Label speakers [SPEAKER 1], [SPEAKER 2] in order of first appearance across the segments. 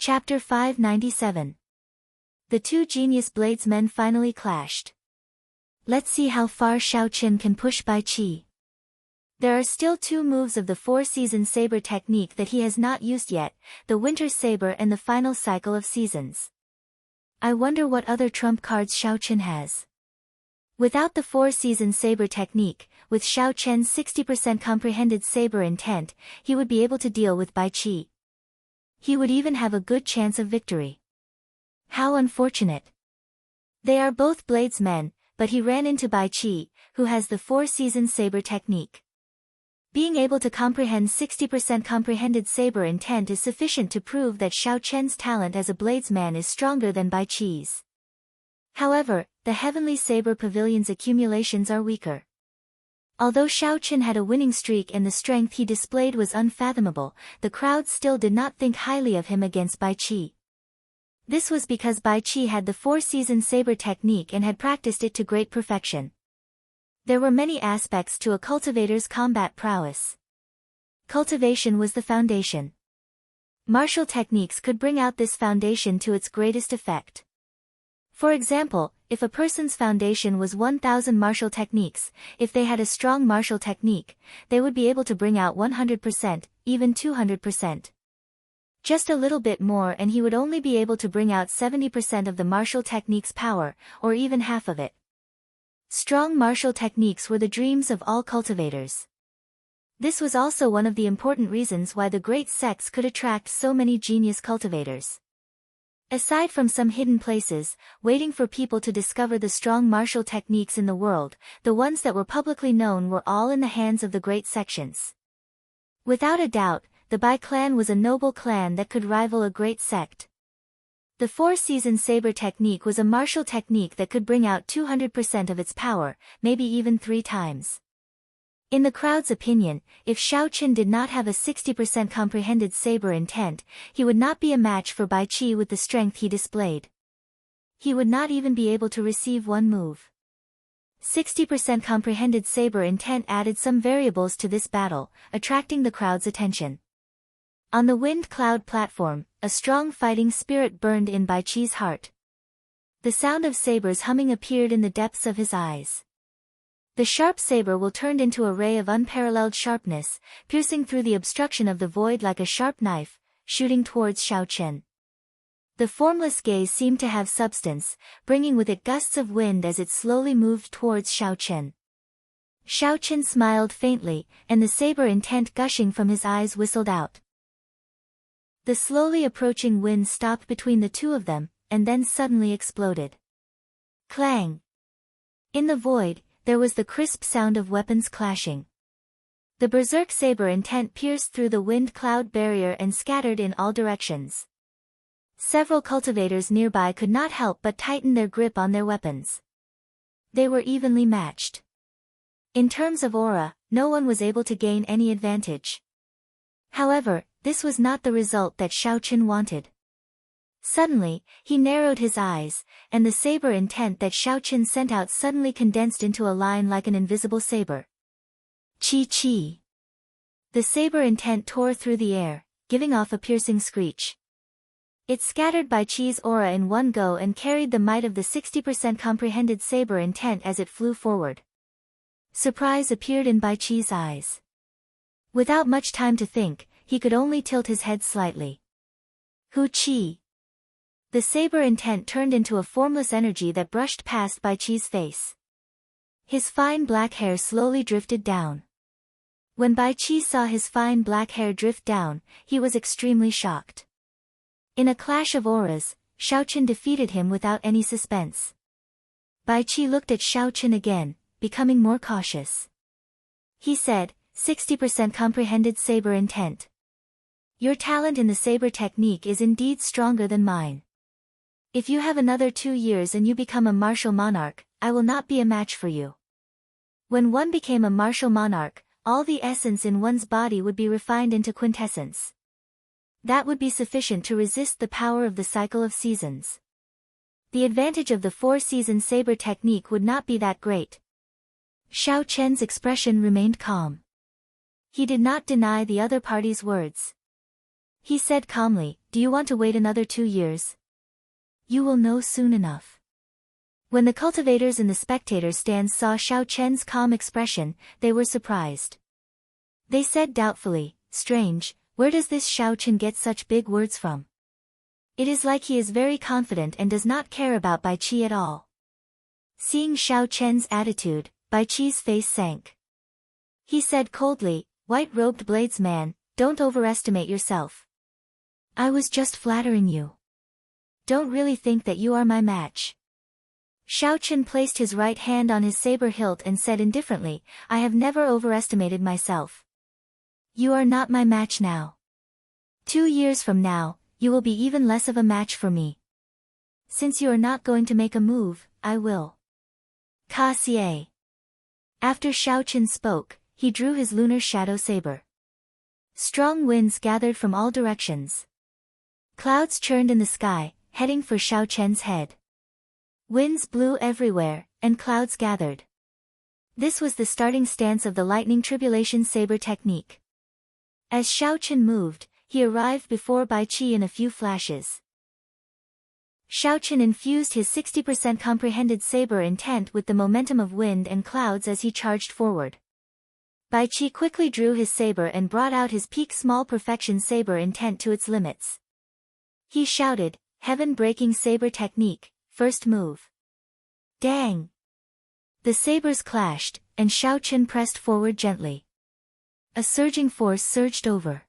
[SPEAKER 1] Chapter 597. The two genius bladesmen finally clashed. Let's see how far Shao Qin can push Bai Qi. There are still two moves of the four-season saber technique that he has not used yet, the winter saber and the final cycle of seasons. I wonder what other trump cards Shao Qin has. Without the four-season saber technique, with Shao Qian's 60% comprehended saber intent, he would be able to deal with Bai Qi. He would even have a good chance of victory. How unfortunate. They are both bladesmen, but he ran into Bai Qi, who has the four-season saber technique. Being able to comprehend 60% comprehended saber intent is sufficient to prove that Shao Qian's talent as a bladesman is stronger than Bai Qi's. However, the Heavenly Saber Pavilion's accumulations are weaker. Although Shao Qin had a winning streak and the strength he displayed was unfathomable, the crowd still did not think highly of him against Bai Qi. This was because Bai Qi had the four-season saber technique and had practiced it to great perfection. There were many aspects to a cultivator's combat prowess. Cultivation was the foundation. Martial techniques could bring out this foundation to its greatest effect. For example, if a person's foundation was 1,000 martial techniques, if they had a strong martial technique, they would be able to bring out 100%, even 200%. Just a little bit more and he would only be able to bring out 70% of the martial technique's power, or even half of it. Strong martial techniques were the dreams of all cultivators. This was also one of the important reasons why the great sects could attract so many genius cultivators. Aside from some hidden places, waiting for people to discover the strong martial techniques in the world, the ones that were publicly known were all in the hands of the great sections. Without a doubt, the Bai clan was a noble clan that could rival a great sect. The four-season saber technique was a martial technique that could bring out 200% of its power, maybe even 3 times. In the crowd's opinion, if Shao Qin did not have a 60% comprehended saber intent, he would not be a match for Bai Qi with the strength he displayed. He would not even be able to receive one move. 60% comprehended saber intent added some variables to this battle, attracting the crowd's attention. On the wind cloud platform, a strong fighting spirit burned in Bai Qi's heart. The sound of sabers humming appeared in the depths of his eyes. The sharp saber will turned into a ray of unparalleled sharpness, piercing through the obstruction of the void like a sharp knife, shooting towards Shao Qin. The formless gaze seemed to have substance, bringing with it gusts of wind as it slowly moved towards Shao Qin. Shao Qin smiled faintly, and the saber intent gushing from his eyes whistled out. The slowly approaching wind stopped between the two of them, and then suddenly exploded. Clang! In the void, there was the crisp sound of weapons clashing. The berserk saber intent pierced through the wind cloud barrier and scattered in all directions. Several cultivators nearby could not help but tighten their grip on their weapons. They were evenly matched. In terms of aura, no one was able to gain any advantage. However, this was not the result that Shao Qin wanted. Suddenly, he narrowed his eyes, and the saber intent that Shao Qin sent out suddenly condensed into a line like an invisible saber. Chi-chi! The saber intent tore through the air, giving off a piercing screech. It scattered Bai Qi's aura in one go and carried the might of the 60% comprehended saber intent as it flew forward. Surprise appeared in Bai Qi's eyes. Without much time to think, he could only tilt his head slightly. Hu Qi! The saber intent turned into a formless energy that brushed past Bai Qi's face. His fine black hair slowly drifted down. When Bai Qi saw his fine black hair drift down, he was extremely shocked. In a clash of auras, Shao Qin defeated him without any suspense. Bai Qi looked at Shao Qin again, becoming more cautious. He said, 60% comprehended saber intent. Your talent in the saber technique is indeed stronger than mine. If you have another 2 years and you become a martial monarch, I will not be a match for you. When one became a martial monarch, all the essence in one's body would be refined into quintessence. That would be sufficient to resist the power of the cycle of seasons. The advantage of the four-season saber technique would not be that great. Shao Qian's expression remained calm. He did not deny the other party's words. He said calmly, do you want to wait another 2 years? You will know soon enough. When the cultivators in the spectator stands saw Xiao Chen's calm expression, they were surprised. They said doubtfully, "Strange, where does this Xiao Chen get such big words from? It is like he is very confident and does not care about Bai Qi at all." Seeing Xiao Chen's attitude, Bai Qi's face sank. He said coldly, "White-robed blades man, don't overestimate yourself. I was just flattering you. Don't really think that you are my match." Xiao Chen placed his right hand on his saber hilt and said indifferently, "I have never overestimated myself. You are not my match now. 2 years from now, you will be even less of a match for me. Since you are not going to make a move, I will." Ka Xie. After Xiao Chen spoke, he drew his lunar shadow saber. Strong winds gathered from all directions. Clouds churned in the sky, heading for Xiao Chen's head. Winds blew everywhere, and clouds gathered. This was the starting stance of the lightning tribulation saber technique. As Xiao Chen moved, he arrived before Bai Qi in a few flashes. Xiao Chen infused his 60% comprehended saber intent with the momentum of wind and clouds as he charged forward. Bai Qi quickly drew his saber and brought out his peak small perfection saber intent to its limits. He shouted, "Heaven-breaking saber technique, first move." Dang! The sabers clashed, and Xiao Chen pressed forward gently. A surging force surged over.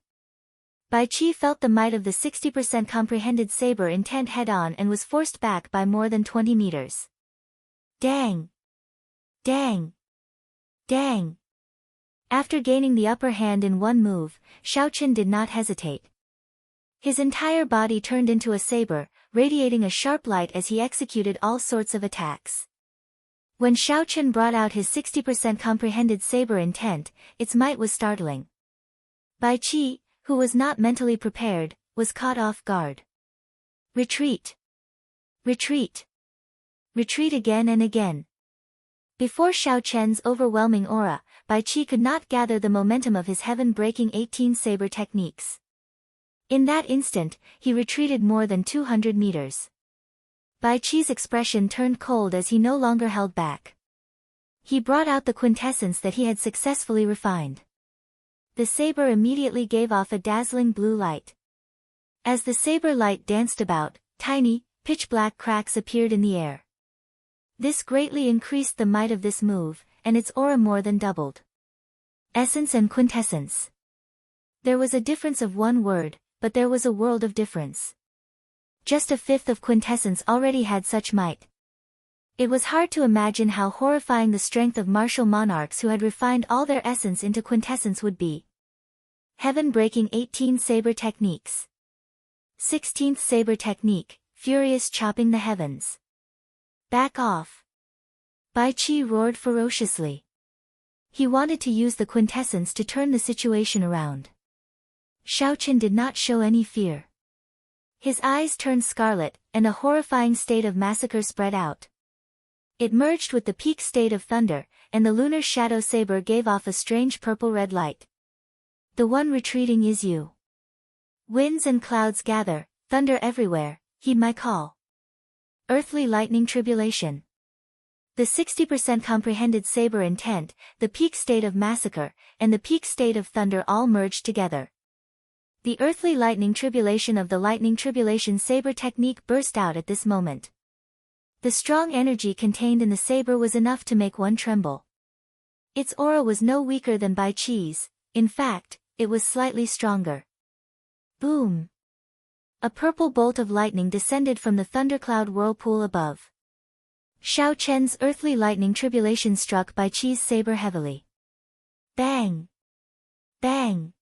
[SPEAKER 1] Bai Qi felt the might of the 60% comprehended saber intent head-on and was forced back by more than 20 meters. Dang! Dang! Dang! After gaining the upper hand in one move, Xiao Chen did not hesitate. His entire body turned into a saber, radiating a sharp light as he executed all sorts of attacks. When Xiao Chen brought out his 60% comprehended saber intent, its might was startling. Bai Qi, who was not mentally prepared, was caught off guard. Retreat! Retreat! Retreat again and again. Before Xiao Chen's overwhelming aura, Bai Qi could not gather the momentum of his heaven-breaking 18 saber techniques. In that instant, he retreated more than 200 meters. Bai Qi's expression turned cold as he no longer held back. He brought out the quintessence that he had successfully refined. The saber immediately gave off a dazzling blue light. As the saber light danced about, tiny, pitch-black cracks appeared in the air. This greatly increased the might of this move, and its aura more than doubled. Essence and quintessence. There was a difference of one word, but there was a world of difference. Just a fifth of quintessence already had such might. It was hard to imagine how horrifying the strength of martial monarchs who had refined all their essence into quintessence would be. Heaven-breaking 18 saber techniques. 16th saber technique, furious chopping the heavens. Back off! Bai Qi roared ferociously. He wanted to use the quintessence to turn the situation around. Xiao Chen did not show any fear. His eyes turned scarlet, and a horrifying state of massacre spread out. It merged with the peak state of thunder, and the lunar shadow saber gave off a strange purple-red light. The one retreating is you. Winds and clouds gather, thunder everywhere, heed my call. Earthly lightning tribulation. The 60% comprehended saber intent, the peak state of massacre, and the peak state of thunder all merged together. The earthly lightning tribulation of the lightning tribulation saber technique burst out at this moment. The strong energy contained in the saber was enough to make one tremble. Its aura was no weaker than Bai Qi's, in fact, it was slightly stronger. Boom! A purple bolt of lightning descended from the thundercloud whirlpool above. Xiao Chen's earthly lightning tribulation struck Bai Qi's saber heavily. Bang! Bang!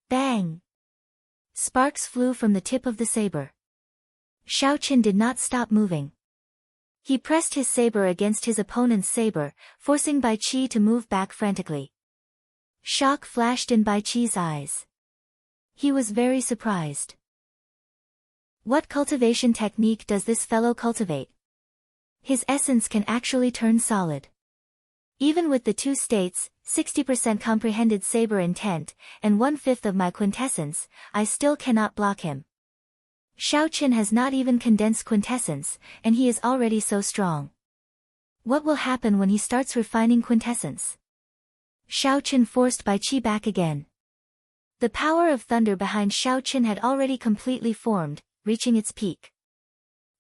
[SPEAKER 1] Bang! Sparks flew from the tip of the saber. Xiao Chen did not stop moving. He pressed his saber against his opponent's saber, forcing Bai Qi to move back frantically. Shock flashed in Bai Qi's eyes. He was very surprised. What cultivation technique does this fellow cultivate? His essence can actually turn solid. Even with the two states, 60% comprehended saber intent, and 1/5 of my quintessence, I still cannot block him. Shao Qin has not even condensed quintessence, and he is already so strong. What will happen when he starts refining quintessence? Shao Qin forced Bai Qi back again. The power of thunder behind Shao Qin had already completely formed, reaching its peak.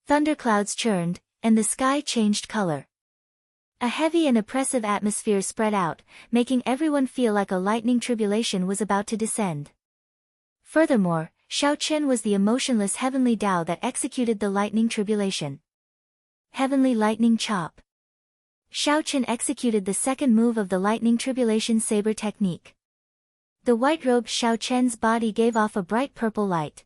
[SPEAKER 1] Thunderclouds churned, and the sky changed color. A heavy and oppressive atmosphere spread out, making everyone feel like a lightning tribulation was about to descend. Furthermore, Shao Qin was the emotionless heavenly Tao that executed the lightning tribulation. Heavenly Lightning Chop. Shao Qin executed the second move of the lightning tribulation saber technique. The white-robed Shao Qin's body gave off a bright purple light.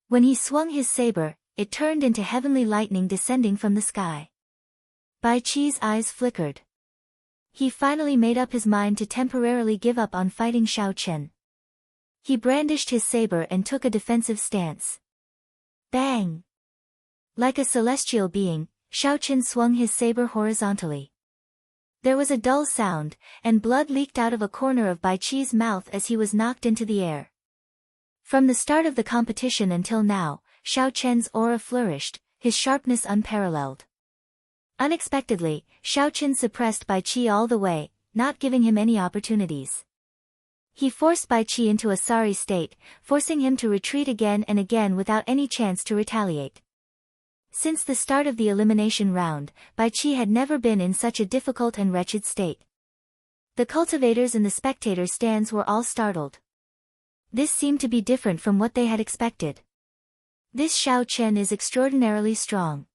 [SPEAKER 1] When he swung his saber, it turned into heavenly lightning descending from the sky. Bai Qi's eyes flickered. He finally made up his mind to temporarily give up on fighting Shao Qin. He brandished his saber and took a defensive stance. Bang! Like a celestial being, Shao Qin swung his saber horizontally. There was a dull sound, and blood leaked out of a corner of Bai Qi's mouth as he was knocked into the air. From the start of the competition until now, Shao Qin's aura flourished, his sharpness unparalleled. Unexpectedly, Shao Qin suppressed Bai Qi all the way, not giving him any opportunities. He forced Bai Qi into a sorry state, forcing him to retreat again and again without any chance to retaliate. Since the start of the elimination round, Bai Qi had never been in such a difficult and wretched state. The cultivators in the spectator stands were all startled. This seemed to be different from what they had expected. This Shao Qin is extraordinarily strong.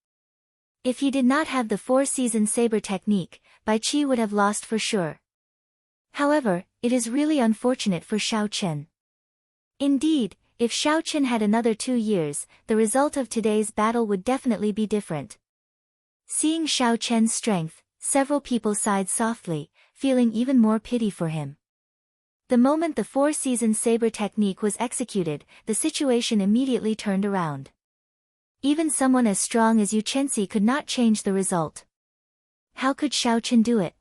[SPEAKER 1] If he did not have the four-season saber technique, Bai Qi would have lost for sure. However, it is really unfortunate for Shao Qin. Indeed, if Shao Qin had another 2 years, the result of today's battle would definitely be different. Seeing Shao Qin's strength, several people sighed softly, feeling even more pity for him. The moment the four-season saber technique was executed, the situation immediately turned around. Even someone as strong as Yu Chenxi could not change the result. How could Shao Qin do it?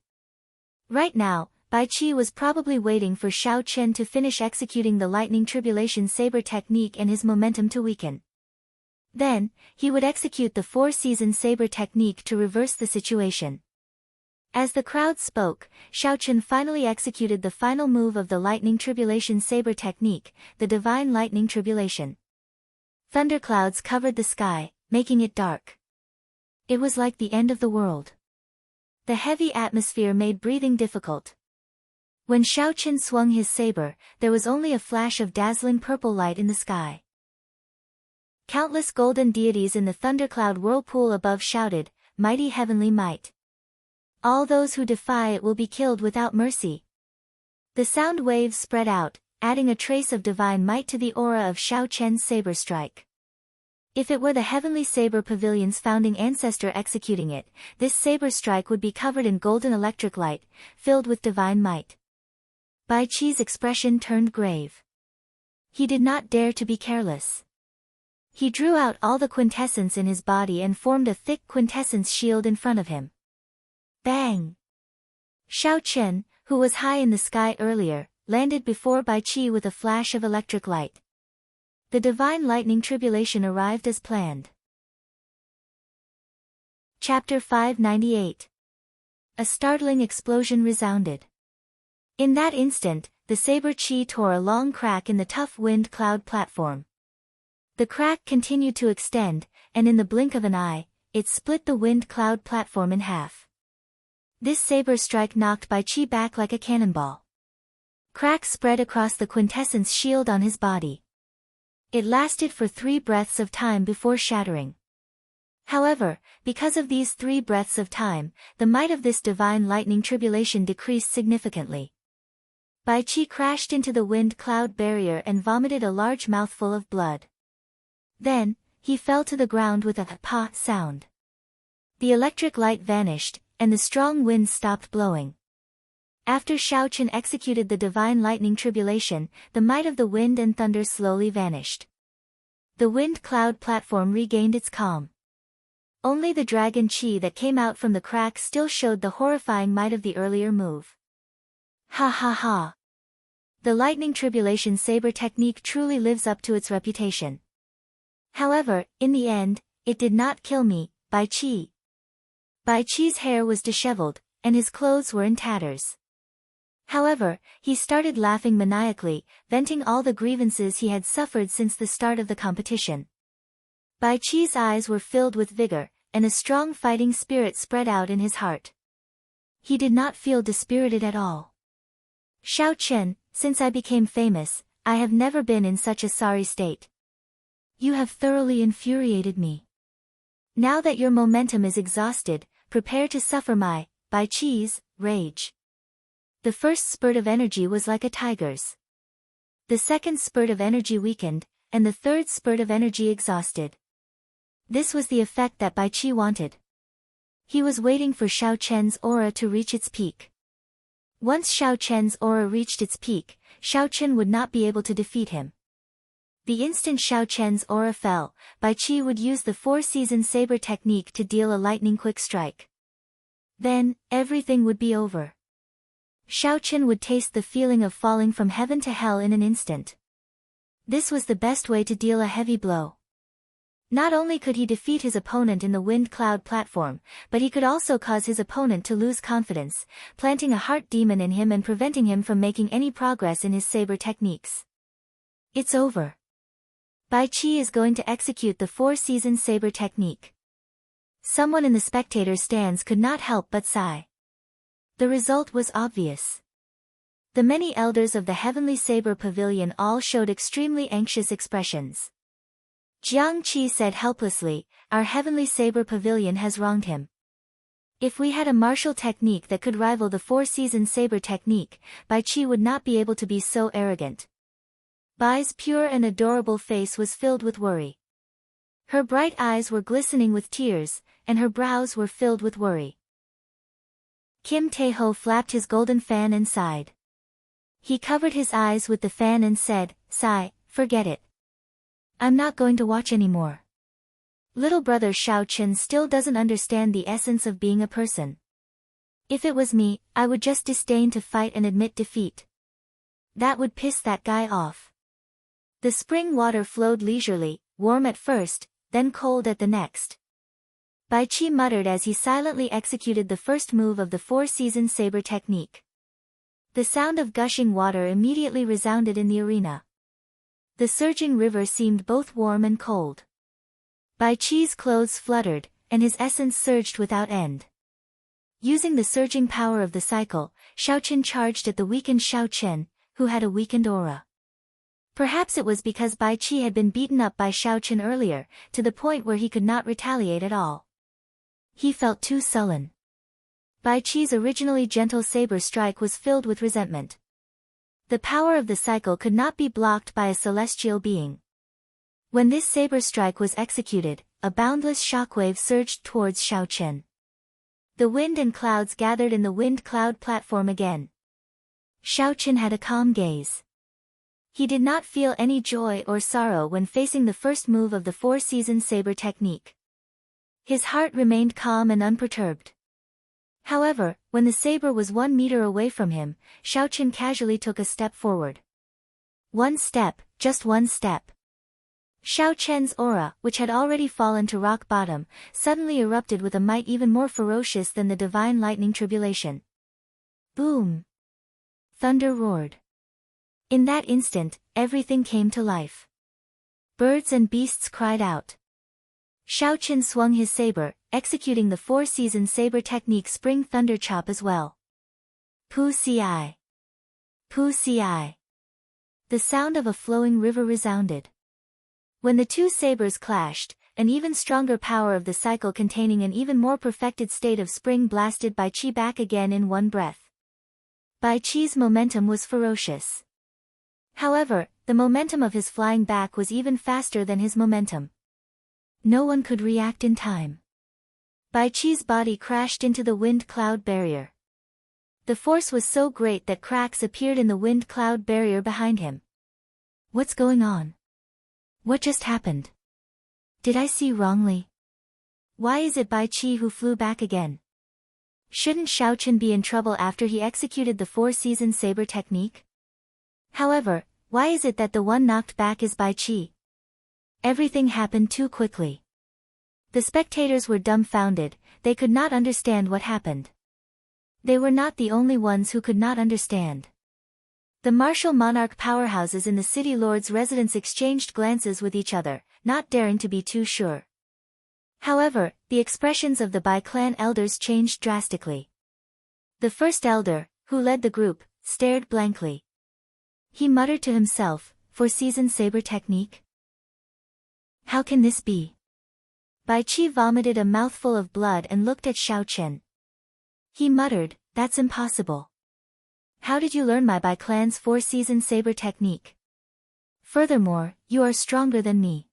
[SPEAKER 1] Right now, Bai Qi was probably waiting for Shao Qin to finish executing the lightning tribulation saber technique and his momentum to weaken. Then, he would execute the four-season saber technique to reverse the situation. As the crowd spoke, Shao Qin finally executed the final move of the lightning tribulation saber technique, the divine lightning tribulation. Thunderclouds covered the sky, making it dark. It was like the end of the world. The heavy atmosphere made breathing difficult. When Shao Qin swung his saber, there was only a flash of dazzling purple light in the sky. Countless golden deities in the thundercloud whirlpool above shouted, "Mighty heavenly might! All those who defy it will be killed without mercy." The sound waves spread out, adding a trace of divine might to the aura of Shao Qin's saber strike. If it were the Heavenly Saber Pavilion's founding ancestor executing it, this saber strike would be covered in golden electric light, filled with divine might. Bai Qi's expression turned grave. He did not dare to be careless. He drew out all the quintessence in his body and formed a thick quintessence shield in front of him. Bang! Shao Qin, who was high in the sky earlier, landed before Bai Qi with a flash of electric light. The divine lightning tribulation arrived as planned. Chapter 598. A startling explosion resounded. In that instant, the saber chi tore a long crack in the tough wind cloud platform. The crack continued to extend, and in the blink of an eye, it split the wind cloud platform in half. This saber strike knocked Bai Qi back like a cannonball. Cracks spread across the quintessence shield on his body. It lasted for 3 breaths of time before shattering. However, because of these 3 breaths of time, the might of this divine lightning tribulation decreased significantly. Bai Qi crashed into the wind cloud barrier and vomited a large mouthful of blood. Then, he fell to the ground with a "pa" sound. The electric light vanished, and the strong wind stopped blowing. After Shao Qin executed the divine lightning tribulation, the might of the wind and thunder slowly vanished. The wind cloud platform regained its calm. Only the dragon chi that came out from the crack still showed the horrifying might of the earlier move. Ha ha ha! The lightning tribulation saber technique truly lives up to its reputation. However, in the end, it did not kill me, Bai Qi. Bai Qi's hair was disheveled, and his clothes were in tatters. However, he started laughing maniacally, venting all the grievances he had suffered since the start of the competition. Bai Qi's eyes were filled with vigor, and a strong fighting spirit spread out in his heart. He did not feel dispirited at all. Xiao Chen, since I became famous, I have never been in such a sorry state. You have thoroughly infuriated me. Now that your momentum is exhausted, prepare to suffer my, Bai Qi's, rage. The first spurt of energy was like a tiger's. The second spurt of energy weakened, and the third spurt of energy exhausted. This was the effect that Bai Qi wanted. He was waiting for Xiao Chen's aura to reach its peak. Once Xiao Chen's aura reached its peak, Xiao Chen would not be able to defeat him. The instant Xiao Chen's aura fell, Bai Qi would use the four-season saber technique to deal a lightning-quick strike. Then, everything would be over. Xiao Chen would taste the feeling of falling from heaven to hell in an instant. This was the best way to deal a heavy blow. Not only could he defeat his opponent in the wind cloud platform, but he could also cause his opponent to lose confidence, planting a heart demon in him and preventing him from making any progress in his saber techniques. It's over. Bai Qi is going to execute the four-season saber technique. Someone in the spectator stands could not help but sigh. The result was obvious. The many elders of the Heavenly Saber Pavilion all showed extremely anxious expressions. Jiang Qi said helplessly, "Our Heavenly Saber Pavilion has wronged him. If we had a martial technique that could rival the four-season saber technique, Bai Qi would not be able to be so arrogant." Bai's pure and adorable face was filled with worry. Her bright eyes were glistening with tears, and her brows were filled with worry. Kim Taeho flapped his golden fan and sighed. He covered his eyes with the fan and said, "Sigh, forget it. I'm not going to watch anymore." Little brother Xiao Chen still doesn't understand the essence of being a person. If it was me, I would just disdain to fight and admit defeat. That would piss that guy off. The spring water flowed leisurely, warm at first, then cold at the next. Bai Qi muttered as he silently executed the first move of the four-season saber technique. The sound of gushing water immediately resounded in the arena. The surging river seemed both warm and cold. Bai Qi's clothes fluttered, and his essence surged without end. Using the surging power of the cycle, Xiao Chen charged at the weakened Xiao Chen, who had a weakened aura. Perhaps it was because Bai Qi had been beaten up by Xiao Chen earlier, to the point where he could not retaliate at all. He felt too sullen. Bai Qi's originally gentle saber strike was filled with resentment. The power of the cycle could not be blocked by a celestial being. When this saber strike was executed, a boundless shockwave surged towards Xiao Chen. The wind and clouds gathered in the wind cloud platform again. Xiao Chen had a calm gaze. He did not feel any joy or sorrow when facing the first move of the four-season saber technique. His heart remained calm and unperturbed. However, when the saber was 1 meter away from him, Xiao Chen casually took a step forward. One step, just one step. Xiao Chen's aura, which had already fallen to rock bottom, suddenly erupted with a might even more ferocious than the divine lightning tribulation. Boom! Thunder roared. In that instant, everything came to life. Birds and beasts cried out. Xiao Chen swung his saber, executing the four-season saber technique Spring Thunder Chop as well. Pu ci. Pu ci. The sound of a flowing river resounded. When the two sabers clashed, an even stronger power of the cycle containing an even more perfected state of spring blasted Bai Qi back again in one breath. Bai Qi's momentum was ferocious. However, the momentum of his flying back was even faster than his momentum. No one could react in time. Bai Qi's body crashed into the wind cloud barrier. The force was so great that cracks appeared in the wind cloud barrier behind him. What's going on? What just happened? Did I see wrongly? Why is it Bai Qi who flew back again? Shouldn't Xiao Chen be in trouble after he executed the four-season saber technique? However, why is it that the one knocked back is Bai Qi? Everything happened too quickly. The spectators were dumbfounded, they could not understand what happened. They were not the only ones who could not understand. The martial monarch powerhouses in the city lord's residence exchanged glances with each other, not daring to be too sure. However, the expressions of the Bai clan elders changed drastically. The first elder, who led the group, stared blankly. He muttered to himself, "Four-season saber technique? How can this be?" Bai Qi vomited a mouthful of blood and looked at Xiao Chen. He muttered, "That's impossible. How did you learn my Bai clan's four-season saber technique? Furthermore, you are stronger than me.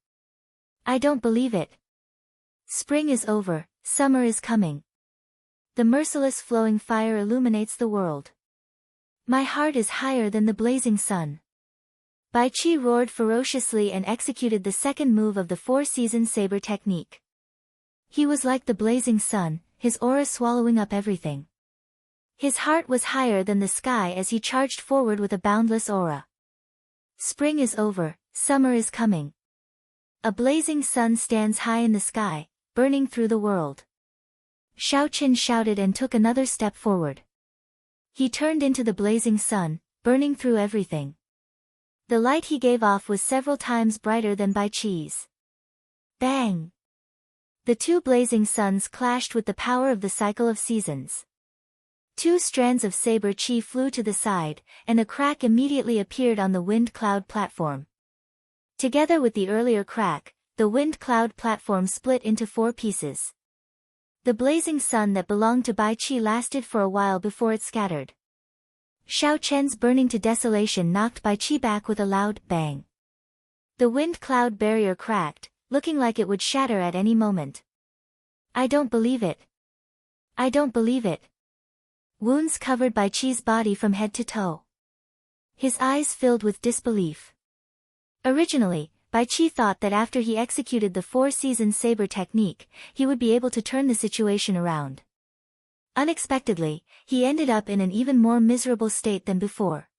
[SPEAKER 1] I don't believe it. Spring is over, summer is coming. The merciless flowing fire illuminates the world. My heart is higher than the blazing sun." Bai Qi roared ferociously and executed the second move of the four-season saber technique. He was like the blazing sun, his aura swallowing up everything. His heart was higher than the sky as he charged forward with a boundless aura. Spring is over, summer is coming. A blazing sun stands high in the sky, burning through the world. Xiao Chen shouted and took another step forward. He turned into the blazing sun, burning through everything. The light he gave off was several times brighter than Bai Qi's. Bang! The two blazing suns clashed with the power of the cycle of seasons. Two strands of saber qi flew to the side, and a crack immediately appeared on the wind cloud platform. Together with the earlier crack, the wind cloud platform split into 4 pieces. The blazing sun that belonged to Bai Qi lasted for a while before it scattered. Xiao Chen's burning to desolation knocked Bai Qi back with a loud bang. The wind cloud barrier cracked, looking like it would shatter at any moment. "I don't believe it. I don't believe it." Wounds covered Bai Qi's body from head to toe. His eyes filled with disbelief. Originally, Bai Qi thought that after he executed the four-season saber technique, he would be able to turn the situation around. Unexpectedly, he ended up in an even more miserable state than before.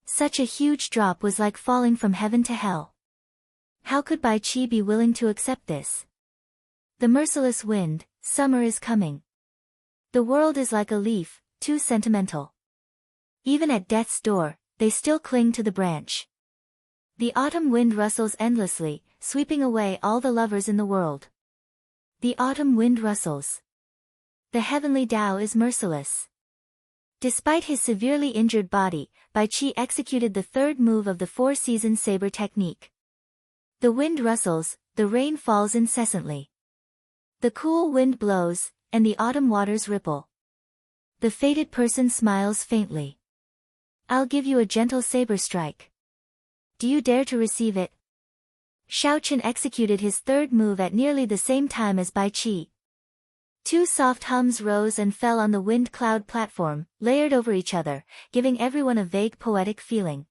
[SPEAKER 1] Such a huge drop was like falling from heaven to hell. How could Bai Qi be willing to accept this? The merciless wind, summer is coming. The world is like a leaf, too sentimental. Even at death's door, they still cling to the branch. The autumn wind rustles endlessly, sweeping away all the lovers in the world. The autumn wind rustles. The heavenly Tao is merciless. Despite his severely injured body, Bai Qi executed the third move of the four-season saber technique. The wind rustles, the rain falls incessantly. The cool wind blows, and the autumn waters ripple. The fated person smiles faintly. "I'll give you a gentle saber strike. Do you dare to receive it?" Xiao Chen executed his third move at nearly the same time as Bai Qi. 2 soft hums rose and fell on the wind cloud platform, layered over each other, giving everyone a vague poetic feeling.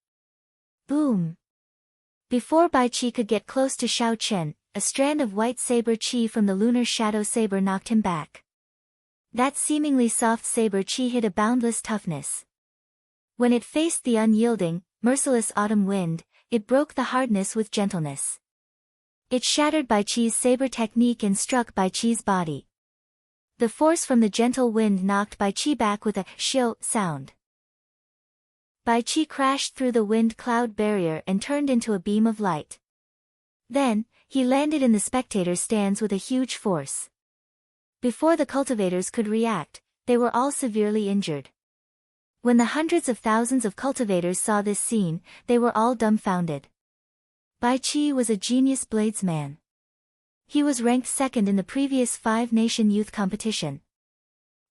[SPEAKER 1] Boom! Before Bai Qi could get close to Xiao Chen, a strand of white saber qi from the lunar shadow saber knocked him back. That seemingly soft saber qi hid a boundless toughness. When it faced the unyielding, merciless autumn wind, it broke the hardness with gentleness. It shattered Bai Qi's saber technique and struck Bai Qi's body. The force from the gentle wind knocked Bai Qi back with a xiu sound. Bai Qi crashed through the wind cloud barrier and turned into a beam of light. Then, he landed in the spectator stands with a huge force. Before the cultivators could react, they were all severely injured. When the hundreds of thousands of cultivators saw this scene, they were all dumbfounded. Bai Qi was a genius bladesman. He was ranked second in the previous 5-nation youth competition.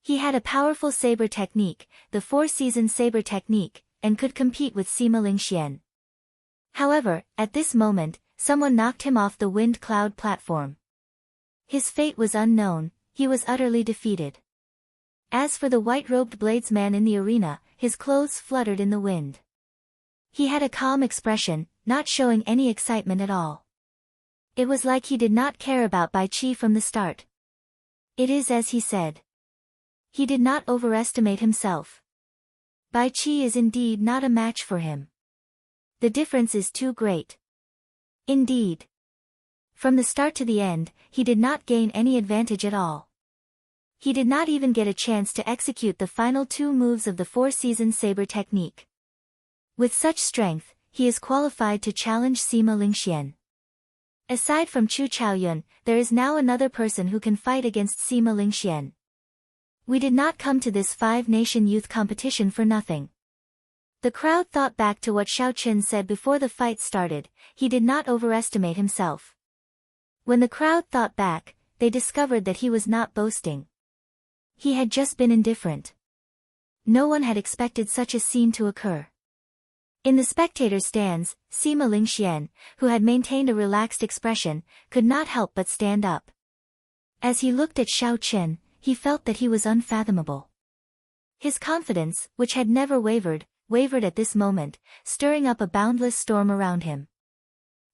[SPEAKER 1] He had a powerful saber technique, the four-season saber technique, and could compete with Sima Lingxian. However, at this moment, someone knocked him off the wind cloud platform. His fate was unknown, he was utterly defeated. As for the white-robed bladesman in the arena, his clothes fluttered in the wind. He had a calm expression, not showing any excitement at all. It was like he did not care about Bai Qi from the start. It is as he said. He did not overestimate himself. Bai Qi is indeed not a match for him. The difference is too great. Indeed. From the start to the end, he did not gain any advantage at all. He did not even get a chance to execute the final 2 moves of the 4-season saber technique. With such strength, he is qualified to challenge Sima Lingxian. Aside from Chu Chaoyun, there is now another person who can fight against Sima Lingxian. We did not come to this 5-nation youth competition for nothing. The crowd thought back to what Xiao Qin said before the fight started. He did not overestimate himself. When the crowd thought back, they discovered that he was not boasting. He had just been indifferent. No one had expected such a scene to occur. In the spectator stands, Sima Lingxian, who had maintained a relaxed expression, could not help but stand up. As he looked at Xiao Qin, he felt that he was unfathomable. His confidence, which had never wavered at this moment, stirring up a boundless storm around him.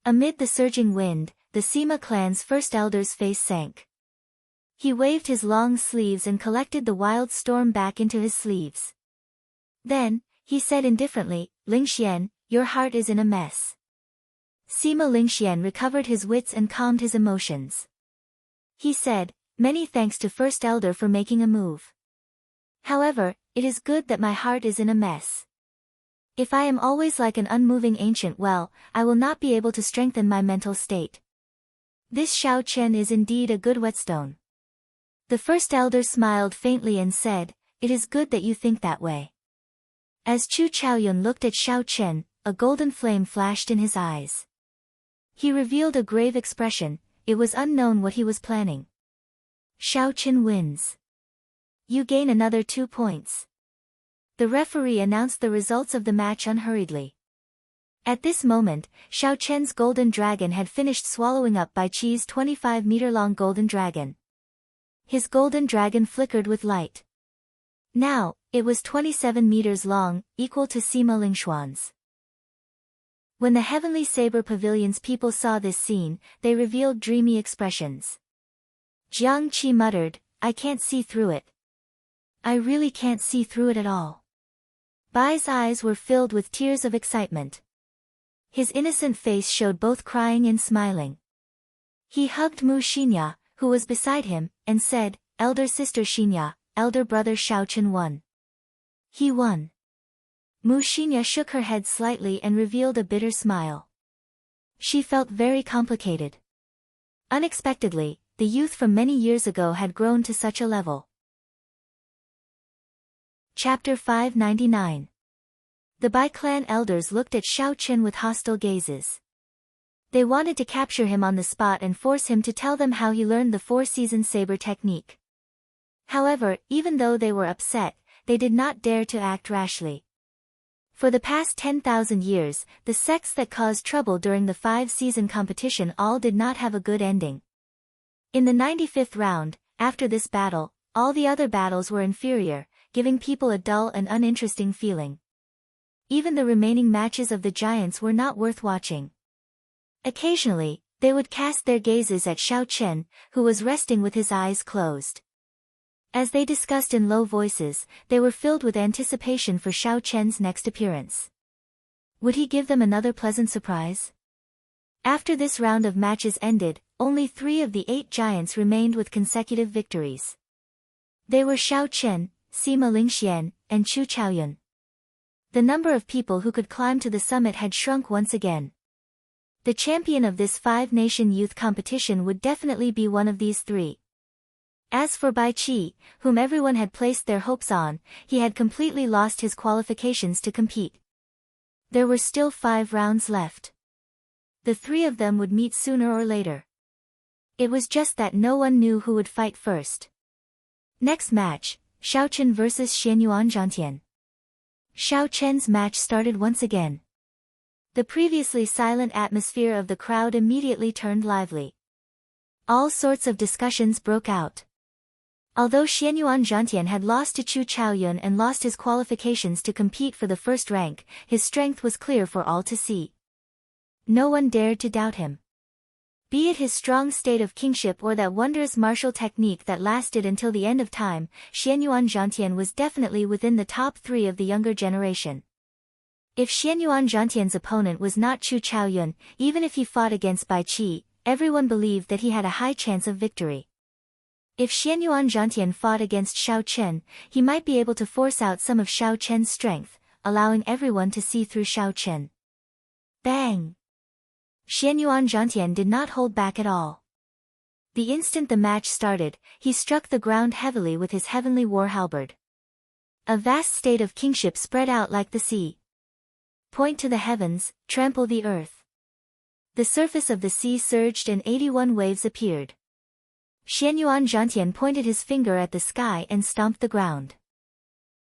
[SPEAKER 1] Amid the surging wind, the Sima clan's first elder's face sank. He waved his long sleeves and collected the wild storm back into his sleeves. Then, he said indifferently, "Lingxian, your heart is in a mess." Sima Lingxian recovered his wits and calmed his emotions. He said, "Many thanks to First Elder for making a move. However, it is good that my heart is in a mess. If I am always like an unmoving ancient well, I will not be able to strengthen my mental state. This Xiao Chen is indeed a good whetstone." The First Elder smiled faintly and said, "It is good that you think that way." As Chu Chaoyun looked at Xiao Chen, a golden flame flashed in his eyes. He revealed a grave expression. It was unknown what he was planning. "Xiao Chen wins. You gain another 2 points." The referee announced the results of the match unhurriedly. At this moment, Xiao Chen's golden dragon had finished swallowing up Bai Qi's 25-meter-long golden dragon. His golden dragon flickered with light. Now, it was 27 meters long, equal to Sima Lingxuan's. When the Heavenly Saber Pavilion's people saw this scene, they revealed dreamy expressions. Jiang Qi muttered, "I can't see through it. I really can't see through it at all." Bai's eyes were filled with tears of excitement. His innocent face showed both crying and smiling. He hugged Mu Xinya, who was beside him, and said, "Elder sister Xinya, elder brother Xiao Chen won. He won." Mu Xinya shook her head slightly and revealed a bitter smile. She felt very complicated. Unexpectedly, the youth from many years ago had grown to such a level. Chapter 599. The Bai clan elders looked at Xiao Chen with hostile gazes. They wanted to capture him on the spot and force him to tell them how he learned the 4-season saber technique. However, even though they were upset, they did not dare to act rashly. For the past 10,000 years, the sects that caused trouble during the 5-season competition all did not have a good ending. In the 95th round, after this battle, all the other battles were inferior, giving people a dull and uninteresting feeling. Even the remaining matches of the giants were not worth watching. Occasionally, they would cast their gazes at Xiao Chen, who was resting with his eyes closed. As they discussed in low voices, they were filled with anticipation for Xiao Chen's next appearance. Would he give them another pleasant surprise? After this round of matches ended, only 3 of the 8 giants remained with consecutive victories. They were Xiao Chen, Sima Lingxian, and Chu Chaoyun. The number of people who could climb to the summit had shrunk once again. The champion of this 5-nation youth competition would definitely be one of these 3. As for Bai Qi, whom everyone had placed their hopes on, he had completely lost his qualifications to compete. There were still 5 rounds left. The 3 of them would meet sooner or later. It was just that no one knew who would fight first. Next match, Xiao Chen vs Xianyuan Zhantian. Xiao Chen's match started once again. The previously silent atmosphere of the crowd immediately turned lively. All sorts of discussions broke out. Although Xianyuan Zhantian had lost to Chu Chaoyun and lost his qualifications to compete for the first rank, his strength was clear for all to see. No one dared to doubt him. Be it his strong state of kingship or that wondrous martial technique that lasted until the end of time, Xianyuan Zhantian was definitely within the top 3 of the younger generation. If Xianyuan Zhantian's opponent was not Chu Chaoyun, even if he fought against Bai Qi, everyone believed that he had a high chance of victory. If Xianyuan Zhantian fought against Xiao Chen, he might be able to force out some of Xiao Chen's strength, allowing everyone to see through Xiao Chen. Bang! Xianyuan Zhantian did not hold back at all. The instant the match started, he struck the ground heavily with his heavenly war halberd. A vast state of kingship spread out like the sea. Point to the heavens, trample the earth. The surface of the sea surged and 81 waves appeared. Xianyuan Zhantian pointed his finger at the sky and stomped the ground.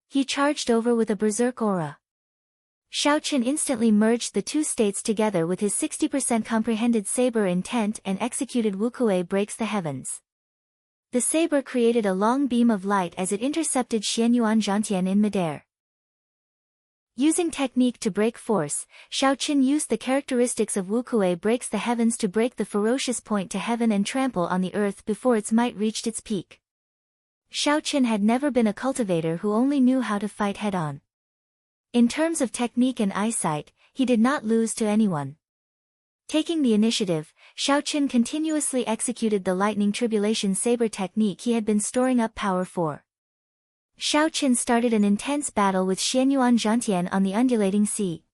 [SPEAKER 1] He charged over with a berserk aura. Xiao Chen instantly merged the two states together with his 60% comprehended saber intent and executed Wukuei breaks the heavens. The saber created a long beam of light as it intercepted Xianyuan Zhantian in midair. Using technique to break force, Xiao Chen used the characteristics of Wukuei breaks the heavens to break the ferocious point to heaven and trample on the earth before its might reached its peak. Xiao Chen had never been a cultivator who only knew how to fight head-on. In terms of technique and eyesight, he did not lose to anyone. Taking the initiative, Xiao Chen continuously executed the lightning tribulation saber technique he had been storing up power for. Xiao Chen started an intense battle with Xianyuan Zhantian on the undulating sea.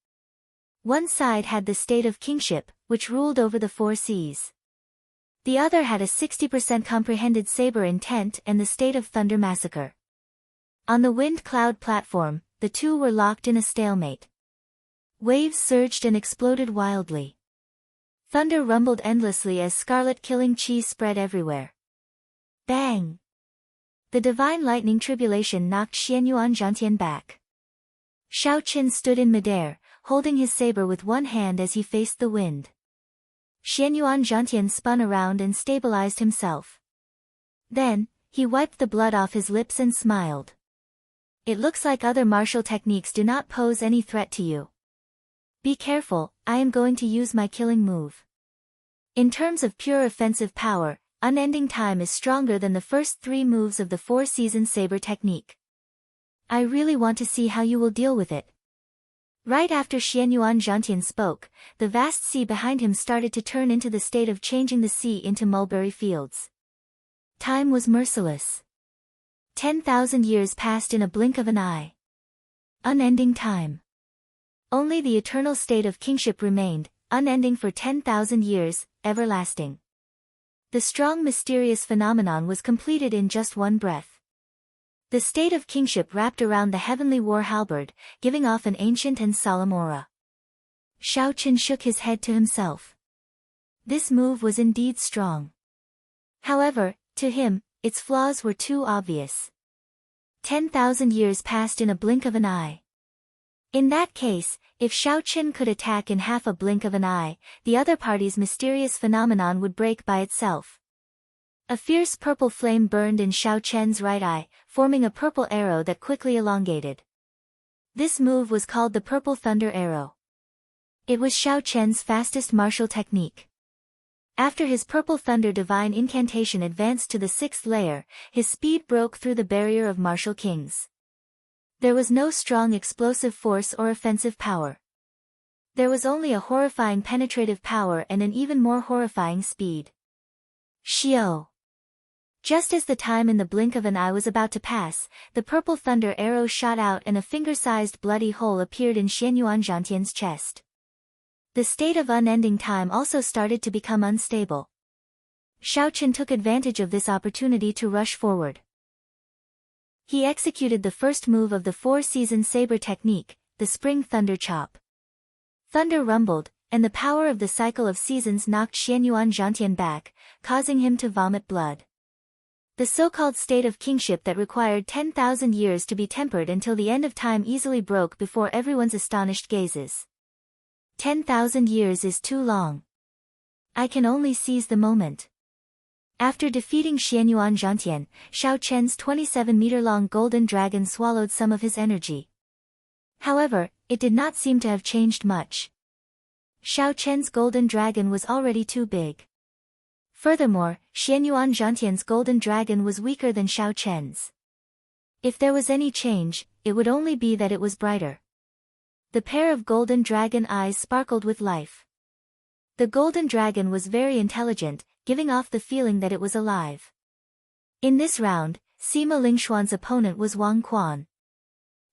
[SPEAKER 1] One side had the state of kingship, which ruled over the four seas. The other had a 60% comprehended saber intent and the state of thunder massacre. On the wind cloud platform, the two were locked in a stalemate. Waves surged and exploded wildly. Thunder rumbled endlessly as scarlet killing chi spread everywhere. Bang! The divine lightning tribulation knocked Xianyuan Zhantian back. Xiao Chen stood in midair, holding his saber with one hand as he faced the wind. Xianyuan Zhantian spun around and stabilized himself. Then, he wiped the blood off his lips and smiled. It looks like other martial techniques do not pose any threat to you. Be careful, I am going to use my killing move. In terms of pure offensive power, Unending Time is stronger than the first three moves of the four-season saber technique. I really want to see how you will deal with it. Right after Xianyuan Zhantian spoke, the vast sea behind him started to turn into the state of changing the sea into mulberry fields. Time was merciless. 10,000 years passed in a blink of an eye. Unending time. Only the eternal state of kingship remained, unending for 10,000 years, everlasting. The strong mysterious phenomenon was completed in just one breath. The state of kingship wrapped around the heavenly war halberd, giving off an ancient and solemn aura. Xiao Chen shook his head to himself. This move was indeed strong. However, to him, its flaws were too obvious. 10,000 years passed in a blink of an eye. In that case, if Xiao Chen could attack in half a blink of an eye, the other party's mysterious phenomenon would break by itself. A fierce purple flame burned in Xiao Chen's right eye, forming a purple arrow that quickly elongated. This move was called the Purple Thunder Arrow. It was Xiao Chen's fastest martial technique. After his Purple Thunder divine incantation advanced to the 6th layer, his speed broke through the barrier of martial kings. There was no strong explosive force or offensive power. There was only a horrifying penetrative power and an even more horrifying speed. Xiao. Just as the time in the blink of an eye was about to pass, the purple thunder arrow shot out and a finger-sized bloody hole appeared in Xianyuan Zhantian's chest. The state of unending time also started to become unstable. Xiao Chen took advantage of this opportunity to rush forward. He executed the first move of the four-season saber technique, the Spring Thunder Chop. Thunder rumbled, and the power of the cycle of seasons knocked Xianyuan Zhantian back, causing him to vomit blood. The so-called state of kingship that required 10,000 years to be tempered until the end of time easily broke before everyone's astonished gazes. 10,000 years is too long. I can only seize the moment. After defeating Xianyuan Zhantian, Xiao Chen's 27-meter-long golden dragon swallowed some of his energy. However, it did not seem to have changed much. Xiao Chen's golden dragon was already too big. Furthermore, Xianyuan Zhantian's golden dragon was weaker than Xiao Chen's. If there was any change, it would only be that it was brighter. The pair of golden dragon eyes sparkled with life. The golden dragon was very intelligent, giving off the feeling that it was alive. In this round, Sima Lingxuan's opponent was Wang Quan.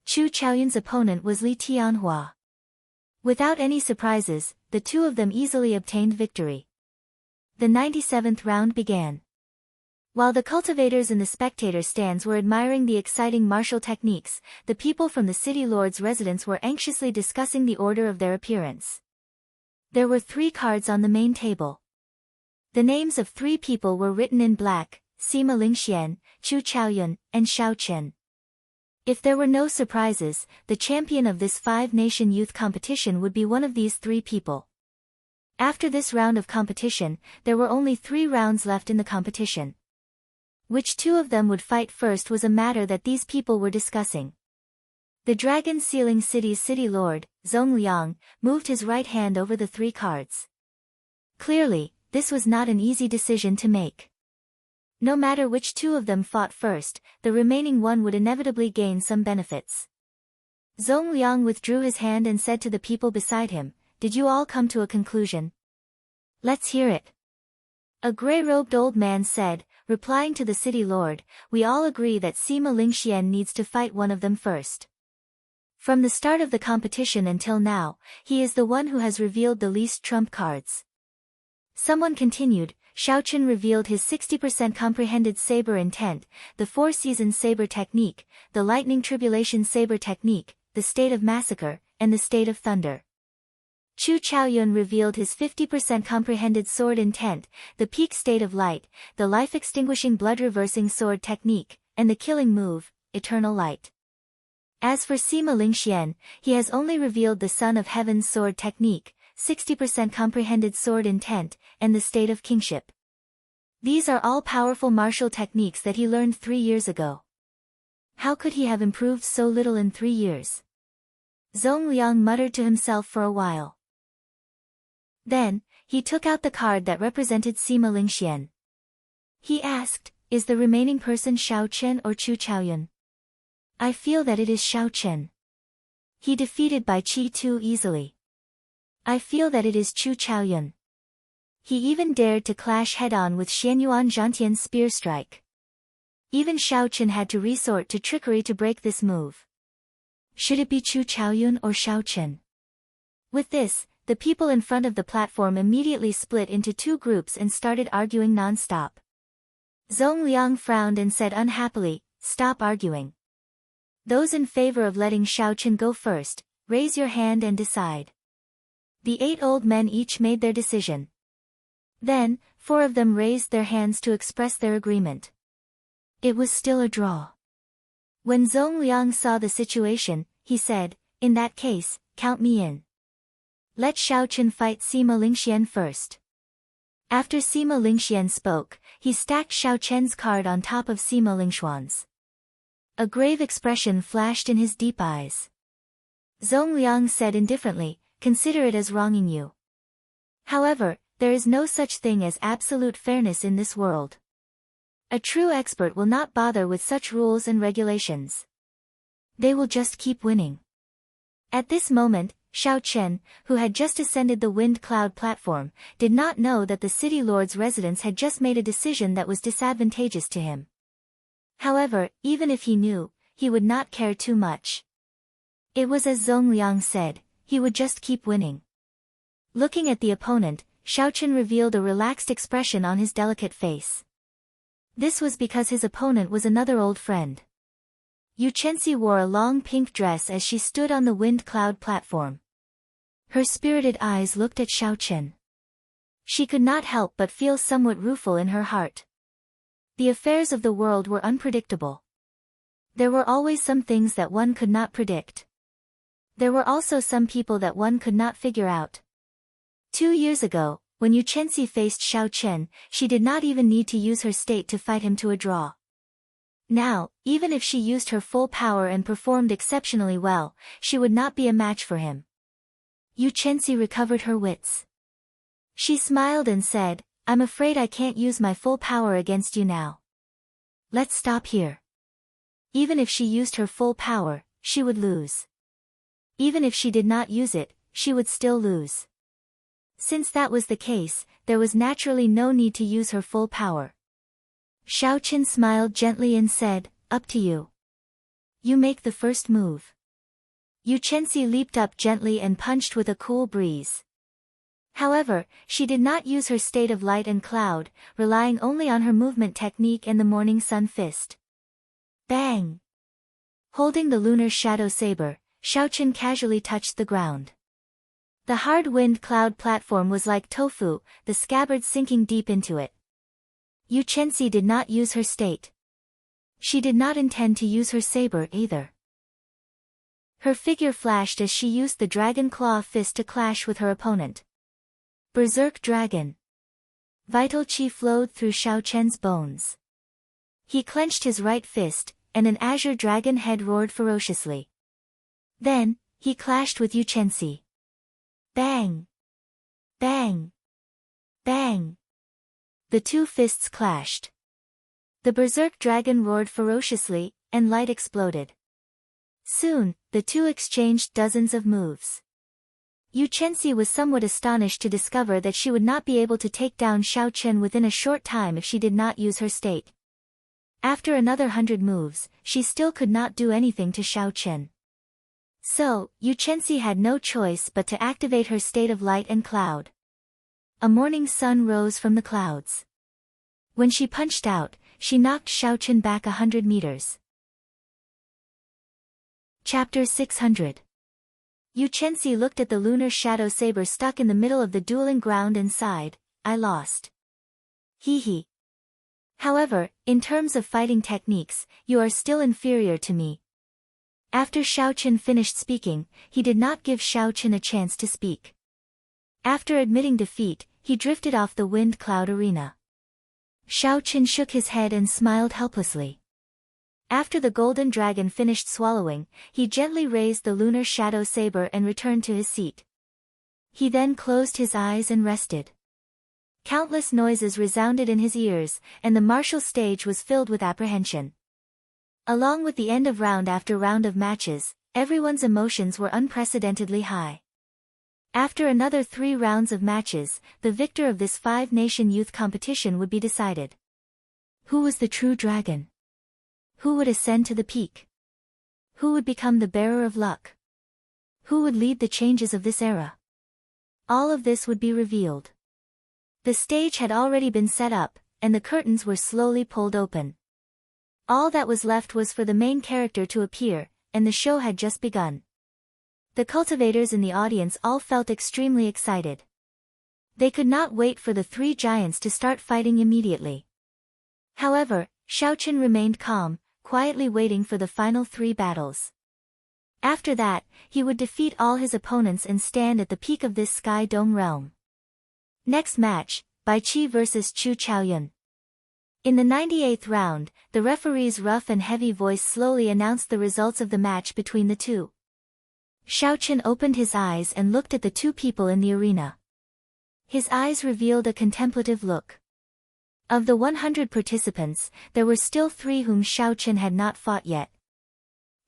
[SPEAKER 1] Chu Chaoyun's opponent was Li Tianhua. Without any surprises, the two of them easily obtained victory. The 97th round began. While the cultivators in the spectator stands were admiring the exciting martial techniques, the people from the city lord's residence were anxiously discussing the order of their appearance. There were 3 cards on the main table. The names of 3 people were written in black: Sima Lingxian, Chu Chaoyun, and Xiao Chen. If there were no surprises, the champion of this 5-nation youth competition would be one of these 3 people. After this round of competition, there were only 3 rounds left in the competition. Which 2 of them would fight first was a matter that these people were discussing. The Dragon Sealing City's city lord, Zhong Liang, moved his right hand over the 3 cards. Clearly, this was not an easy decision to make. No matter which 2 of them fought first, the remaining one would inevitably gain some benefits. Zhong Liang withdrew his hand and said to the people beside him, "Did you all come to a conclusion? Let's hear it." A gray-robed old man said, replying to the city lord, "We all agree that Sima Lingxian needs to fight one of them first. From the start of the competition until now, he is the one who has revealed the least trump cards." Someone continued, "Xiao Chen revealed his 60% comprehended saber intent, the 4-season saber technique, the lightning tribulation saber technique, the state of massacre, and the state of thunder. Chu Chaoyun revealed his 50% comprehended sword intent, the peak state of light, the life-extinguishing blood-reversing sword technique, and the killing move, eternal light. As for Sima Lingxian, he has only revealed the Son of Heaven's sword technique, 60% comprehended sword intent, and the state of kingship. These are all powerful martial techniques that he learned 3 years ago. How could he have improved so little in 3 years?" Zhong Liang muttered to himself for a while. Then, he took out the card that represented Sima Lingxian. He asked, "Is the remaining person Xiao Chen or Chu Chaoyun?" "I feel that it is Xiao Chen. He defeated Bai Qi too easily." "I feel that it is Chu Chaoyun. He even dared to clash head-on with Xianyuan Zhantian's spear strike. Even Xiao Chen had to resort to trickery to break this move. Should it be Chu Chaoyun or Xiao Chen?" With this, the people in front of the platform immediately split into 2 groups and started arguing non-stop. Zhong Liang frowned and said unhappily, "Stop arguing. Those in favor of letting Xiao Chen go first, raise your hand and decide." The 8 old men each made their decision. Then, 4 of them raised their hands to express their agreement. It was still a draw. When Zhong Liang saw the situation, he said, "In that case, count me in. Let Xiao Chen fight Sima Lingxian first." After Sima Lingxian spoke, he stacked Xiao Chen's card on top of Sima Lingxuan's. A grave expression flashed in his deep eyes. Zhong Liang said indifferently, "Consider it as wronging you. However, there is no such thing as absolute fairness in this world. A true expert will not bother with such rules and regulations. They will just keep winning." At this moment, Xiao Chen, who had just ascended the wind cloud platform, did not know that the city lord's residence had just made a decision that was disadvantageous to him. However, even if he knew, he would not care too much. It was as Zhong Liang said, he would just keep winning. Looking at the opponent, Xiao Chen revealed a relaxed expression on his delicate face. This was because his opponent was another old friend. Yu Chenxi wore a long pink dress as she stood on the wind cloud platform. Her spirited eyes looked at Xiao Chen. She could not help but feel somewhat rueful in her heart. The affairs of the world were unpredictable. There were always some things that one could not predict. There were also some people that one could not figure out. 2 years ago, when Yu Chenxi faced Xiao Chen, she did not even need to use her state to fight him to a draw. Now, even if she used her full power and performed exceptionally well, she would not be a match for him. Yu Chenxi recovered her wits. She smiled and said, "I'm afraid I can't use my full power against you now. Let's stop here." Even if she used her full power, she would lose. Even if she did not use it, she would still lose. Since that was the case, there was naturally no need to use her full power. Xiao Qin smiled gently and said, "Up to you. You make the first move." Yu Chenxi leaped up gently and punched with a cool breeze. However, she did not use her state of light and cloud, relying only on her movement technique and the morning sun fist. Bang! Holding the lunar shadow saber, Xiao Qin casually touched the ground. The hard wind cloud platform was like tofu, the scabbard sinking deep into it. Yu Chenxi did not use her state. She did not intend to use her saber either. Her figure flashed as she used the dragon claw fist to clash with her opponent. Berserk Dragon. Vital chi flowed through Xiao Chen's bones. He clenched his right fist, and an azure dragon head roared ferociously. Then, he clashed with Yu Chenxi. Bang! Bang! Bang! The two fists clashed. The berserk dragon roared ferociously, and light exploded. Soon, the two exchanged dozens of moves. Yu Chenxi was somewhat astonished to discover that she would not be able to take down Xiao Qin within a short time if she did not use her state. After another 100 moves, she still could not do anything to Xiao Qin. So, Yu Chenxi had no choice but to activate her state of light and cloud. A morning sun rose from the clouds. When she punched out, she knocked Xiao Qin back 100 meters. Chapter 600. Yu Chenxi looked at the lunar shadow saber stuck in the middle of the dueling ground and sighed, "I lost. Hee hee. However, in terms of fighting techniques, you are still inferior to me." After Xiao Qin finished speaking, he did not give Xiao Qin a chance to speak. After admitting defeat, he drifted off the wind cloud arena. Xiao Qin shook his head and smiled helplessly. After the golden dragon finished swallowing, he gently raised the lunar shadow saber and returned to his seat. He then closed his eyes and rested. Countless noises resounded in his ears, and the martial stage was filled with apprehension. Along with the end of round after round of matches, everyone's emotions were unprecedentedly high. After another 3 rounds of matches, the victor of this 5-nation youth competition would be decided. Who was the true dragon? Who would ascend to the peak? Who would become the bearer of luck? Who would lead the changes of this era? All of this would be revealed. The stage had already been set up, and the curtains were slowly pulled open. All that was left was for the main character to appear, and the show had just begun. The cultivators in the audience all felt extremely excited. They could not wait for the 3 giants to start fighting immediately. However, Xiao Qin remained calm, quietly waiting for the final 3 battles. After that, he would defeat all his opponents and stand at the peak of this sky dome realm. Next match, Bai Qi vs Chu Chaoyun. In the 98th round, the referee's rough and heavy voice slowly announced the results of the match between the two. Xiao Qin opened his eyes and looked at the 2 people in the arena. His eyes revealed a contemplative look. Of the 100 participants, there were still 3 whom Xiao Qin had not fought yet.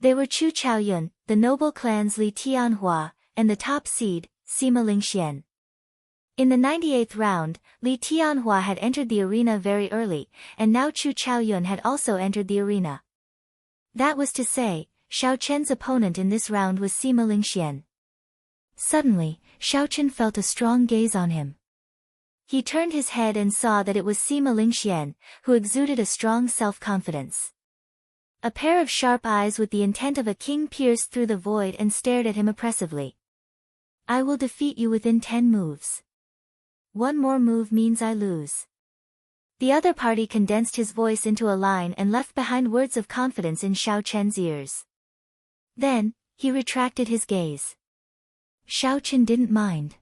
[SPEAKER 1] They were Chu Chaoyun, the noble clans Li Tianhua, and the top seed, Sima Lingxian. In the 98th round, Li Tianhua had entered the arena very early, and now Chu Chaoyun had also entered the arena. That was to say, Xiao Chen's opponent in this round was Sima Lingxian. Suddenly, Xiao Qin felt a strong gaze on him. He turned his head and saw that it was Sima Lingxian, who exuded a strong self-confidence. A pair of sharp eyes with the intent of a king pierced through the void and stared at him oppressively. "I will defeat you within 10 moves. 1 more move means I lose." The other party condensed his voice into a line and left behind words of confidence in Xiao Chen's ears. Then, he retracted his gaze. Xiao Qin didn't mind.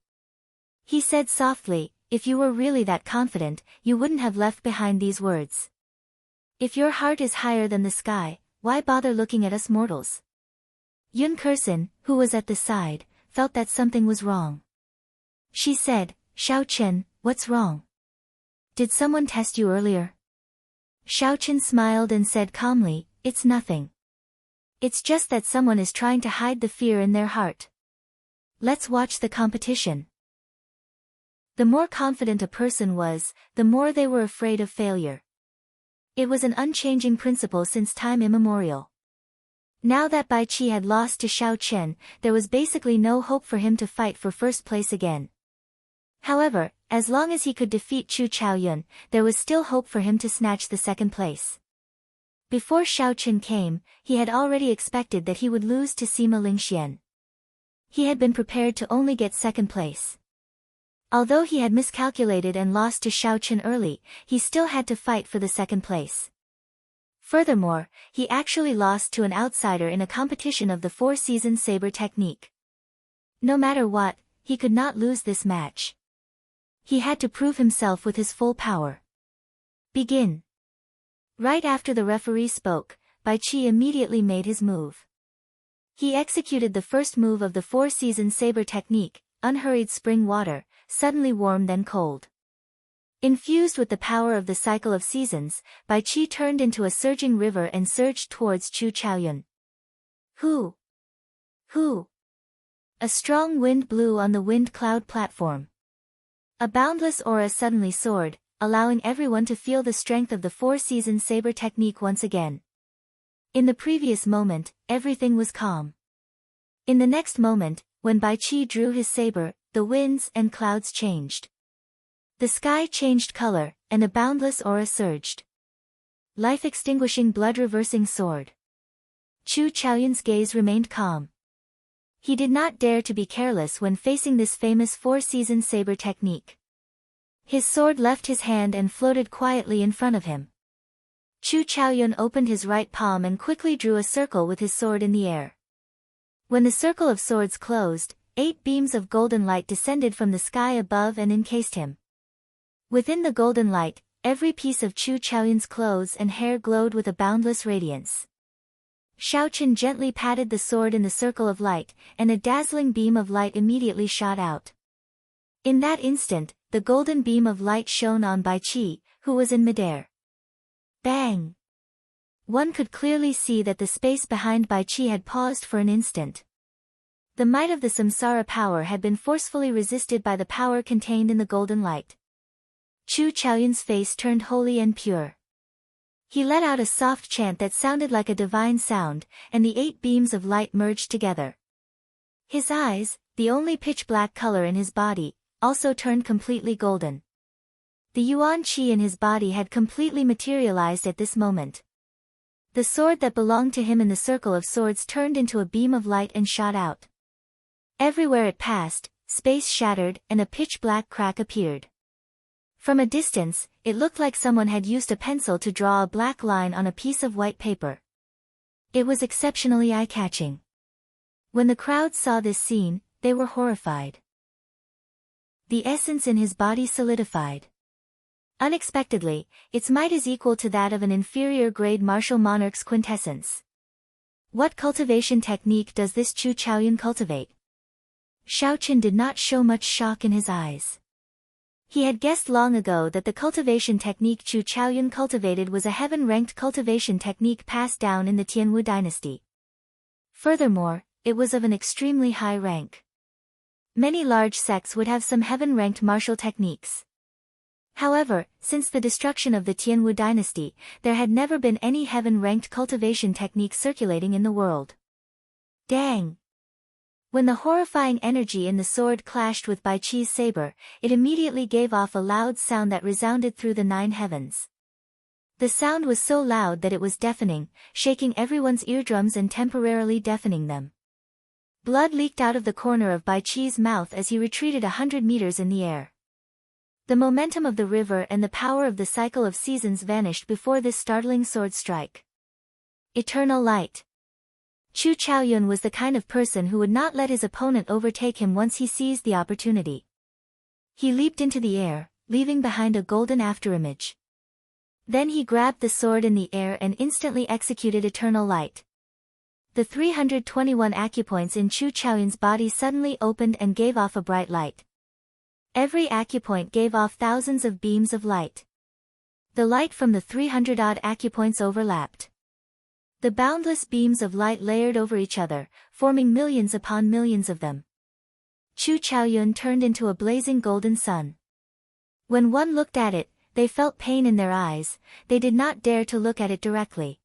[SPEAKER 1] He said softly, "If you were really that confident, you wouldn't have left behind these words. If your heart is higher than the sky, why bother looking at us mortals?" Yun Kersen, who was at the side, felt that something was wrong. She said, "Xiao Qin, what's wrong? Did someone test you earlier?" Xiao Qin smiled and said calmly, "It's nothing. It's just that someone is trying to hide the fear in their heart. Let's watch the competition." The more confident a person was, the more they were afraid of failure. It was an unchanging principle since time immemorial. Now that Bai Qi had lost to Xiao Chen, there was basically no hope for him to fight for first place again. However, as long as he could defeat Chu Chaoyun, there was still hope for him to snatch the second place. Before Xiao Chen came, he had already expected that he would lose to Sima Lingxian. He had been prepared to only get second place. Although he had miscalculated and lost to Xiao Chen early, he still had to fight for the second place. Furthermore, he actually lost to an outsider in a competition of the four-season saber technique. No matter what, he could not lose this match. He had to prove himself with his full power. Begin. Right after the referee spoke, Bai Qi immediately made his move. He executed the first move of the four-season saber technique, unhurried spring water, suddenly warm then cold. Infused with the power of the cycle of seasons, Bai Qi turned into a surging river and surged towards Chu Chaoyun. Hu! Hu! A strong wind blew on the wind cloud platform. A boundless aura suddenly soared, allowing everyone to feel the strength of the four-season saber technique once again. In the previous moment, everything was calm. In the next moment, when Bai Qi drew his saber, the winds and clouds changed. The sky changed color, and a boundless aura surged. Life-extinguishing blood-reversing sword. Chu Chaoyun's gaze remained calm. He did not dare to be careless when facing this famous four-season saber technique. His sword left his hand and floated quietly in front of him. Chu Chaoyun opened his right palm and quickly drew a circle with his sword in the air. When the circle of swords closed, 8 beams of golden light descended from the sky above and encased him. Within the golden light, every piece of Chu Chaoyun's clothes and hair glowed with a boundless radiance. Xiao Chen gently patted the sword in the circle of light, and a dazzling beam of light immediately shot out. In that instant, the golden beam of light shone on Bai Qi, who was in midair. Bang! One could clearly see that the space behind Bai Qi had paused for an instant. The might of the samsara power had been forcefully resisted by the power contained in the golden light. Chu Chaoyun's face turned holy and pure. He let out a soft chant that sounded like a divine sound, and the 8 beams of light merged together. His eyes, the only pitch-black color in his body, also turned completely golden. The Yuan Qi in his body had completely materialized at this moment. The sword that belonged to him in the circle of swords turned into a beam of light and shot out. Everywhere it passed, space shattered and a pitch-black crack appeared. From a distance, it looked like someone had used a pencil to draw a black line on a piece of white paper. It was exceptionally eye-catching. When the crowd saw this scene, they were horrified. The essence in his body solidified. Unexpectedly, its might is equal to that of an inferior-grade martial monarch's quintessence. What cultivation technique does this Chu Chaoyun cultivate? Xiao Chen did not show much shock in his eyes. He had guessed long ago that the cultivation technique Chu Chaoyun cultivated was a heaven-ranked cultivation technique passed down in the Tianwu dynasty. Furthermore, it was of an extremely high rank. Many large sects would have some heaven-ranked martial techniques. However, since the destruction of the Tianwu dynasty, there had never been any heaven-ranked cultivation technique circulating in the world. Dang! When the horrifying energy in the sword clashed with Bai Qi's saber, it immediately gave off a loud sound that resounded through the 9 heavens. The sound was so loud that it was deafening, shaking everyone's eardrums and temporarily deafening them. Blood leaked out of the corner of Bai Qi's mouth as he retreated 100 meters in the air. The momentum of the river and the power of the cycle of seasons vanished before this startling sword strike. Eternal light. Chu Chaoyun was the kind of person who would not let his opponent overtake him once he seized the opportunity. He leaped into the air, leaving behind a golden afterimage. Then he grabbed the sword in the air and instantly executed eternal light. The 321 acupoints in Chu Chaoyun's body suddenly opened and gave off a bright light. Every acupoint gave off thousands of beams of light. The light from the 300-odd acupoints overlapped. The boundless beams of light layered over each other, forming millions upon millions of them. Chu Chaoyun turned into a blazing golden sun. When one looked at it, they felt pain in their eyes, they did not dare to look at it directly.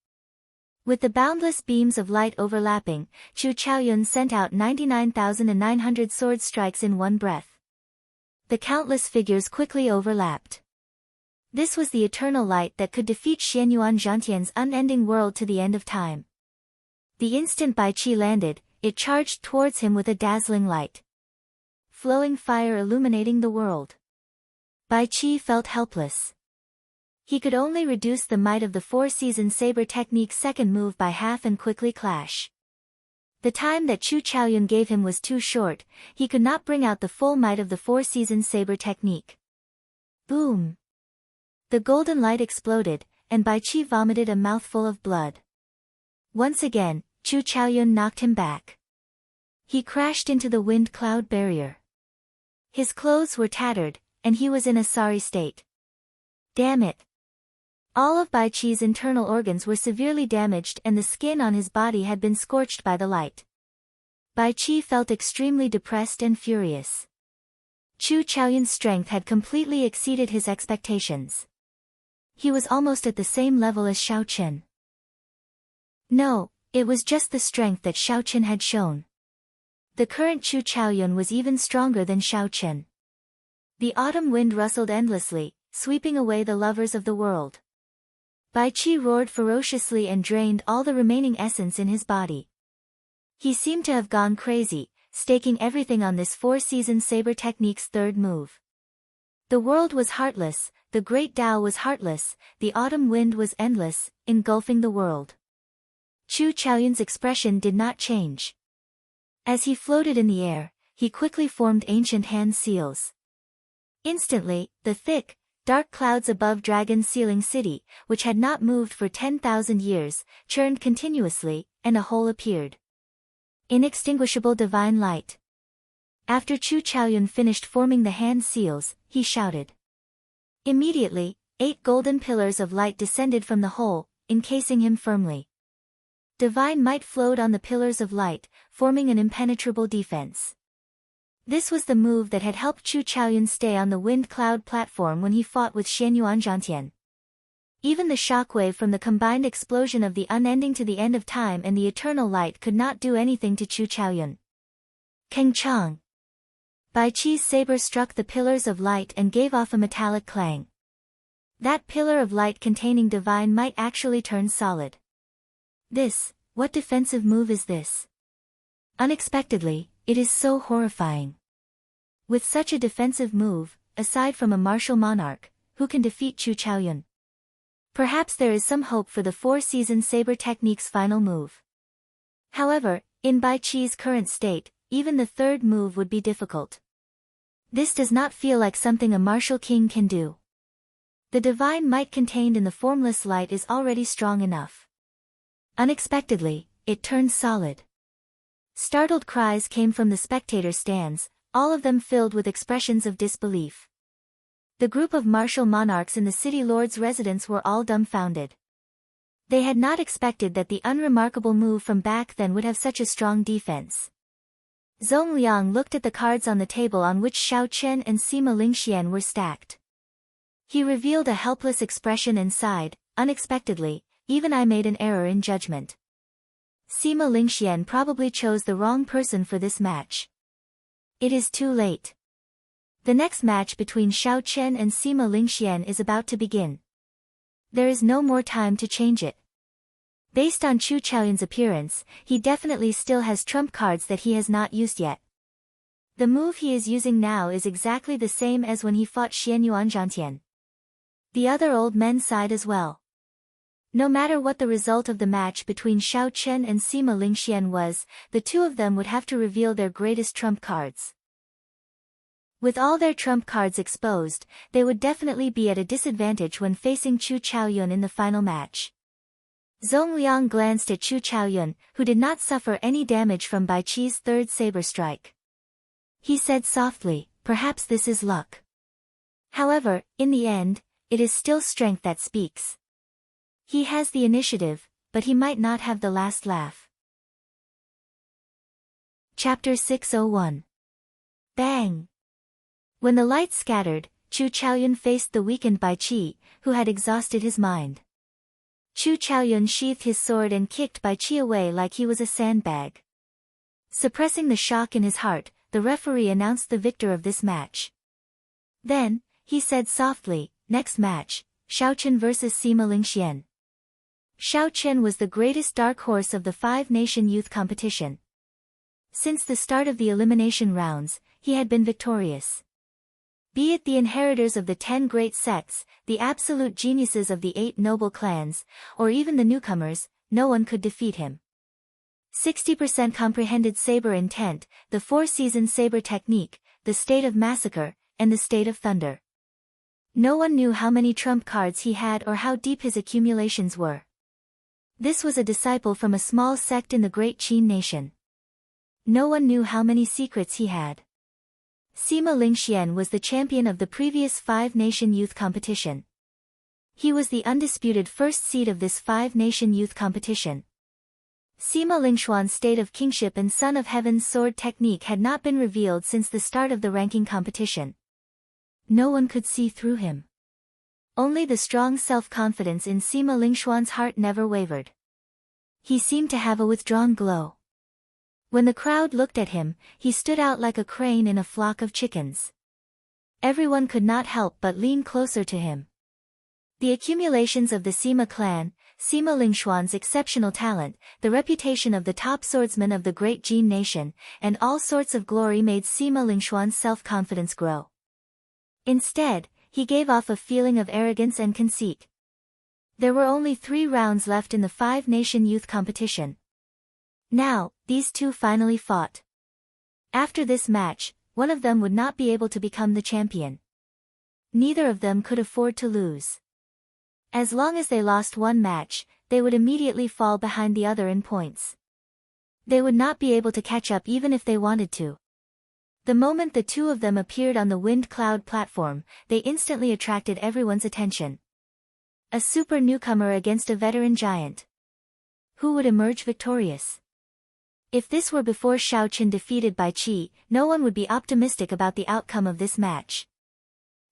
[SPEAKER 1] With the boundless beams of light overlapping, Chu Chaoyun sent out 99,900 sword strikes in one breath. The countless figures quickly overlapped. This was the eternal light that could defeat Xianyuan Zhantian's unending world to the end of time. The instant Bai Qi landed, it charged towards him with a dazzling light. Flowing fire illuminating the world. Bai Qi felt helpless. He could only reduce the might of the four-season saber technique's second move by half and quickly clash. The time that Chu Chaoyun gave him was too short, he could not bring out the full might of the four-season saber technique. Boom! The golden light exploded, and Bai Qi vomited a mouthful of blood. Once again, Chu Chaoyun knocked him back. He crashed into the wind cloud barrier. His clothes were tattered, and he was in a sorry state. Damn it! All of Bai Qi's internal organs were severely damaged and the skin on his body had been scorched by the light. Bai Qi felt extremely depressed and furious. Chu Chaoyun's strength had completely exceeded his expectations. He was almost at the same level as Xiao Chen. No, it was just the strength that Xiao Chen had shown. The current Chu Chaoyun was even stronger than Xiao Chen. The autumn wind rustled endlessly, sweeping away the lovers of the world. Bai Qi roared ferociously and drained all the remaining essence in his body. He seemed to have gone crazy, staking everything on this four-season saber technique's third move. The world was heartless, the great Tao was heartless, the autumn wind was endless, engulfing the world. Chu Chaoyun's expression did not change. As he floated in the air, he quickly formed ancient hand seals. Instantly, the thick, dark clouds above Dragon's Sealing City, which had not moved for 10,000 years, churned continuously, and a hole appeared. Inextinguishable divine light. After Chu Chaoyun finished forming the hand seals, he shouted. Immediately, 8 golden pillars of light descended from the hole, encasing him firmly. Divine might flowed on the pillars of light, forming an impenetrable defense. This was the move that had helped Chu Chaoyun stay on the wind cloud platform when he fought with Xianyuan Zhantian. Even the shockwave from the combined explosion of the unending to the end of time and the eternal light could not do anything to Chu Chaoyun. Keng Chang! Bai Qi's saber struck the pillars of light and gave off a metallic clang. That pillar of light containing divine might actually turn solid. What defensive move is this? Unexpectedly, it is so horrifying. With such a defensive move, aside from a martial monarch, who can defeat Chu Chaoyun? Perhaps there is some hope for the four-season saber technique's final move. However, in Bai Qi's current state, even the third move would be difficult. This does not feel like something a martial king can do. The divine might contained in the formless light is already strong enough. Unexpectedly, it turned solid. Startled cries came from the spectator stands, all of them filled with expressions of disbelief. The group of martial monarchs in the city lord's residence were all dumbfounded. They had not expected that the unremarkable move from back then would have such a strong defense. Zhong Liang looked at the cards on the table on which Xiao Chen and Sima Lingxian were stacked. He revealed a helpless expression and sighed, unexpectedly, even I made an error in judgment. Sima Lingxian probably chose the wrong person for this match. It is too late. The next match between Xiao Chen and Sima Lingxian is about to begin. There is no more time to change it. Based on Chu Chaoyun's appearance, he definitely still has trump cards that he has not used yet. The move he is using now is exactly the same as when he fought Xianyuan Zhantian. The other old men sighed as well. No matter what the result of the match between Xiao Chen and Sima Lingxian was, the two of them would have to reveal their greatest trump cards. With all their trump cards exposed, they would definitely be at a disadvantage when facing Chu Chaoyun in the final match. Zhong Liang glanced at Chu Chaoyun, who did not suffer any damage from Bai Qi's third saber strike. He said softly, perhaps this is luck. However, in the end, it is still strength that speaks. He has the initiative, but he might not have the last laugh. Chapter 601. Bang! When the light scattered, Chu Chaoyun faced the weakened Bai Qi, who had exhausted his mind. Chu Chaoyun sheathed his sword and kicked Bai Qi away like he was a sandbag. Suppressing the shock in his heart, the referee announced the victor of this match. Then, he said softly, "Next match, Xiaochen vs. Sima Lingxian." Xiaochen was the greatest dark horse of the five-nation youth competition. Since the start of the elimination rounds, he had been victorious. Be it the inheritors of the 10 great sects, the absolute geniuses of the 8 noble clans, or even the newcomers, no one could defeat him. 60% comprehended saber intent, the 4-season saber technique, the state of massacre, and the state of thunder. No one knew how many trump cards he had or how deep his accumulations were. This was a disciple from a small sect in the great Qin nation. No one knew how many secrets he had. Sima Lingxian was the champion of the previous five-nation youth competition. He was the undisputed first seed of this five-nation youth competition. Sima Lingxuan's state of kingship and Son of Heaven's sword technique had not been revealed since the start of the ranking competition. No one could see through him. Only the strong self-confidence in Sima Lingxuan's heart never wavered. He seemed to have a withdrawn glow. When the crowd looked at him, he stood out like a crane in a flock of chickens. Everyone could not help but lean closer to him. The accumulations of the Sima clan, Sima Lingxuan's exceptional talent, the reputation of the top swordsman of the great Jin nation, and all sorts of glory made Sima Lingxuan's self-confidence grow. Instead, he gave off a feeling of arrogance and conceit. There were only 3 rounds left in the five-nation youth competition. Now, these two finally fought. After this match, one of them would not be able to become the champion. Neither of them could afford to lose. As long as they lost one match, they would immediately fall behind the other in points. They would not be able to catch up even if they wanted to. The moment the two of them appeared on the wind cloud platform, they instantly attracted everyone's attention. A super newcomer against a veteran giant. Who would emerge victorious? If this were before Xiaochen defeated Bai Qi, no one would be optimistic about the outcome of this match.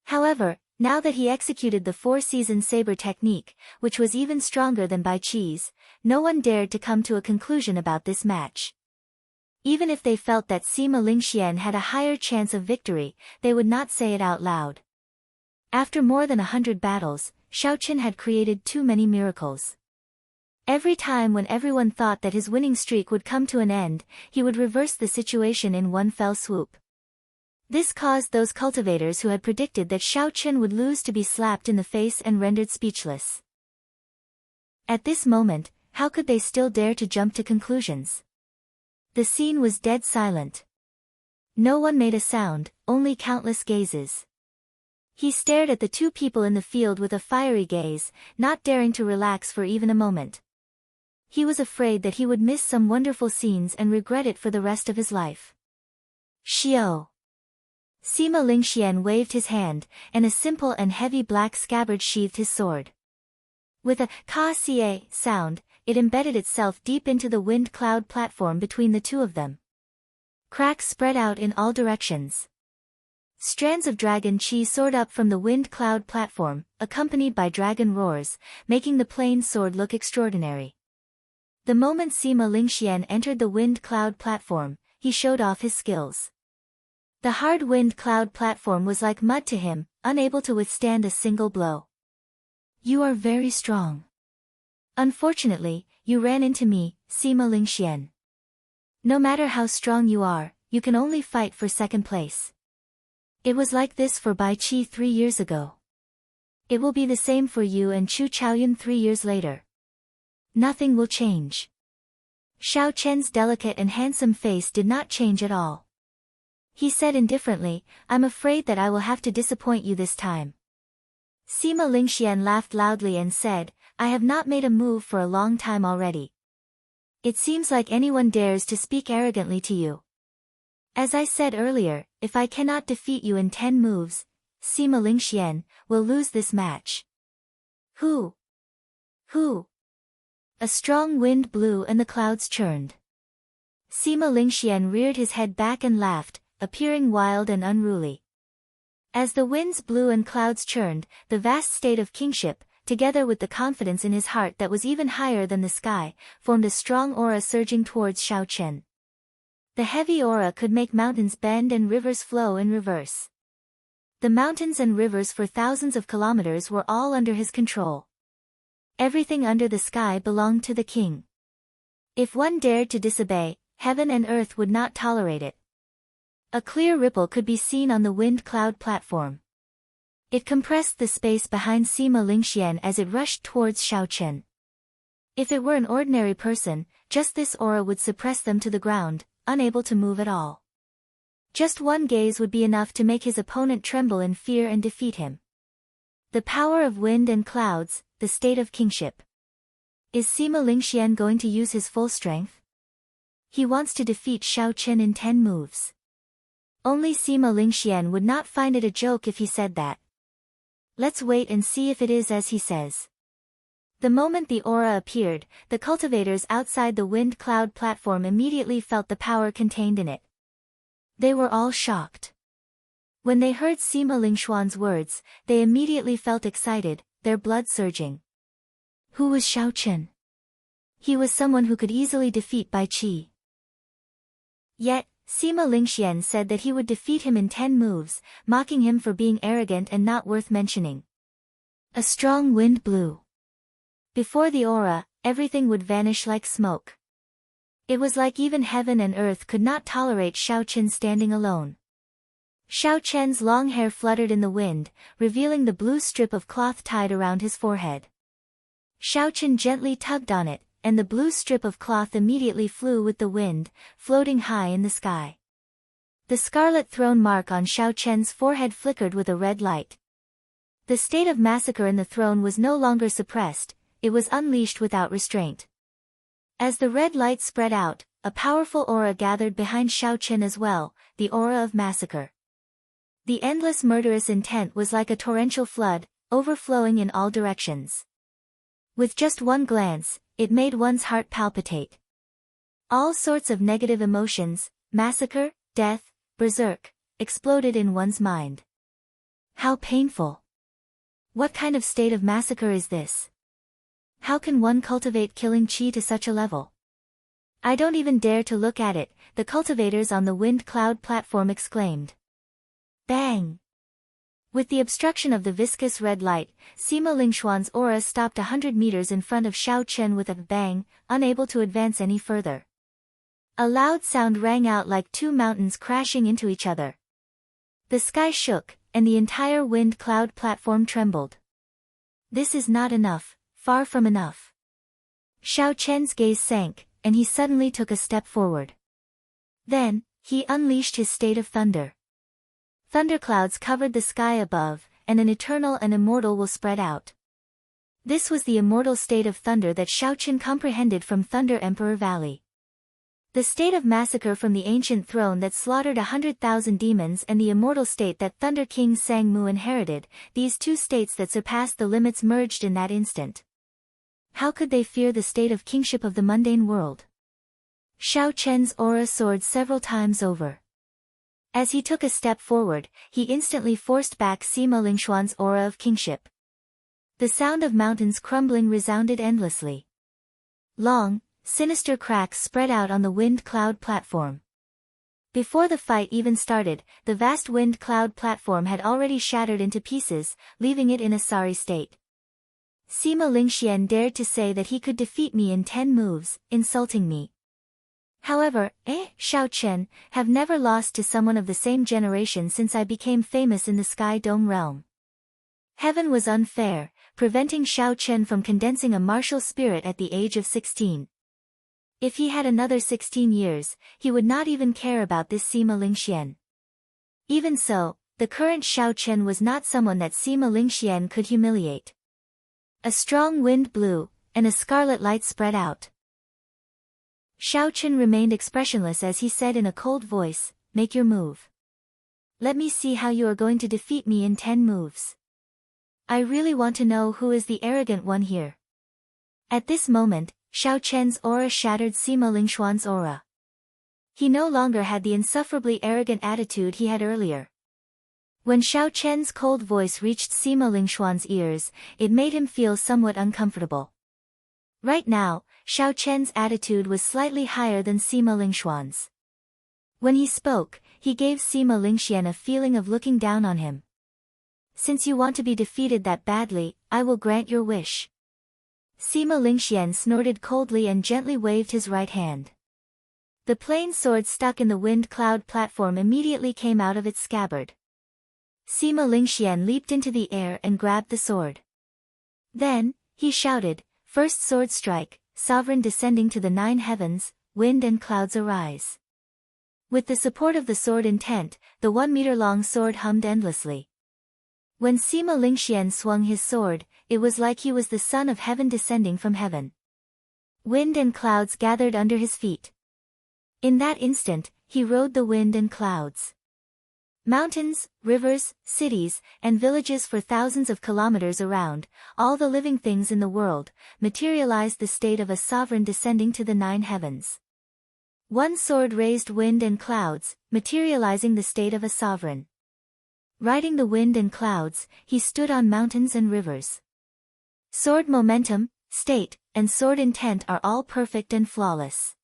[SPEAKER 1] However, now that he executed the 4-season saber technique, which was even stronger than Bai Qi's, no one dared to come to a conclusion about this match. Even if they felt that Sima Lingxian had a higher chance of victory, they would not say it out loud. After more than 100 battles, Xiaochen had created too many miracles. Every time when everyone thought that his winning streak would come to an end, he would reverse the situation in one fell swoop. This caused those cultivators who had predicted that Xiaochen would lose to be slapped in the face and rendered speechless. At this moment, how could they still dare to jump to conclusions? The scene was dead silent. No one made a sound, only countless gazes. He stared at the two people in the field with a fiery gaze, not daring to relax for even a moment. He was afraid that he would miss some wonderful scenes and regret it for the rest of his life. Xiao. Sima Lingxian waved his hand, and a simple and heavy black scabbard sheathed his sword. With a ka-ca sound, it embedded itself deep into the wind cloud platform between the two of them. Cracks spread out in all directions. Strands of dragon chi soared up from the wind cloud platform, accompanied by dragon roars, making the plain sword look extraordinary. The moment Sima Lingxian entered the wind cloud platform, he showed off his skills. The hard wind cloud platform was like mud to him, unable to withstand a single blow. You are very strong. Unfortunately, you ran into me, Sima Lingxian. No matter how strong you are, you can only fight for second place. It was like this for Bai Qi 3 years ago. It will be the same for you and Chu Chaoyun 3 years later. Nothing will change. Xiaochen's delicate and handsome face did not change at all. He said indifferently, "I'm afraid that I will have to disappoint you this time." Sima Lingxian laughed loudly and said, "I have not made a move for a long time already. It seems like anyone dares to speak arrogantly to you. As I said earlier, if I cannot defeat you in 10 moves, Sima Lingxian will lose this match." Who? A strong wind blew and the clouds churned. Sima Lingxian reared his head back and laughed, appearing wild and unruly. As the winds blew and clouds churned, the vast state of kingship, together with the confidence in his heart that was even higher than the sky, formed a strong aura surging towards Xiao Chen. The heavy aura could make mountains bend and rivers flow in reverse. The mountains and rivers for thousands of kilometers were all under his control. Everything under the sky belonged to the king. If one dared to disobey, heaven and earth would not tolerate it. A clear ripple could be seen on the wind cloud platform. It compressed the space behind Sima Lingxian as it rushed towards Xiao Chen. If it were an ordinary person, just this aura would suppress them to the ground, unable to move at all. Just one gaze would be enough to make his opponent tremble in fear and defeat him. The power of wind and clouds, the state of kingship. Is Sima Lingxian going to use his full strength? He wants to defeat Xiao Chen in 10 moves. Only Sima Lingxian would not find it a joke if he said that. Let's wait and see if it is as he says. The moment the aura appeared, the cultivators outside the wind cloud platform immediately felt the power contained in it. They were all shocked. When they heard Sima Lingxuan's words, they immediately felt excited, their blood surging. Who was Xiao Chen? He was someone who could easily defeat Bai Qi. Yet, Sima Lingxian said that he would defeat him in 10 moves, mocking him for being arrogant and not worth mentioning. A strong wind blew. Before the aura, everything would vanish like smoke. It was like even heaven and earth could not tolerate Xiao Chen standing alone. Xiao Chen's long hair fluttered in the wind, revealing the blue strip of cloth tied around his forehead. Xiao Chen gently tugged on it, and the blue strip of cloth immediately flew with the wind, floating high in the sky. The scarlet throne mark on Xiao Chen's forehead flickered with a red light. The state of massacre in the throne was no longer suppressed, it was unleashed without restraint. As the red light spread out, a powerful aura gathered behind Xiao Chen as well, the aura of massacre. The endless murderous intent was like a torrential flood, overflowing in all directions. With just one glance, it made one's heart palpitate. All sorts of negative emotions, massacre, death, berserk, exploded in one's mind. How painful! What kind of state of massacre is this? How can one cultivate killing qi to such a level? I don't even dare to look at it, the cultivators on the wind cloud platform exclaimed. Bang! With the obstruction of the viscous red light, Sima Lingxuan's aura stopped 100 meters in front of Xiao Chen with a bang, unable to advance any further. A loud sound rang out like two mountains crashing into each other. The sky shook, and the entire wind cloud platform trembled. This is not enough, far from enough. Xiao Chen's gaze sank, and he suddenly took a step forward. Then, he unleashed his state of thunder. Thunderclouds covered the sky above, and an eternal and immortal will spread out. This was the immortal state of thunder that Xiao Chen comprehended from Thunder Emperor Valley. The state of massacre from the ancient throne that slaughtered 100,000 demons and the immortal state that Thunder King Sang Mu inherited, these two states that surpassed the limits merged in that instant. How could they fear the state of kingship of the mundane world? Xiao Chen's aura soared several times over. As he took a step forward, he instantly forced back Sima Lingxuan's aura of kingship. The sound of mountains crumbling resounded endlessly. Long, sinister cracks spread out on the wind cloud platform. Before the fight even started, the vast wind cloud platform had already shattered into pieces, leaving it in a sorry state. Sima Lingxian dared to say that he could defeat me in 10 moves, insulting me. However, Xiao Chen, have never lost to someone of the same generation since I became famous in the Sky Dome realm. Heaven was unfair, preventing Xiao Chen from condensing a martial spirit at the age of 16. If he had another 16 years, he would not even care about this Sima Lingxian. Even so, the current Xiao Chen was not someone that Sima Lingxian could humiliate. A strong wind blew, and a scarlet light spread out. Xiao Chen remained expressionless as he said in a cold voice, "Make your move. Let me see how you are going to defeat me in 10 moves. I really want to know who is the arrogant one here." At this moment, Xiao Chen's aura shattered Sima Lingxuan's aura. He no longer had the insufferably arrogant attitude he had earlier. When Xiao Chen's cold voice reached Sima Lingxuan's ears, it made him feel somewhat uncomfortable. Right now, Xiao Chen's attitude was slightly higher than Sima Lingxuan's. When he spoke, he gave Sima Lingxian a feeling of looking down on him. Since you want to be defeated that badly, I will grant your wish. Sima Lingxian snorted coldly and gently waved his right hand. The plain sword stuck in the wind cloud platform immediately came out of its scabbard. Sima Lingxian leaped into the air and grabbed the sword. Then, he shouted, "First sword strike, sovereign descending to the 9 heavens, wind and clouds arise." With the support of the sword intent, the 1-meter-long sword hummed endlessly. When Sima Lingxian swung his sword, it was like he was the son of heaven descending from heaven. Wind and clouds gathered under his feet. In that instant, he rode the wind and clouds. Mountains, rivers, cities, and villages for thousands of kilometers around, all the living things in the world, materialized the state of a sovereign descending to the 9 heavens. One sword raised wind and clouds, materializing the state of a sovereign. Riding the wind and clouds, he stood on mountains and rivers. Sword momentum, state, and sword intent are all perfect and flawless.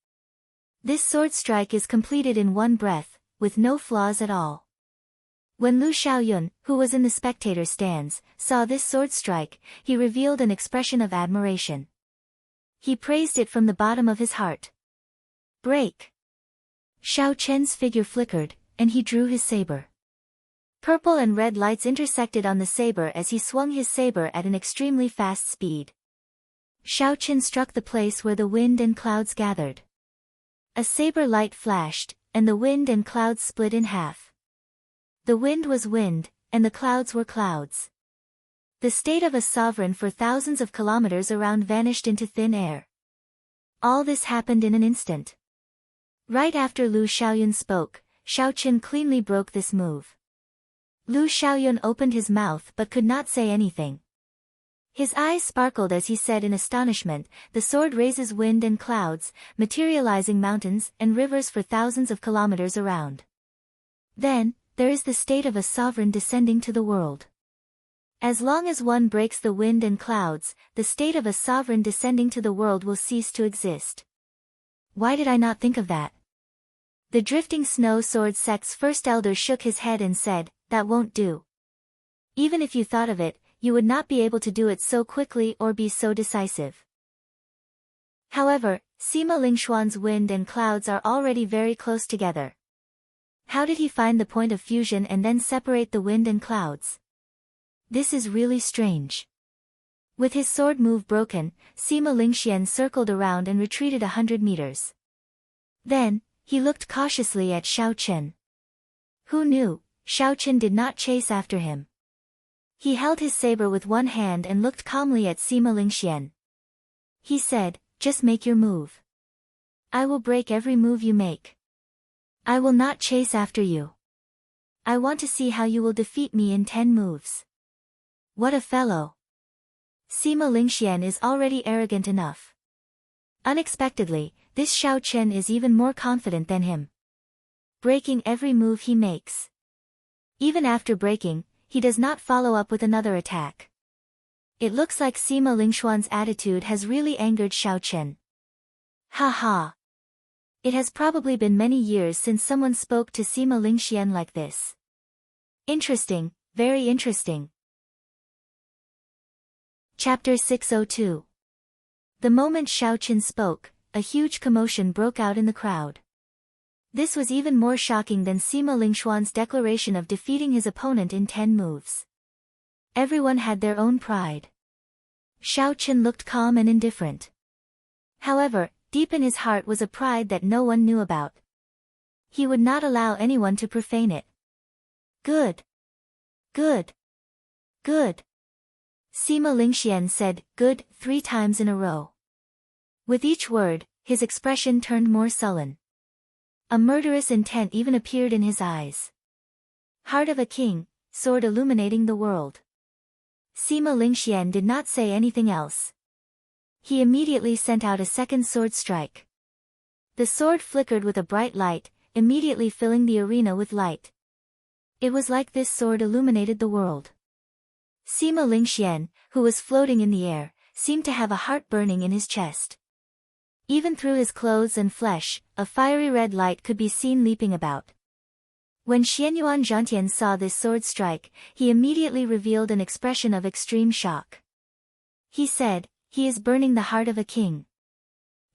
[SPEAKER 1] This sword strike is completed in one breath, with no flaws at all. When Lu Xiaoyun, who was in the spectator stands, saw this sword strike, he revealed an expression of admiration. He praised it from the bottom of his heart. Break! Xiao Chen's figure flickered, and he drew his saber. Purple and red lights intersected on the saber as he swung his saber at an extremely fast speed. Xiao Chen struck the place where the wind and clouds gathered. A saber light flashed, and the wind and clouds split in half. The wind was wind, and the clouds were clouds. The state of a sovereign for thousands of kilometers around vanished into thin air. All this happened in an instant. Right after Lu Xiaoyun spoke, Xiao Chen cleanly broke this move. Lu Xiaoyun opened his mouth but could not say anything. His eyes sparkled as he said in astonishment, "The sword raises wind and clouds, materializing mountains and rivers for thousands of kilometers around. Then, there is the state of a sovereign descending to the world. As long as one breaks the wind and clouds, the state of a sovereign descending to the world will cease to exist. Why did I not think of that?" The drifting snow sword sect's first elder shook his head and said, "That won't do. Even if you thought of it, you would not be able to do it so quickly or be so decisive." However, Sima Lingxuan's wind and clouds are already very close together. How did he find the point of fusion and then separate the wind and clouds? This is really strange. With his sword move broken, Sima Lingxian circled around and retreated 100 meters. Then, he looked cautiously at Xiao Chen. Who knew, Xiao Chen did not chase after him. He held his saber with one hand and looked calmly at Sima Lingxian. He said, "Just make your move. I will break every move you make. I will not chase after you. I want to see how you will defeat me in 10 moves. What a fellow. Sima Lingxian is already arrogant enough. Unexpectedly, this Xiao Chen is even more confident than him. Breaking every move he makes. Even after breaking, he does not follow up with another attack. It looks like Sima Lingxuan's attitude has really angered Xiao Chen. Ha ha. It has probably been many years since someone spoke to Sima Lingxian like this. Interesting, very interesting. Chapter 602. The moment Xiao Chen spoke, a huge commotion broke out in the crowd. This was even more shocking than Sima Lingxuan's declaration of defeating his opponent in 10 moves. Everyone had their own pride. Xiao Chen looked calm and indifferent. However, deep in his heart was a pride that no one knew about. He would not allow anyone to profane it. Good. Good. Good. Sima Lingxian said, "Good," 3 times in a row. With each word, his expression turned more sullen. A murderous intent even appeared in his eyes. Heart of a king, sword illuminating the world. Sima Lingxian did not say anything else. He immediately sent out a second sword strike. The sword flickered with a bright light, immediately filling the arena with light. It was like this sword illuminated the world. Sima Lingxian, who was floating in the air, seemed to have a heart burning in his chest. Even through his clothes and flesh, a fiery red light could be seen leaping about. When Xianyuan Zhantian saw this sword strike, he immediately revealed an expression of extreme shock. He said, "He is burning the heart of a king."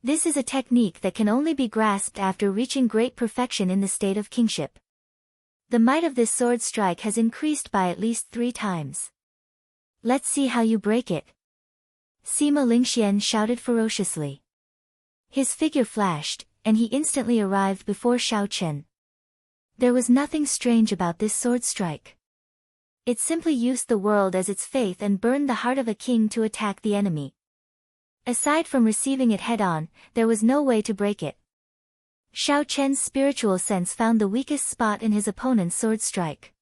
[SPEAKER 1] This is a technique that can only be grasped after reaching great perfection in the state of kingship. The might of this sword strike has increased by at least 3 times. Let's see how you break it. Sima Lingxian shouted ferociously. His figure flashed, and he instantly arrived before Shao Chen. There was nothing strange about this sword strike. It simply used the world as its faith and burned the heart of a king to attack the enemy. Aside from receiving it head-on, there was no way to break it. Shao Chen's spiritual sense found the weakest spot in his opponent's sword strike.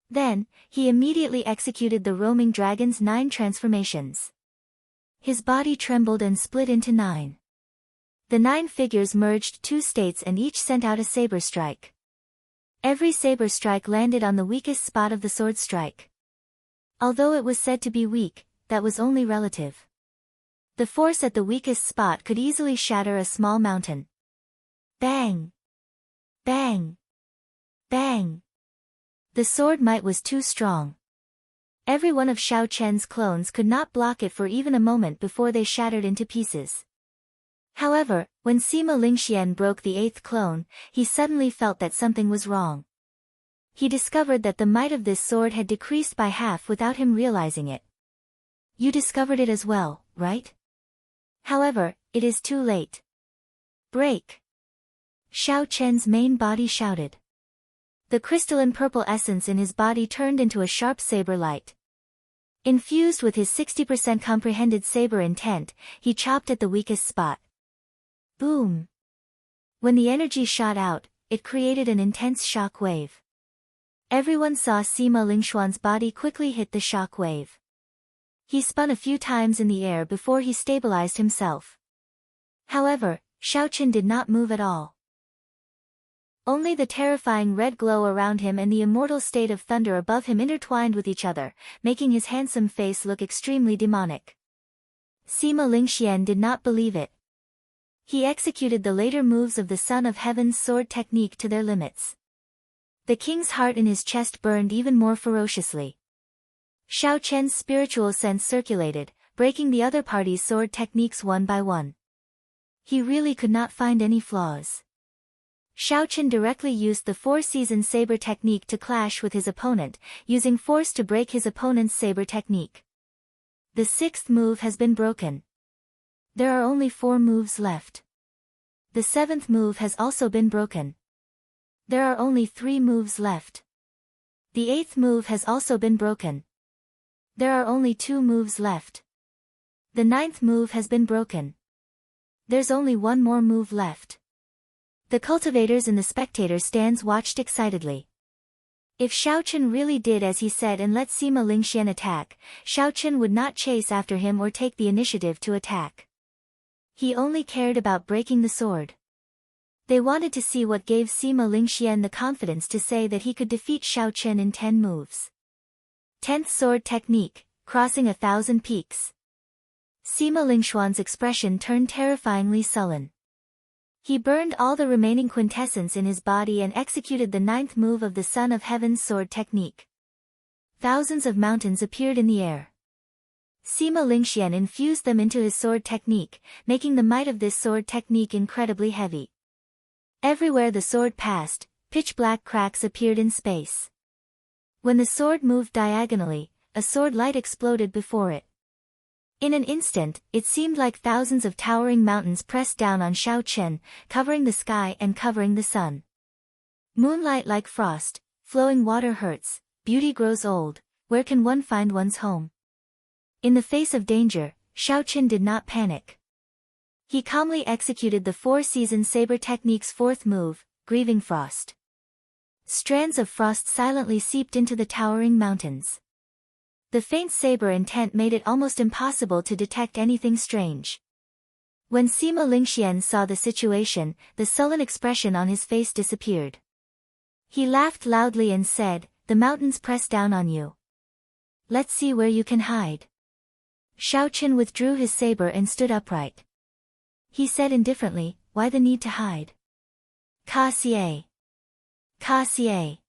[SPEAKER 1] Then, he immediately executed the roaming dragon's 9 transformations. His body trembled and split into 9. The 9 figures merged 2 states and each sent out a saber strike. Every saber strike landed on the weakest spot of the sword strike. Although it was said to be weak, that was only relative. The force at the weakest spot could easily shatter a small mountain. Bang! Bang! Bang! The sword might was too strong. Every one of Shao Chen's clones could not block it for even a moment before they shattered into pieces. However, when Sima Lingxian broke the 8th clone, he suddenly felt that something was wrong. He discovered that the might of this sword had decreased by half without him realizing it. You discovered it as well, right? However, it is too late. Break! Shao Chen's main body shouted. The crystalline purple essence in his body turned into a sharp saber light. Infused with his 60% comprehended saber intent, he chopped at the weakest spot. Boom! When the energy shot out, it created an intense shock wave. Everyone saw Sima Lingxuan's body quickly hit the shock wave. He spun a few times in the air before he stabilized himself. However, Shao Chen did not move at all. Only the terrifying red glow around him and the immortal state of thunder above him intertwined with each other, making his handsome face look extremely demonic. Sima Lingxian did not believe it. He executed the later moves of the Son of Heaven's sword technique to their limits. The king's heart in his chest burned even more ferociously. Shao Chen's spiritual sense circulated, breaking the other party's sword techniques one by one. He really could not find any flaws. Shao Chen directly used the 4-season saber technique to clash with his opponent, using force to break his opponent's saber technique. The 6th move has been broken. There are only 4 moves left. The 7th move has also been broken. There are only 3 moves left. The 8th move has also been broken. There are only 2 moves left. The 9th move has been broken. There's only 1 more move left. The cultivators in the spectator stands watched excitedly. If Shao Chen really did as he said and let Sima Lingxian attack, Shao Chen would not chase after him or take the initiative to attack. He only cared about breaking the sword. They wanted to see what gave Sima Lingxian the confidence to say that he could defeat Shao Chen in 10 moves. 10th sword technique, crossing 1,000 peaks. Sima Lingxuan's expression turned terrifyingly sullen. He burned all the remaining quintessence in his body and executed the 9th move of the Son of Heaven's sword technique. Thousands of mountains appeared in the air. Sima Lingxian infused them into his sword technique, making the might of this sword technique incredibly heavy. Everywhere the sword passed, pitch-black cracks appeared in space. When the sword moved diagonally, a sword light exploded before it. In an instant, it seemed like thousands of towering mountains pressed down on Shao Chen, covering the sky and covering the sun. Moonlight like frost, flowing water hurts, beauty grows old, where can one find one's home? In the face of danger, Shao Chen did not panic. He calmly executed the 4-season saber technique's 4th move, Grieving Frost. Strands of frost silently seeped into the towering mountains. The faint saber intent made it almost impossible to detect anything strange. When Sima Lingxian saw the situation, the sullen expression on his face disappeared. He laughed loudly and said, "The mountains press down on you. Let's see where you can hide." Xiao Qin withdrew his saber and stood upright. He said indifferently, "Why the need to hide? Ka xie. Ka xie."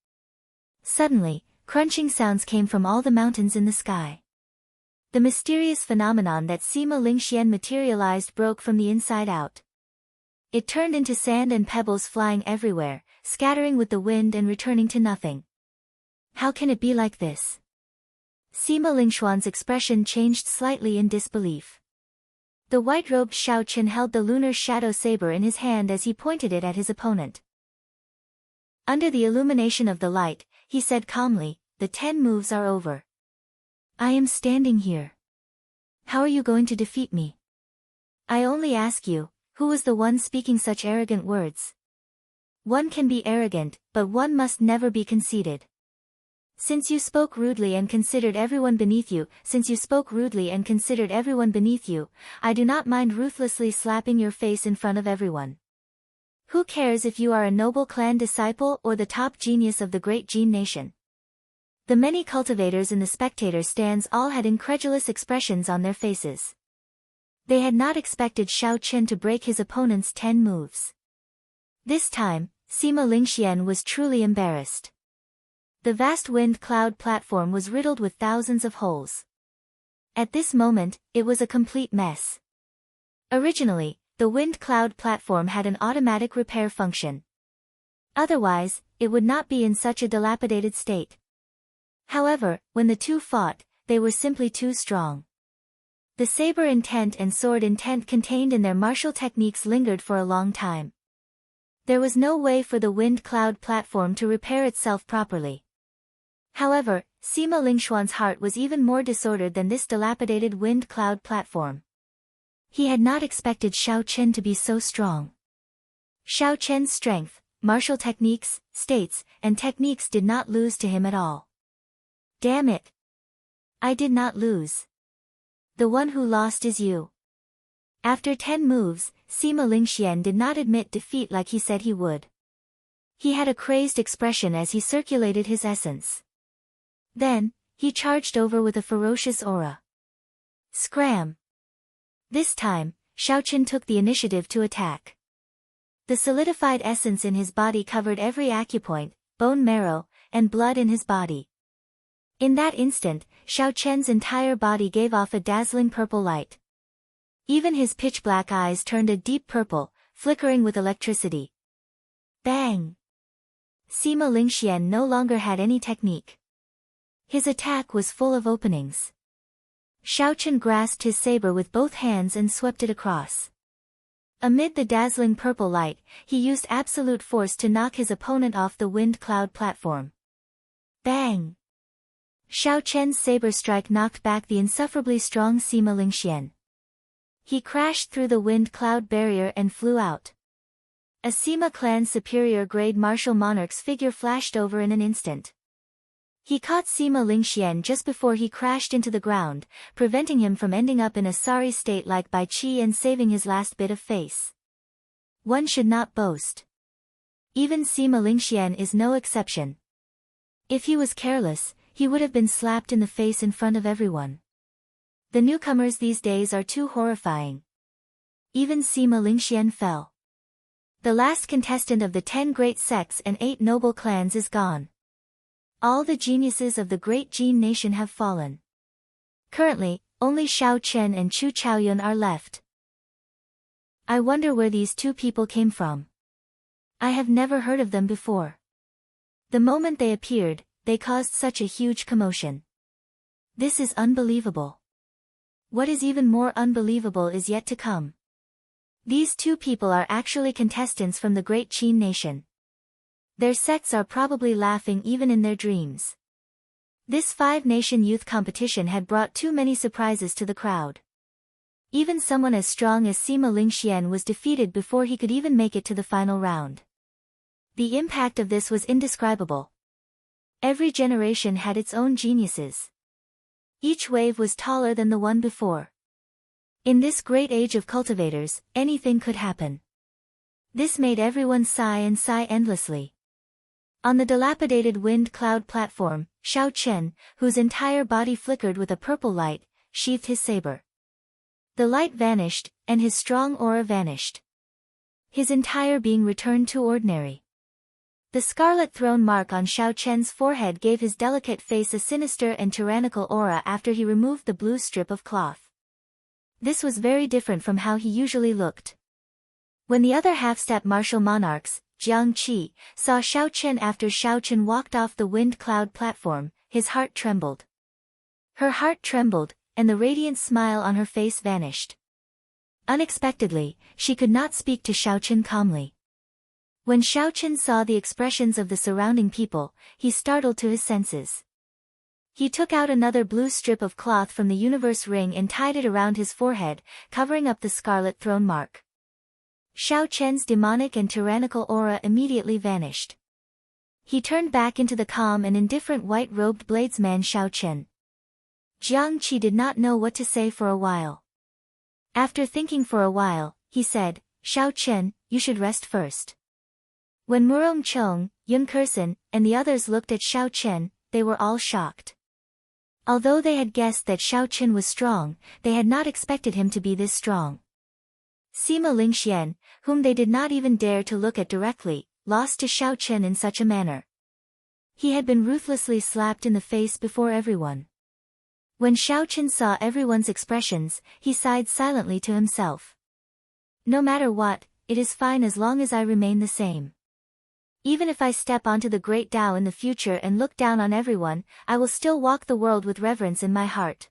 [SPEAKER 1] Suddenly, crunching sounds came from all the mountains in the sky. The mysterious phenomenon that Sima Lingxian materialized broke from the inside out. It turned into sand and pebbles flying everywhere, scattering with the wind and returning to nothing. How can it be like this? Sima Lingxuan's expression changed slightly in disbelief. The white-robed Xiao Qin held the lunar shadow saber in his hand as he pointed it at his opponent. Under the illumination of the light, he said calmly, "The 10 moves are over. I am standing here. How are you going to defeat me? I only ask you, who was the one speaking such arrogant words? One can be arrogant, but one must never be conceited. Since you spoke rudely and considered everyone beneath you, I do not mind ruthlessly slapping your face in front of everyone. Who cares if you are a noble clan disciple or the top genius of the great Jin nation?" The many cultivators in the spectator stands all had incredulous expressions on their faces. They had not expected Xiao Qin to break his opponent's 10 moves. This time, Sima Lingxian was truly embarrassed. The vast wind cloud platform was riddled with thousands of holes. At this moment, it was a complete mess. Originally, the wind cloud platform had an automatic repair function. Otherwise, it would not be in such a dilapidated state. However, when the two fought, they were simply too strong. The saber intent and sword intent contained in their martial techniques lingered for a long time. There was no way for the wind cloud platform to repair itself properly. However, Sima Lingxuan's heart was even more disordered than this dilapidated wind cloud platform. He had not expected Xiao Qin to be so strong. Xiao Qian's strength, martial techniques, states, and techniques did not lose to him at all. Damn it! I did not lose. The one who lost is you. After 10 moves, Sima Lingxian did not admit defeat like he said he would. He had a crazed expression as he circulated his essence. Then, he charged over with a ferocious aura. Scram! This time, Xiao Qin took the initiative to attack. The solidified essence in his body covered every acupoint, bone marrow, and blood in his body. In that instant, Xiao Qian's entire body gave off a dazzling purple light. Even his pitch-black eyes turned a deep purple, flickering with electricity. Bang! Sima Lingxian no longer had any technique. His attack was full of openings. Xiao Qin grasped his saber with both hands and swept it across. Amid the dazzling purple light, he used absolute force to knock his opponent off the wind cloud platform. Bang! Xiao Qian's saber strike knocked back the insufferably strong Sima Lingxian. He crashed through the wind cloud barrier and flew out. A Sima clan's superior grade martial monarch's figure flashed over in an instant. He caught Sima Lingxian just before he crashed into the ground, preventing him from ending up in a sorry state like Bai Qi and saving his last bit of face. One should not boast. Even Sima Lingxian is no exception. If he was careless, he would have been slapped in the face in front of everyone. The newcomers these days are too horrifying. Even Sima Lingxian fell. The last contestant of the 10 great sects and 8 noble clans is gone. All the geniuses of the great Jin nation have fallen. Currently, only Xiao Chen and Chu Chaoyun are left. I wonder where these two people came from. I have never heard of them before. The moment they appeared, they caused such a huge commotion. This is unbelievable. What is even more unbelievable is yet to come. These two people are actually contestants from the great Qin nation. Their sects are probably laughing even in their dreams. This 5-nation youth competition had brought too many surprises to the crowd. Even someone as strong as Sima Lingxian was defeated before he could even make it to the final round. The impact of this was indescribable. Every generation had its own geniuses. Each wave was taller than the one before. In this great age of cultivators, anything could happen. This made everyone sigh and sigh endlessly. On the dilapidated wind cloud platform, Xiao Chen, whose entire body flickered with a purple light, sheathed his saber. The light vanished, and his strong aura vanished. His entire being returned to ordinary. The scarlet throne mark on Xiao Chen's forehead gave his delicate face a sinister and tyrannical aura after he removed the blue strip of cloth. This was very different from how he usually looked. When the other half-step martial monarchs, Jiang Qi, saw Xiao Chen after Xiao Chen walked off the wind cloud platform, his heart trembled. Her heart trembled, and the radiant smile on her face vanished. Unexpectedly, she could not speak to Xiao Chen calmly. When Xiao Chen saw the expressions of the surrounding people, he startled to his senses. He took out another blue strip of cloth from the universe ring and tied it around his forehead, covering up the scarlet throne mark. Xiao Chen's demonic and tyrannical aura immediately vanished. He turned back into the calm and indifferent white-robed bladesman Xiao Chen. Jiang Qi did not know what to say for a while. After thinking for a while, he said, "Xiao Chen, you should rest first." When Murong Chong, Yun Kersen, and the others looked at Xiao Chen, they were all shocked. Although they had guessed that Xiao Chen was strong, they had not expected him to be this strong. Sima Lingxian, whom they did not even dare to look at directly, lost to Xiao Chen in such a manner. He had been ruthlessly slapped in the face before everyone. When Xiao Chen saw everyone's expressions, he sighed silently to himself. No matter what, it is fine as long as I remain the same. Even if I step onto the great Tao in the future and look down on everyone, I will still walk the world with reverence in my heart.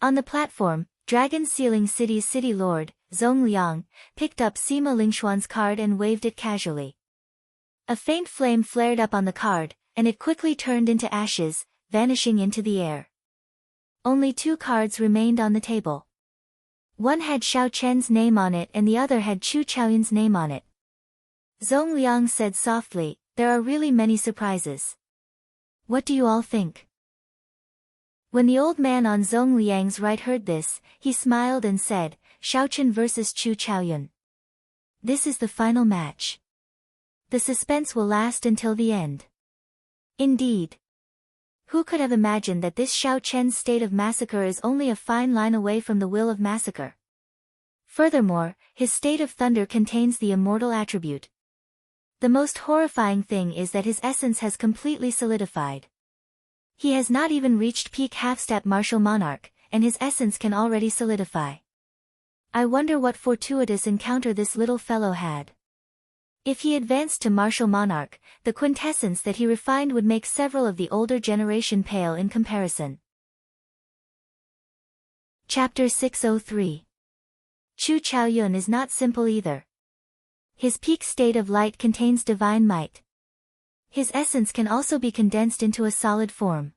[SPEAKER 1] On the platform, Dragon Sealing City's city lord, Zhong Liang, picked up Sima Lingshuan's card and waved it casually. A faint flame flared up on the card, and it quickly turned into ashes, vanishing into the air. Only 2 cards remained on the table. One had Xiao Chen's name on it and the other had Chu Chaoyun's name on it. Zhong Liang said softly, "There are really many surprises. What do you all think?" When the old man on Zhong Liang's right heard this, he smiled and said, "Xiao Chen versus Chu Chaoyun. This is the final match. The suspense will last until the end." Indeed. Who could have imagined that this Xiao Chen's state of massacre is only a fine line away from the will of massacre? Furthermore, his state of thunder contains the immortal attribute. The most horrifying thing is that his essence has completely solidified. He has not even reached peak half-step martial monarch, and his essence can already solidify. I wonder what fortuitous encounter this little fellow had. If he advanced to martial monarch, the quintessence that he refined would make several of the older generation pale in comparison. Chapter 603. Chu Chaoyun is not simple either. His peak state of light contains divine might. His essence can also be condensed into a solid form.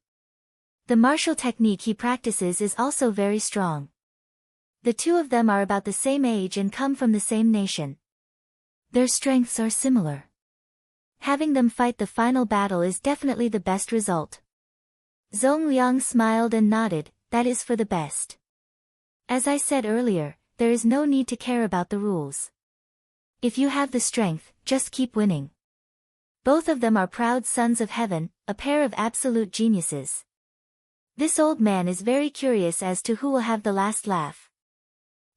[SPEAKER 1] The martial technique he practices is also very strong. The two of them are about the same age and come from the same nation. Their strengths are similar. Having them fight the final battle is definitely the best result. Zhong Liang smiled and nodded, "That is for the best. As I said earlier, there is no need to care about the rules. If you have the strength, just keep winning." Both of them are proud sons of heaven, a pair of absolute geniuses. This old man is very curious as to who will have the last laugh.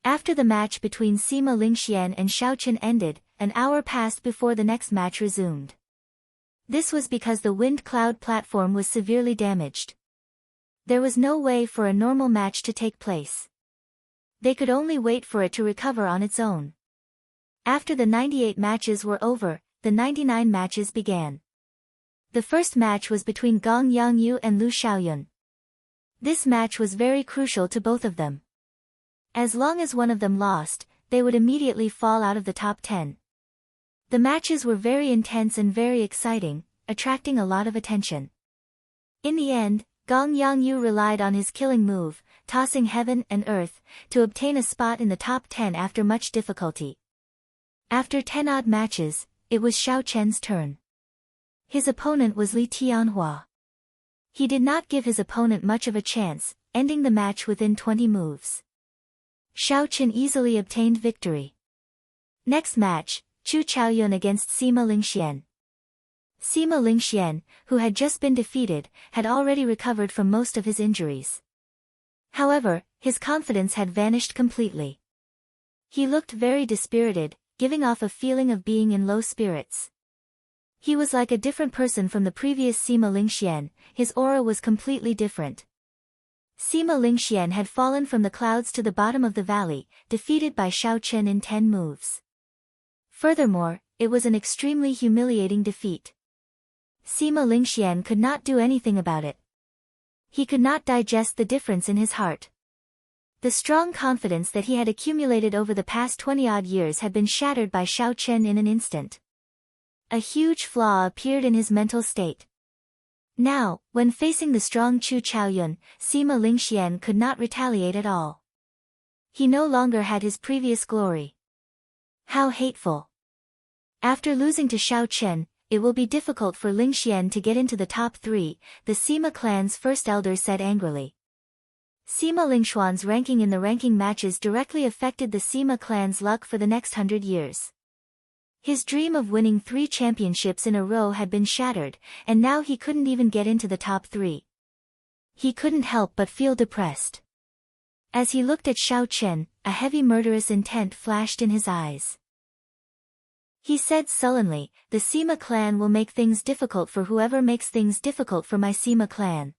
[SPEAKER 1] After the match between Sima Lingxian and Xiao Chen ended, an hour passed before the next match resumed. This was because the wind cloud platform was severely damaged. There was no way for a normal match to take place. They could only wait for it to recover on its own. After the 98 matches were over, the 99 matches began. The first match was between Gong Yangyu and Lu Xiaoyun. This match was very crucial to both of them. As long as one of them lost, they would immediately fall out of the top 10. The matches were very intense and very exciting, attracting a lot of attention. In the end, Gong Yangyu relied on his killing move, tossing heaven and earth, to obtain a spot in the top 10 after much difficulty. After 10 odd matches, it was Xiao Chen's turn. His opponent was Li Tianhua. He did not give his opponent much of a chance, ending the match within 20 moves. Xiao Chen easily obtained victory. Next match, Chu Chaoyun against Sima Lingxian. Sima Lingxian, who had just been defeated, had already recovered from most of his injuries. However, his confidence had vanished completely. He looked very dispirited, giving off a feeling of being in low spirits. He was like a different person from the previous Sima Lingxian, his aura was completely different. Sima Lingxian had fallen from the clouds to the bottom of the valley, defeated by Xiao Chen in 10 moves. Furthermore, it was an extremely humiliating defeat. Sima Lingxian could not do anything about it. He could not digest the difference in his heart. The strong confidence that he had accumulated over the past 20-odd years had been shattered by Xiao Chen in an instant. A huge flaw appeared in his mental state. Now, when facing the strong Chu Chaoyun, Sima Lingxian could not retaliate at all. He no longer had his previous glory. How hateful. After losing to Xiao Chen, it will be difficult for Lingxian to get into the top 3, the Sima clan's first elder said angrily. Sima Lingshuan's ranking in the ranking matches directly affected the Sima clan's luck for the next 100 years. His dream of winning 3 championships in a row had been shattered, and now he couldn't even get into the top 3. He couldn't help but feel depressed. As he looked at Xiao Chen, a heavy murderous intent flashed in his eyes. He said sullenly, "The Sima clan will make things difficult for whoever makes things difficult for my Sima clan."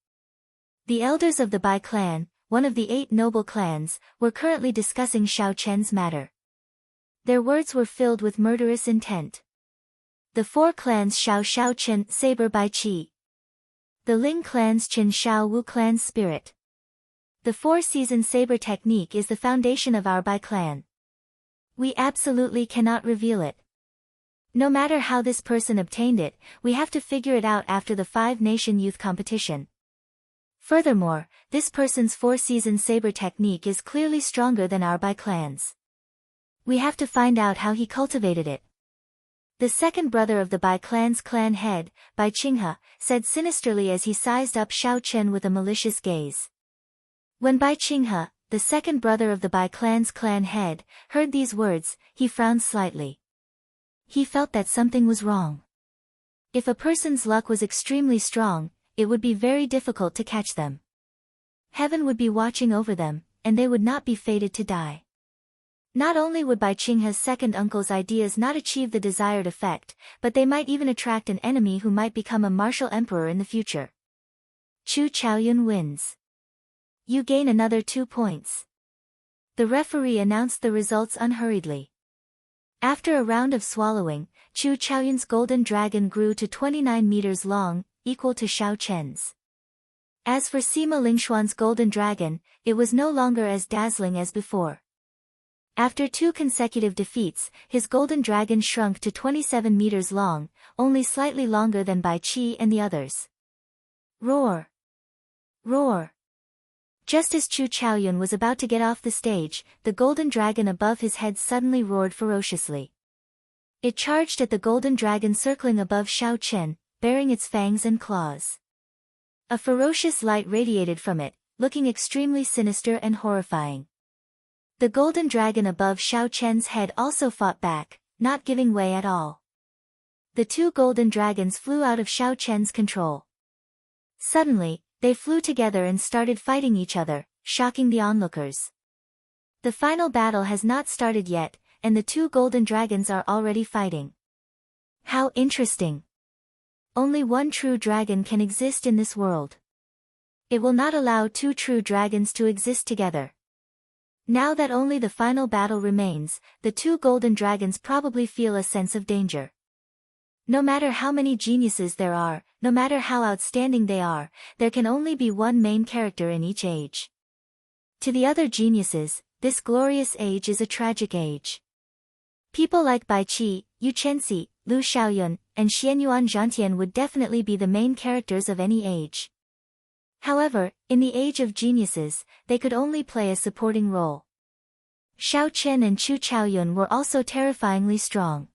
[SPEAKER 1] The elders of the Bai clan, one of the 8 noble clans, were currently discussing Xiao Chen's matter. Their words were filled with murderous intent. The 4 clans Xiao Chen Saber Bai Qi. The Ling clan's Qin Xiao Wu clan's spirit. The 4-season saber technique is the foundation of our Bai clan. We absolutely cannot reveal it. No matter how this person obtained it, we have to figure it out after the 5-nation youth competition. Furthermore, this person's 4-season saber technique is clearly stronger than our Bai clan's. We have to find out how he cultivated it. The second brother of the Bai clan's clan head, Bai Qinghe, said sinisterly as he sized up Xiao Chen with a malicious gaze. When Bai Qinghe, the second brother of the Bai clan's clan head, heard these words, he frowned slightly. He felt that something was wrong. If a person's luck was extremely strong, it would be very difficult to catch them. Heaven would be watching over them, and they would not be fated to die. Not only would Bai Qinghe's second uncle's ideas not achieve the desired effect, but they might even attract an enemy who might become a martial emperor in the future. Chu Chaoyun wins. You gain another 2 points. The referee announced the results unhurriedly. After a round of swallowing, Chu Chaoyun's golden dragon grew to 29 meters long, equal to Xiao Chen's. As for Sima Lingshuan's golden dragon, it was no longer as dazzling as before. After 2 consecutive defeats, his golden dragon shrunk to 27 meters long, only slightly longer than Bai Qi and the others. Roar! Roar! Just as Chu Chaoyun was about to get off the stage, the golden dragon above his head suddenly roared ferociously. It charged at the golden dragon circling above Xiao Chen, bearing its fangs and claws. A ferocious light radiated from it, looking extremely sinister and horrifying. The golden dragon above Xiao Chen's head also fought back, not giving way at all. The 2 golden dragons flew out of Xiao Chen's control. Suddenly, they flew together and started fighting each other, shocking the onlookers. The final battle has not started yet, and the 2 golden dragons are already fighting. How interesting! Only one true dragon can exist in this world. It will not allow 2 true dragons to exist together. Now that only the final battle remains, the 2 golden dragons probably feel a sense of danger. No matter how many geniuses there are, no matter how outstanding they are, there can only be one main character in each age. To the other geniuses, this glorious age is a tragic age. People like Bai Qi, Yu Chenxi, Lu Xiaoyun, and Xianyuan Zhantian would definitely be the main characters of any age. However, in the age of geniuses, they could only play a supporting role. Xiao Chen and Chu Chaoyun were also terrifyingly strong.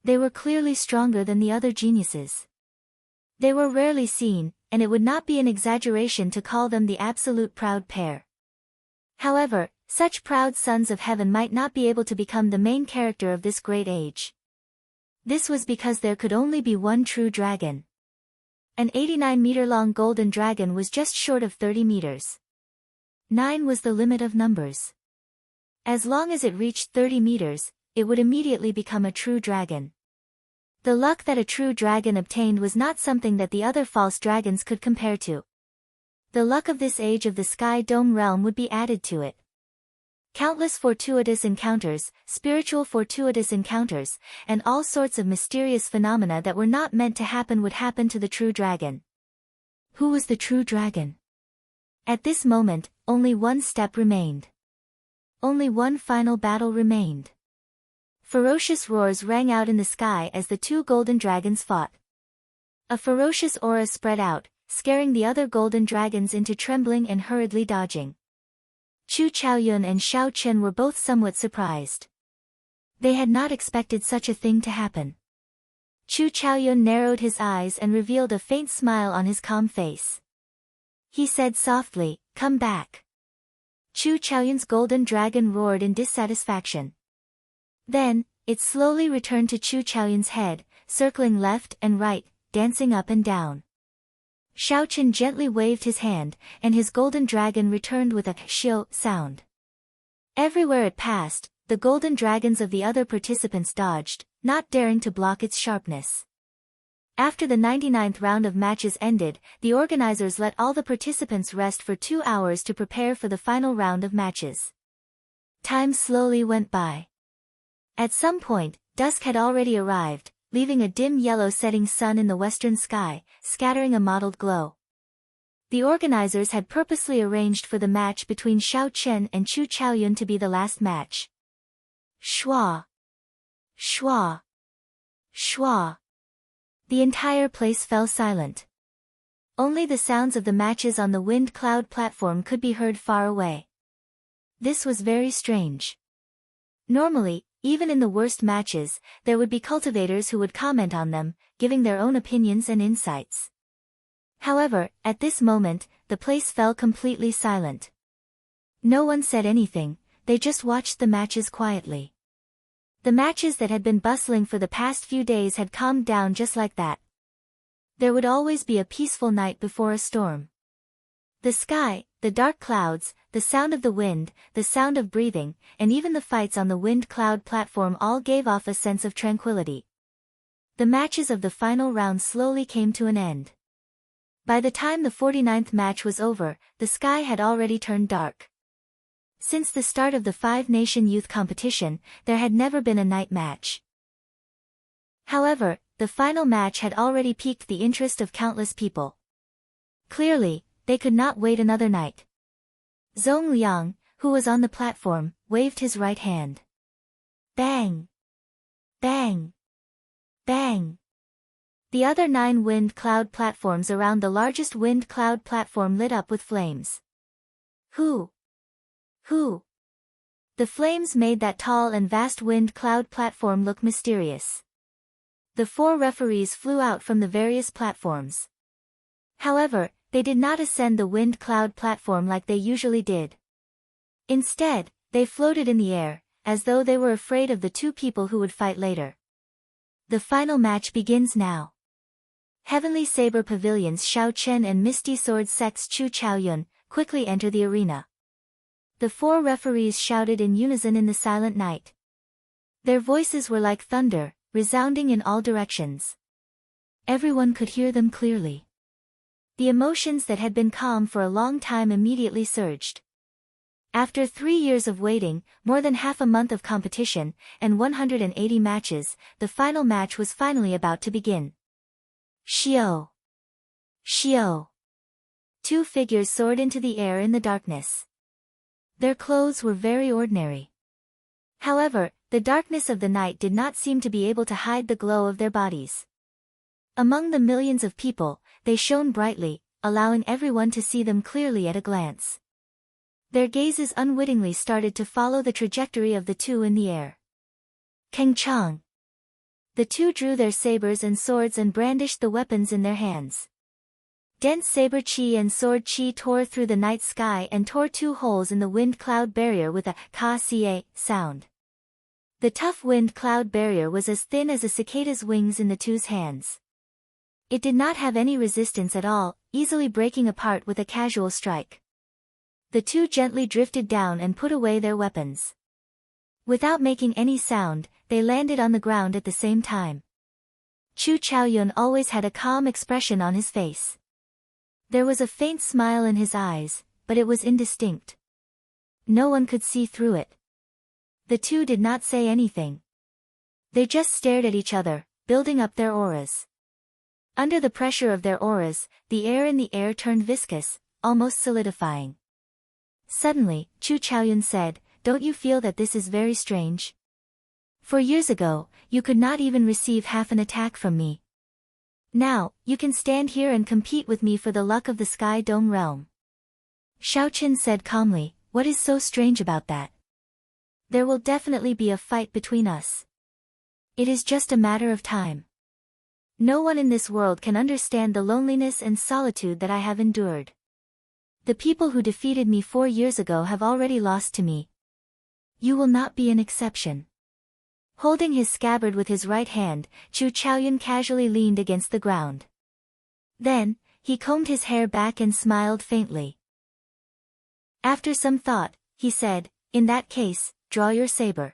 [SPEAKER 1] They were clearly stronger than the other geniuses. They were rarely seen, and it would not be an exaggeration to call them the absolute proud pair. However, such proud sons of heaven might not be able to become the main character of this great age. This was because there could only be one true dragon. An 89-meter-long golden dragon was just short of 30 meters. 9 was the limit of numbers. As long as it reached 30 meters, it would immediately become a true dragon. The luck that a true dragon obtained was not something that the other false dragons could compare to. The luck of this age of the Sky Dome realm would be added to it. Countless fortuitous encounters, spiritual fortuitous encounters, and all sorts of mysterious phenomena that were not meant to happen would happen to the true dragon. Who was the true dragon? At this moment, only one step remained. Only one final battle remained. Ferocious roars rang out in the sky as the two golden dragons fought. A ferocious aura spread out, scaring the other golden dragons into trembling and hurriedly dodging. Chu Chaoyun and Xiao Chen were both somewhat surprised. They had not expected such a thing to happen. Chu Chaoyun narrowed his eyes and revealed a faint smile on his calm face. He said softly, "Come back." Chu Chaoyun's golden dragon roared in dissatisfaction. Then, it slowly returned to Chu Chaoyun's head, circling left and right, dancing up and down. Xiao Chen gently waved his hand, and his golden dragon returned with a xiu sound. Everywhere it passed, the golden dragons of the other participants dodged, not daring to block its sharpness. After the 99th round of matches ended, the organizers let all the participants rest for 2 hours to prepare for the final round of matches. Time slowly went by. At some point, dusk had already arrived, leaving a dim yellow setting sun in the western sky, scattering a mottled glow. The organizers had purposely arranged for the match between Xiao Chen and Chu Chaoyun to be the last match. Schwa! Schwa! Schwa! The entire place fell silent. Only the sounds of the matches on the wind cloud platform could be heard far away. This was very strange. Normally, even in the worst matches, there would be cultivators who would comment on them, giving their own opinions and insights. However, at this moment, the place fell completely silent. No one said anything, they just watched the matches quietly. The matches that had been bustling for the past few days had calmed down just like that. There would always be a peaceful night before a storm. The sky, the dark clouds, the sound of the wind, the sound of breathing, and even the fights on the wind cloud platform all gave off a sense of tranquility. The matches of the final round slowly came to an end. By the time the 49th match was over, the sky had already turned dark. Since the start of the Five-Nation Youth Competition, there had never been a night match. However, the final match had already piqued the interest of countless people. Clearly, they could not wait another night. Zhong Liang, who was on the platform, waved his right hand. Bang! Bang! Bang! The other 9 wind cloud platforms around the largest wind cloud platform lit up with flames. Who? The flames made that tall and vast wind cloud platform look mysterious. The 4 referees flew out from the various platforms. However, they did not ascend the wind cloud platform like they usually did. Instead, they floated in the air, as though they were afraid of the 2 people who would fight later. The final match begins now. Heavenly Saber Pavilion's Xiao Chen and Misty Sword Sect's Chu Chaoyun quickly enter the arena. The 4 referees shouted in unison in the silent night. Their voices were like thunder, resounding in all directions. Everyone could hear them clearly. The emotions that had been calm for a long time immediately surged. After 3 years of waiting, more than half a month of competition, and 180 matches, the final match was finally about to begin. Xiao! Xiao! 2 figures soared into the air in the darkness. Their clothes were very ordinary. However, the darkness of the night did not seem to be able to hide the glow of their bodies. Among the millions of people, they shone brightly, allowing everyone to see them clearly at a glance. Their gazes unwittingly started to follow the trajectory of the 2 in the air. Keng Chang! The 2 drew their sabers and swords and brandished the weapons in their hands. Dense saber chi and sword chi tore through the night sky and tore 2 holes in the wind cloud barrier with a ka-ca sound. The tough wind cloud barrier was as thin as a cicada's wings in the two's hands. It did not have any resistance at all, easily breaking apart with a casual strike. The two gently drifted down and put away their weapons. Without making any sound, they landed on the ground at the same time. Chu Chaoyun always had a calm expression on his face. There was a faint smile in his eyes, but it was indistinct. No one could see through it. The two did not say anything. They just stared at each other, building up their auras. Under the pressure of their auras, the air in the air turned viscous, almost solidifying. Suddenly, Chu Chaoyun said, "Don't you feel that this is very strange? 4 years ago, you could not even receive half an attack from me. Now, you can stand here and compete with me for the luck of the Sky Dome realm." Xiaoqin said calmly, "What is so strange about that? There will definitely be a fight between us. It is just a matter of time. No one in this world can understand the loneliness and solitude that I have endured. The people who defeated me 4 years ago have already lost to me. You will not be an exception." Holding his scabbard with his right hand, Chu Chaoyun casually leaned against the ground. Then, he combed his hair back and smiled faintly. After some thought, he said, "In that case, draw your saber.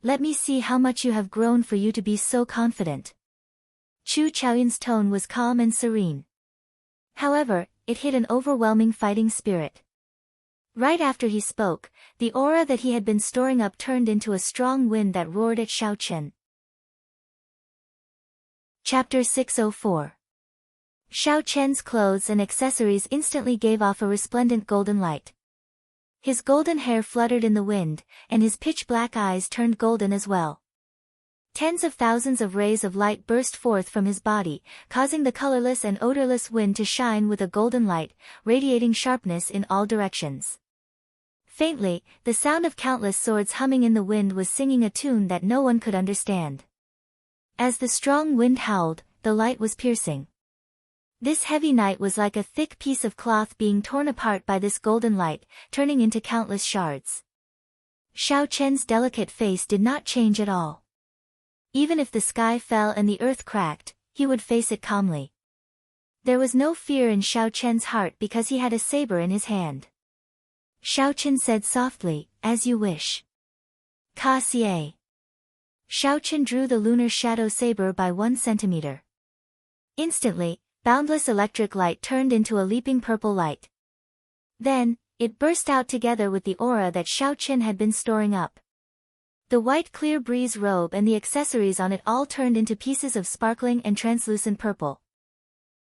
[SPEAKER 1] Let me see how much you have grown for you to be so confident." Chu Chaoyun's tone was calm and serene. However, it hid an overwhelming fighting spirit. Right after he spoke, the aura that he had been storing up turned into a strong wind that roared at Xiaoqin. Chapter 604. Xiaoqian's clothes and accessories instantly gave off a resplendent golden light. His golden hair fluttered in the wind, and his pitch-black eyes turned golden as well. Tens of thousands of rays of light burst forth from his body, causing the colorless and odorless wind to shine with a golden light, radiating sharpness in all directions. Faintly, the sound of countless swords humming in the wind was singing a tune that no one could understand. As the strong wind howled, the light was piercing. This heavy night was like a thick piece of cloth being torn apart by this golden light, turning into countless shards. Xiaoqian's delicate face did not change at all. Even if the sky fell and the earth cracked, he would face it calmly. There was no fear in Xiaoqian's heart because he had a saber in his hand. Xiaoqin said softly, "As you wish." Ka xie. Xiaoqin drew the lunar shadow saber by 1 centimeter. Instantly, boundless electric light turned into a leaping purple light. Then, it burst out together with the aura that Xiaoqin had been storing up. The white clear breeze robe and the accessories on it all turned into pieces of sparkling and translucent purple.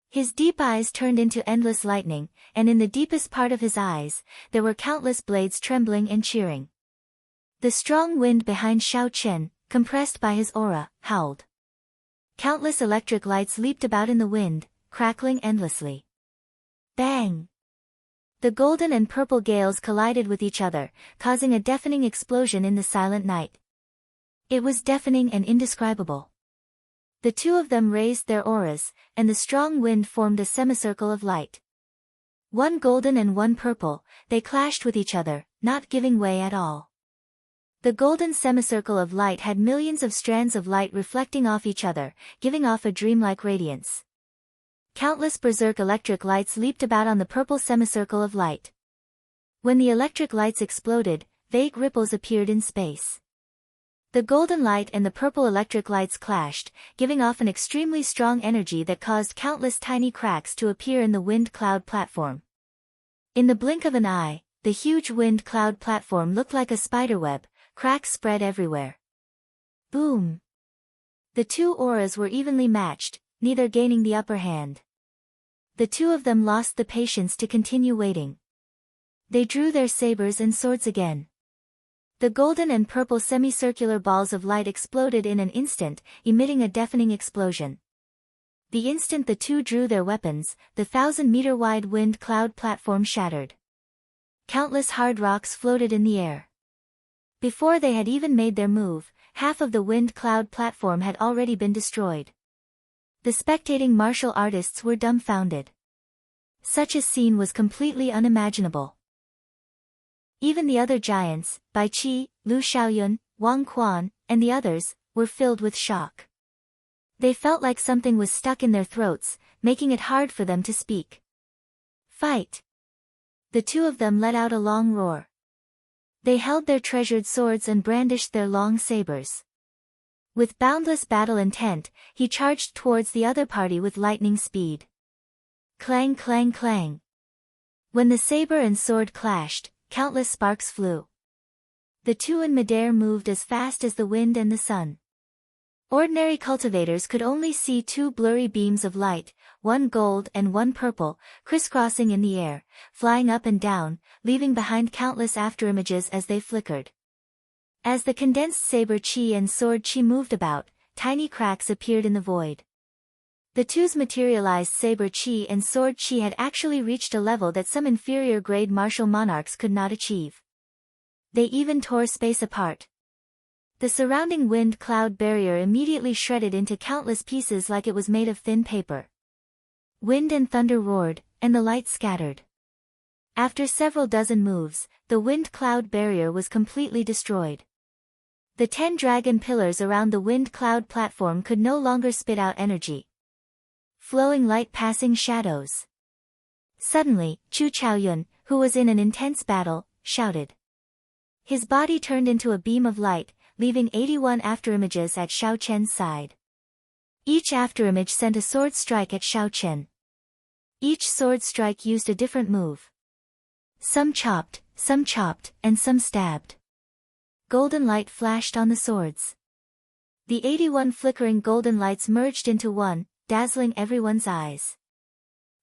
[SPEAKER 1] His deep eyes turned into endless lightning, and in the deepest part of his eyes, there were countless blades trembling and cheering. The strong wind behind Xiaoqin, compressed by his aura, howled. Countless electric lights leaped about in the wind, crackling endlessly. Bang! The golden and purple gales collided with each other, causing a deafening explosion in the silent night. It was deafening and indescribable. The two of them raised their auras, and the strong wind formed a semicircle of light. One golden and one purple, they clashed with each other, not giving way at all. The golden semicircle of light had millions of strands of light reflecting off each other, giving off a dreamlike radiance. Countless berserk electric lights leaped about on the purple semicircle of light. When the electric lights exploded, vague ripples appeared in space. The golden light and the purple electric lights clashed, giving off an extremely strong energy that caused countless tiny cracks to appear in the wind cloud platform. In the blink of an eye, the huge wind cloud platform looked like a spiderweb, cracks spread everywhere. Boom! The two auras were evenly matched, neither gaining the upper hand. The two of them lost the patience to continue waiting. They drew their sabers and swords again. The golden and purple semicircular balls of light exploded in an instant, emitting a deafening explosion. The instant the two drew their weapons, the 1,000-meter-wide wind cloud platform shattered. Countless hard rocks floated in the air. Before they had even made their move, half of the wind cloud platform had already been destroyed. The spectating martial artists were dumbfounded. Such a scene was completely unimaginable. Even the other giants, Bai Qi, Lu Xiaoyun, Wang Quan, and the others, were filled with shock. They felt like something was stuck in their throats, making it hard for them to speak. Fight! The two of them let out a long roar. They held their treasured swords and brandished their long sabers. With boundless battle intent, he charged towards the other party with lightning speed. Clang clang clang. When the saber and sword clashed, countless sparks flew. The two in midair moved as fast as the wind and the sun. Ordinary cultivators could only see two blurry beams of light, one gold and one purple, crisscrossing in the air, flying up and down, leaving behind countless afterimages as they flickered. As the condensed saber chi and sword chi moved about, tiny cracks appeared in the void. The two's materialized saber chi and sword chi had actually reached a level that some inferior-grade martial monarchs could not achieve. They even tore space apart. The surrounding wind-cloud barrier immediately shredded into countless pieces like it was made of thin paper. Wind and thunder roared, and the light scattered. After several dozen moves, the wind-cloud barrier was completely destroyed. The 10 dragon pillars around the wind-cloud platform could no longer spit out energy. Flowing light passing shadows. Suddenly, Chu Chaoyun, who was in an intense battle, shouted. His body turned into a beam of light, leaving 81 afterimages at Xiao Chen's side. Each afterimage sent a sword strike at Xiao Chen. Each sword strike used a different move. Some chopped, and some stabbed. Golden light flashed on the swords. The 81 flickering golden lights merged into one, dazzling everyone's eyes.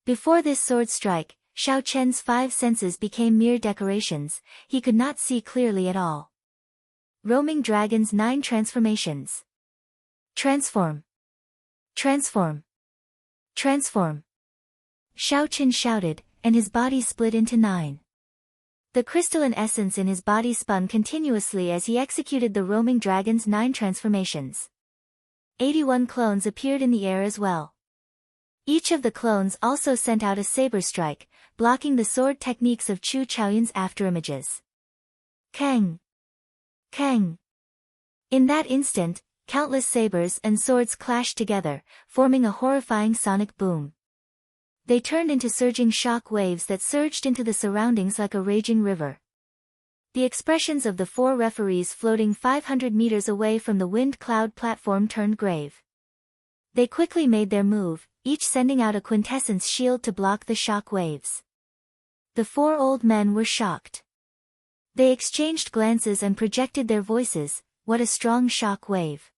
[SPEAKER 1] Before this sword strike, Xiao Chen's 5 senses became mere decorations, he could not see clearly at all. Roaming Dragon's 9 transformations. Transform. Transform. Transform. Xiao Chen shouted, and his body split into 9. The crystalline essence in his body spun continuously as he executed the Roaming Dragon's 9 transformations. 81 clones appeared in the air as well. Each of the clones also sent out a saber strike, blocking the sword techniques of Chu Chaoyun's afterimages. Kang! Kang! In that instant, countless sabers and swords clashed together, forming a horrifying sonic boom. They turned into surging shock waves that surged into the surroundings like a raging river. The expressions of the 4 referees floating 500 meters away from the wind-cloud platform turned grave. They quickly made their move, each sending out a quintessence shield to block the shock waves. The 4 old men were shocked. They exchanged glances and projected their voices. What a strong shock wave.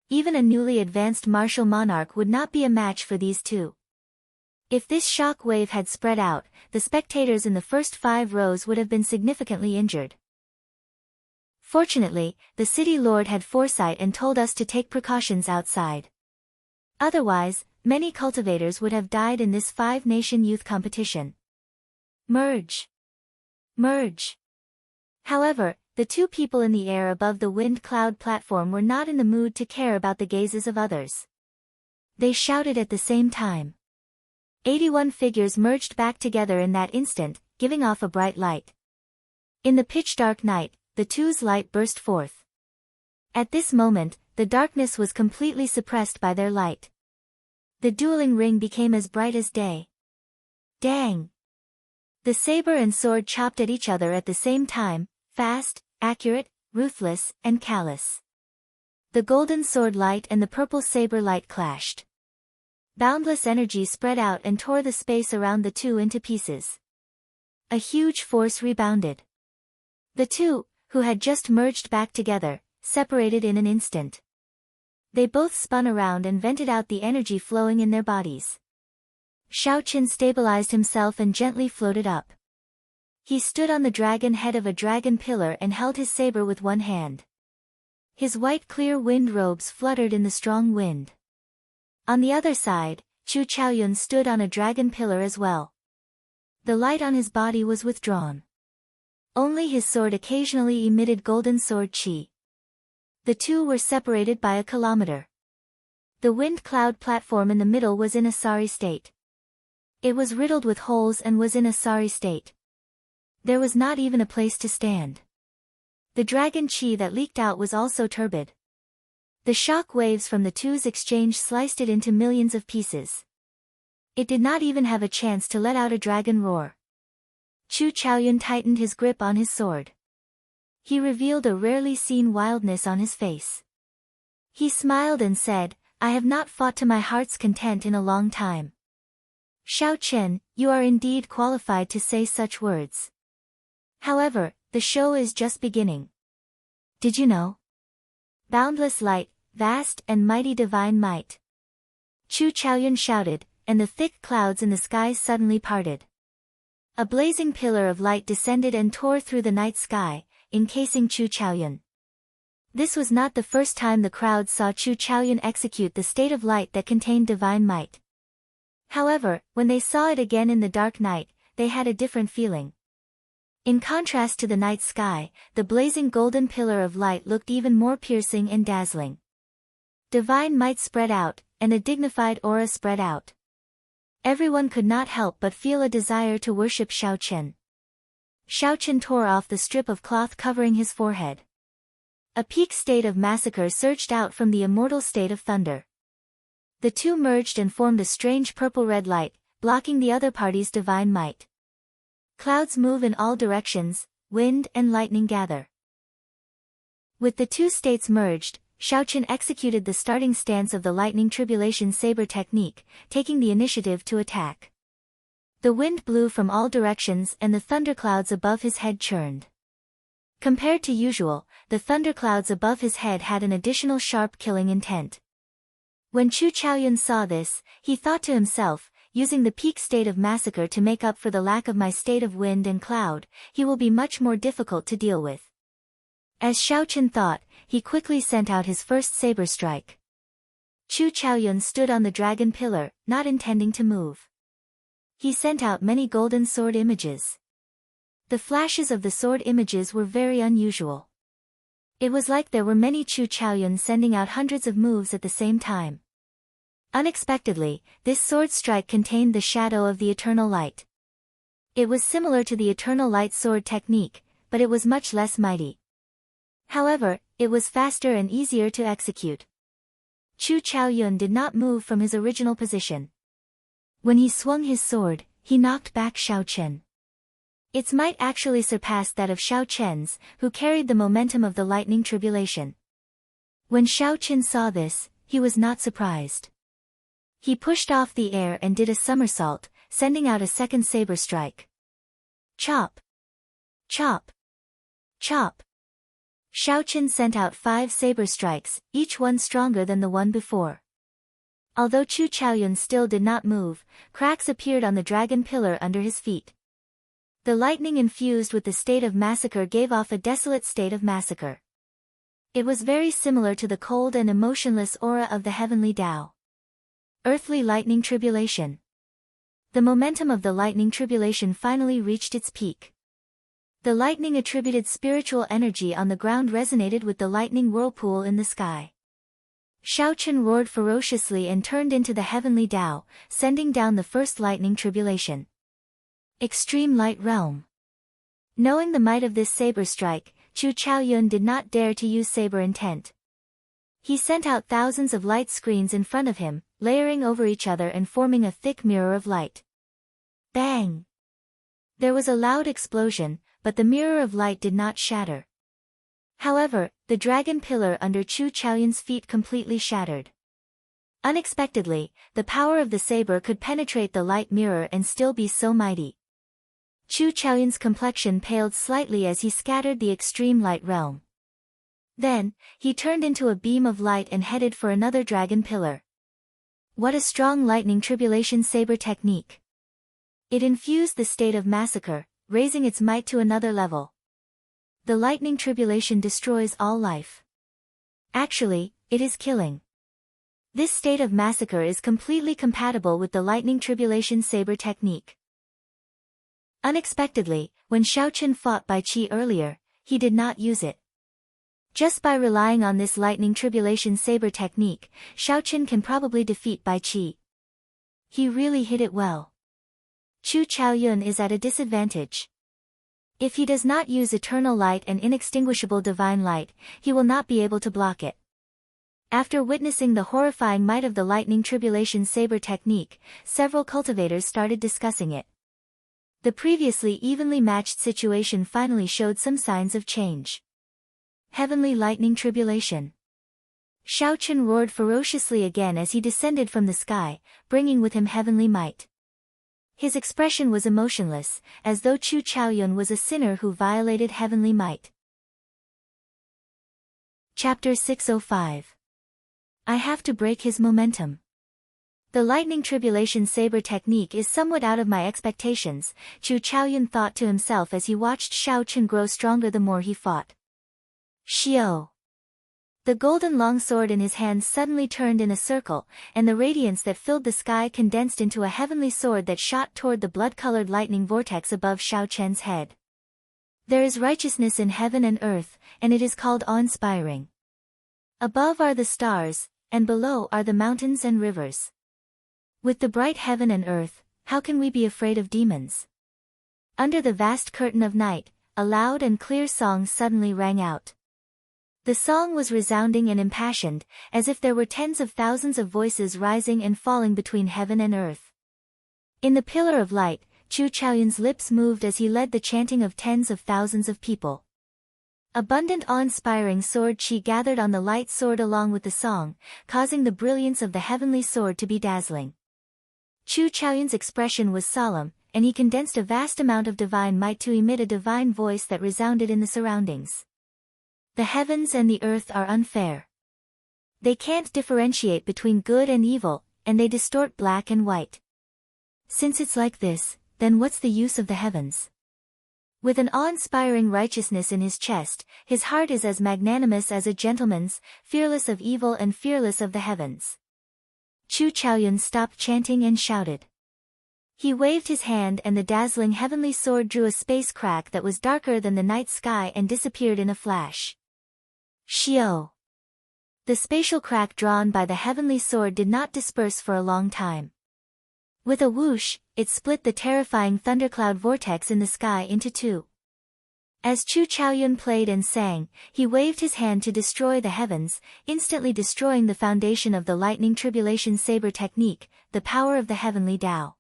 [SPEAKER 1] Even a newly advanced martial monarch would not be a match for these two. If this shock wave had spread out, the spectators in the first 5 rows would have been significantly injured. Fortunately, the city lord had foresight and told us to take precautions outside. Otherwise, many cultivators would have died in this 5-nation youth competition. Merge! Merge! However, the 2 people in the air above the wind-cloud platform were not in the mood to care about the gazes of others. They shouted at the same time. 81 figures merged back together in that instant, giving off a bright light. In the pitch-dark night, the two's light burst forth. At this moment, the darkness was completely suppressed by their light. The dueling ring became as bright as day. Dang! The saber and sword chopped at each other at the same time, fast, accurate, ruthless, and callous. The golden sword light and the purple saber light clashed. Boundless energy spread out and tore the space around the two into pieces. A huge force rebounded. The two, who had just merged back together, separated in an instant. They both spun around and vented out the energy flowing in their bodies. Xiao Chen stabilized himself and gently floated up. He stood on the dragon head of a dragon pillar and held his saber with one hand. His white clear wind robes fluttered in the strong wind. On the other side, Chu Chaoyun stood on a dragon pillar as well. The light on his body was withdrawn. Only his sword occasionally emitted golden sword chi. The two were separated by a kilometer. The wind cloud platform in the middle was in a sorry state. It was riddled with holes and was in a sorry state. There was not even a place to stand. The dragon chi that leaked out was also turbid. The shock waves from the two's exchange sliced it into millions of pieces. It did not even have a chance to let out a dragon roar. Chu Chaoyun tightened his grip on his sword. He revealed a rarely seen wildness on his face. He smiled and said, "I have not fought to my heart's content in a long time." Xiao Chen, you are indeed qualified to say such words. However, the show is just beginning. Did you know? Boundless light, vast and mighty divine might. Chu Chaoyun shouted, and the thick clouds in the skies suddenly parted. A blazing pillar of light descended and tore through the night sky, encasing Chu Chaoyun. This was not the first time the crowd saw Chu Chaoyun execute the state of light that contained divine might. However, when they saw it again in the dark night, they had a different feeling. In contrast to the night sky, the blazing golden pillar of light looked even more piercing and dazzling. Divine might spread out, and a dignified aura spread out. Everyone could not help but feel a desire to worship Xiao Chen. Xiao Chen tore off the strip of cloth covering his forehead. A peak state of massacre surged out from the immortal state of thunder. The two merged and formed a strange purple-red light, blocking the other party's divine might. Clouds move in all directions, wind and lightning gather. With the two states merged, Xiao Chen executed the starting stance of the lightning tribulation saber technique, taking the initiative to attack. The wind blew from all directions and the thunderclouds above his head churned. Compared to usual, the thunderclouds above his head had an additional sharp killing intent. When Chu Chaoyun saw this, he thought to himself, using the peak state of massacre to make up for the lack of my state of wind and cloud, he will be much more difficult to deal with. As Xiao Chen thought, he quickly sent out his first saber strike. Chu Chaoyun stood on the dragon pillar, not intending to move. He sent out many golden sword images. The flashes of the sword images were very unusual. It was like there were many Chu Chaoyun sending out hundreds of moves at the same time. Unexpectedly, this sword strike contained the shadow of the eternal light. It was similar to the eternal light sword technique, but it was much less mighty. However, it was faster and easier to execute. Chu Chaoyun did not move from his original position. When he swung his sword, he knocked back Xiao Chen. Its might actually surpassed that of Xiao Chen's, who carried the momentum of the lightning tribulation. When Xiao Chen saw this, he was not surprised. He pushed off the air and did a somersault, sending out a second saber strike. Chop! Chop! Chop! Xiao Chen sent out 5 saber strikes, each one stronger than the one before. Although Chu Chaoyun still did not move, cracks appeared on the dragon pillar under his feet. The lightning infused with the state of massacre gave off a desolate state of massacre. It was very similar to the cold and emotionless aura of the heavenly Tao. Earthly lightning tribulation. The momentum of the lightning tribulation finally reached its peak. The lightning attributed spiritual energy on the ground resonated with the lightning whirlpool in the sky. Xiao Chen roared ferociously and turned into the heavenly Tao, sending down the first lightning tribulation. Extreme Light Realm. Knowing the might of this saber strike, Chu Chaoyun did not dare to use saber intent. He sent out thousands of light screens in front of him, layering over each other and forming a thick mirror of light. Bang! There was a loud explosion, but the mirror of light did not shatter. However, the dragon pillar under Chu Chaoyun's feet completely shattered. Unexpectedly, the power of the saber could penetrate the light mirror and still be so mighty. Chu Chaoyun's complexion paled slightly as he scattered the extreme light realm. Then, he turned into a beam of light and headed for another dragon pillar. What a strong lightning tribulation saber technique! It infused the state of massacre, raising its might to another level. The lightning tribulation destroys all life. Actually, it is killing. This state of massacre is completely compatible with the lightning tribulation saber technique. Unexpectedly, when Xiao Chen fought Bai Qi earlier, he did not use it. Just by relying on this lightning tribulation saber technique, Xiao Chen can probably defeat Bai Qi. He really hit it well. Chu Chaoyun is at a disadvantage. If he does not use eternal light and inextinguishable divine light, he will not be able to block it. After witnessing the horrifying might of the lightning tribulation saber technique, several cultivators started discussing it. The previously evenly matched situation finally showed some signs of change. Heavenly lightning tribulation. Shao Chen roared ferociously again as he descended from the sky, bringing with him heavenly might. His expression was emotionless, as though Chu Chaoyun was a sinner who violated heavenly might. Chapter 605. I have to break his momentum. The lightning tribulation saber technique is somewhat out of my expectations, Chu Chaoyun thought to himself as he watched Shao Chen grow stronger the more he fought. Xiao. The golden longsword in his hand suddenly turned in a circle, and the radiance that filled the sky condensed into a heavenly sword that shot toward the blood-colored lightning vortex above Shao Chen's head. There is righteousness in heaven and earth, and it is called awe-inspiring. Above are the stars, and below are the mountains and rivers. With the bright heaven and earth, how can we be afraid of demons? Under the vast curtain of night, a loud and clear song suddenly rang out. The song was resounding and impassioned, as if there were tens of thousands of voices rising and falling between heaven and earth. In the pillar of light, Chu Chaoyun's lips moved as he led the chanting of tens of thousands of people. Abundant awe-inspiring sword chi gathered on the light sword along with the song, causing the brilliance of the heavenly sword to be dazzling. Chu Chaoyun's expression was solemn, and he condensed a vast amount of divine might to emit a divine voice that resounded in the surroundings. The heavens and the earth are unfair. They can't differentiate between good and evil, and they distort black and white. Since it's like this, then what's the use of the heavens? With an awe-inspiring righteousness in his chest, his heart is as magnanimous as a gentleman's, fearless of evil and fearless of the heavens. Chu Chaoyun stopped chanting and shouted. He waved his hand and the dazzling heavenly sword drew a space crack that was darker than the night sky and disappeared in a flash. Xiao. The spatial crack drawn by the heavenly sword did not disperse for a long time. With a whoosh, it split the terrifying thundercloud vortex in the sky into two. As Chu Chaoyun played and sang, he waved his hand to destroy the heavens, instantly destroying the foundation of the lightning tribulation saber technique, the power of the heavenly Tao.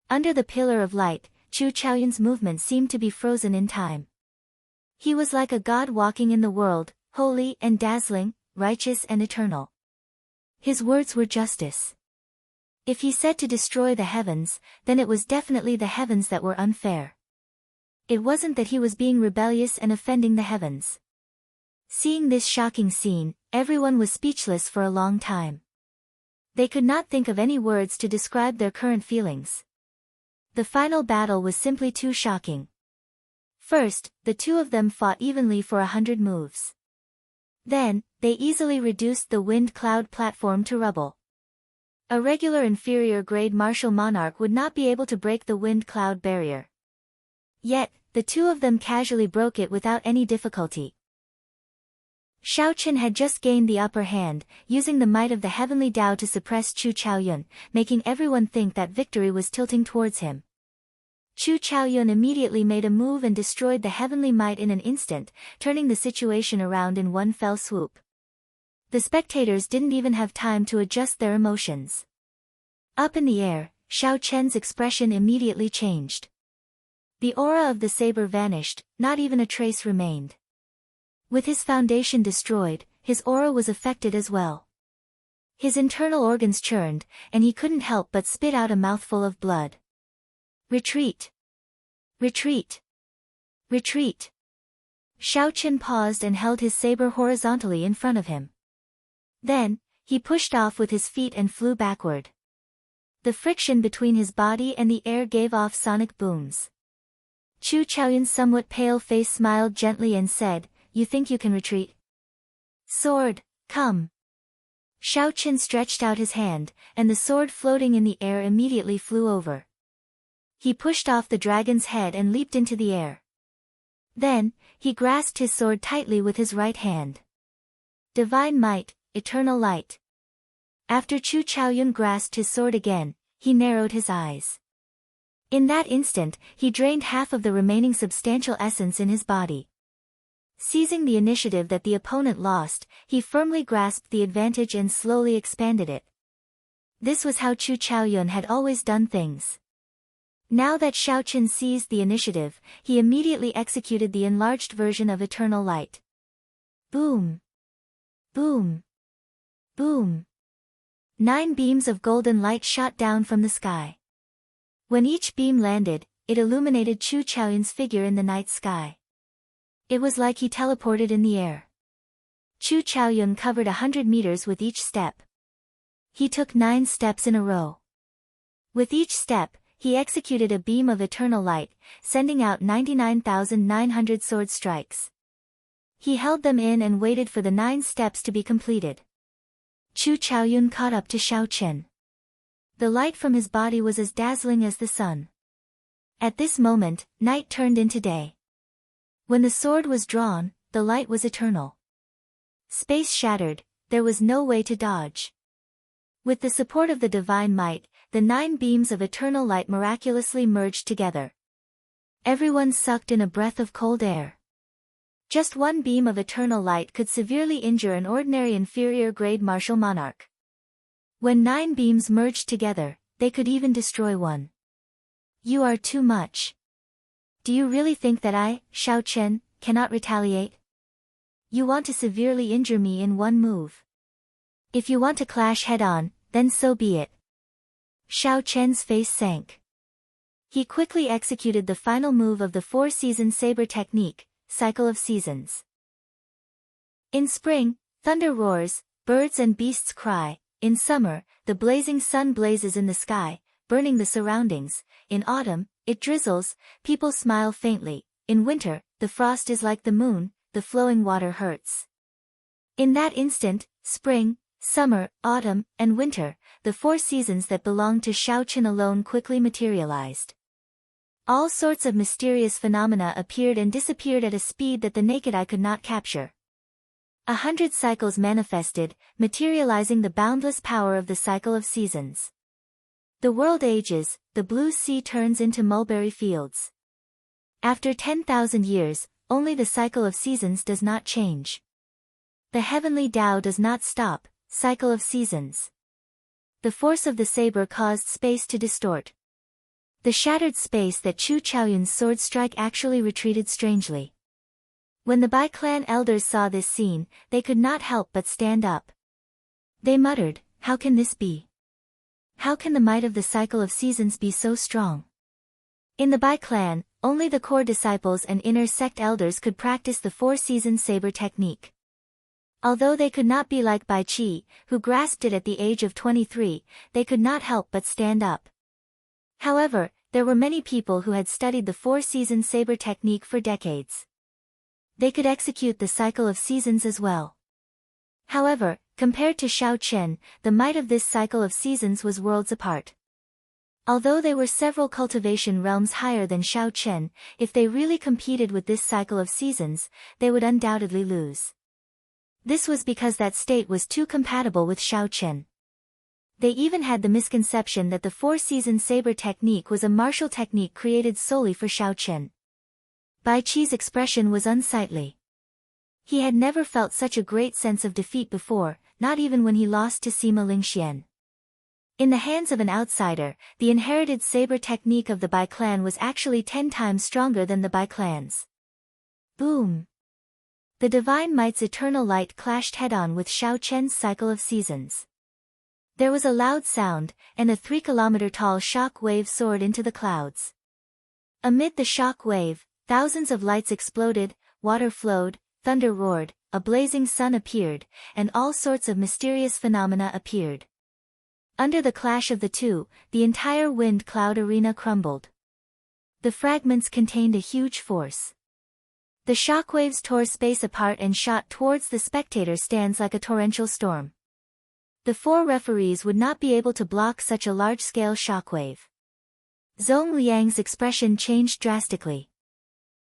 [SPEAKER 1] Under the pillar of light, Chu Chaoyun's movement seemed to be frozen in time. He was like a god walking in the world, holy and dazzling, righteous and eternal. His words were justice. If he said to destroy the heavens, then it was definitely the heavens that were unfair. It wasn't that he was being rebellious and offending the heavens. Seeing this shocking scene, everyone was speechless for a long time. They could not think of any words to describe their current feelings. The final battle was simply too shocking. First, the two of them fought evenly for 100 moves. Then, they easily reduced the wind cloud platform to rubble. A regular inferior-grade martial monarch would not be able to break the wind cloud barrier. Yet, the two of them casually broke it without any difficulty. Shao Chen had just gained the upper hand, using the might of the heavenly Tao to suppress Chu Chaoyun, making everyone think that victory was tilting towards him. Chu Chaoyun immediately made a move and destroyed the heavenly might in an instant, turning the situation around in one fell swoop. The spectators didn't even have time to adjust their emotions. Up in the air, Shao Chen's expression immediately changed. The aura of the saber vanished, not even a trace remained. With his foundation destroyed, his aura was affected as well. His internal organs churned, and he couldn't help but spit out a mouthful of blood. Retreat! Retreat! Retreat! Shao Chen paused and held his saber horizontally in front of him. Then, he pushed off with his feet and flew backward. The friction between his body and the air gave off sonic booms. Chu Chaoyun's somewhat pale face smiled gently and said, "You think you can retreat? Sword, come!" Shao Chen stretched out his hand, and the sword floating in the air immediately flew over. He pushed off the dragon's head and leaped into the air. Then, he grasped his sword tightly with his right hand. Divine might, eternal light. After Chu Chaoyun grasped his sword again, he narrowed his eyes. In that instant, he drained half of the remaining substantial essence in his body. Seizing the initiative that the opponent lost, he firmly grasped the advantage and slowly expanded it. This was how Chu Chaoyun had always done things. Now that Xiaoqin seized the initiative, he immediately executed the enlarged version of Eternal Light. Boom! Boom! Boom! 9 beams of golden light shot down from the sky. When each beam landed, it illuminated Chu Chaoyun's figure in the night sky. It was like he teleported in the air. Chu Chaoyun covered 100 meters with each step. He took 9 steps in a row. With each step, he executed a beam of eternal light, sending out 99,900 sword strikes. He held them in and waited for the 9 steps to be completed. Chu Chaoyun caught up to Xiaoqin. The light from his body was as dazzling as the sun. At this moment, night turned into day. When the sword was drawn, the light was eternal. Space shattered, there was no way to dodge. With the support of the divine might, the 9 beams of eternal light miraculously merged together. Everyone sucked in a breath of cold air. Just one beam of eternal light could severely injure an ordinary inferior-grade martial monarch. When 9 beams merged together, they could even destroy one. You are too much. Do you really think that I, Xiaoqin, cannot retaliate? You want to severely injure me in one move. If you want to clash head-on, then so be it. Xiaoqian's face sank. He quickly executed the final move of the 4-season saber technique, Cycle of Seasons. In spring, thunder roars, birds and beasts cry. In summer, the blazing sun blazes in the sky, burning the surroundings. In autumn, it drizzles, people smile faintly. In winter, the frost is like the moon, the flowing water hurts. In that instant, spring, summer, autumn, and winter, the 4 seasons that belonged to Xiaoqin alone quickly materialized. All sorts of mysterious phenomena appeared and disappeared at a speed that the naked eye could not capture. 100 cycles manifested, materializing the boundless power of the cycle of seasons. The world ages, the blue sea turns into mulberry fields. After 10,000 years, only the cycle of seasons does not change. The heavenly Tao does not stop, cycle of seasons. The force of the saber caused space to distort. The shattered space that Chu Chaoyun's sword strike actually retreated strangely. When the Bai clan elders saw this scene, they could not help but stand up. They muttered, "How can this be? How can the might of the cycle of seasons be so strong?" In the Bai clan, only the core disciples and inner sect elders could practice the 4-season saber technique. Although they could not be like Bai Qi, who grasped it at the age of 23, they could not help but stand up. However, there were many people who had studied the 4-season saber technique for decades. They could execute the cycle of seasons as well. However, compared to Xiaoqin, the might of this cycle of seasons was worlds apart. Although they were several cultivation realms higher than Xiaoqin, if they really competed with this cycle of seasons, they would undoubtedly lose. This was because that state was too compatible with Xiaoqin. They even had the misconception that the 4-season saber technique was a martial technique created solely for Xiaoqin. Bai Qi's expression was unsightly. He had never felt such a great sense of defeat before, not even when he lost to Sima Lingxian. In the hands of an outsider, the inherited saber technique of the Bai clan was actually 10 times stronger than the Bai clan's. Boom! The divine might's eternal light clashed head-on with Xiaoqian's cycle of seasons. There was a loud sound, and a 3-kilometer-tall shock wave soared into the clouds. Amid the shock wave, thousands of lights exploded, water flowed, thunder roared, a blazing sun appeared, and all sorts of mysterious phenomena appeared. Under the clash of the two, the entire wind cloud arena crumbled. The fragments contained a huge force. The shockwaves tore space apart and shot towards the spectator stands like a torrential storm. The 4 referees would not be able to block such a large-scale shockwave. Zhong Liang's expression changed drastically.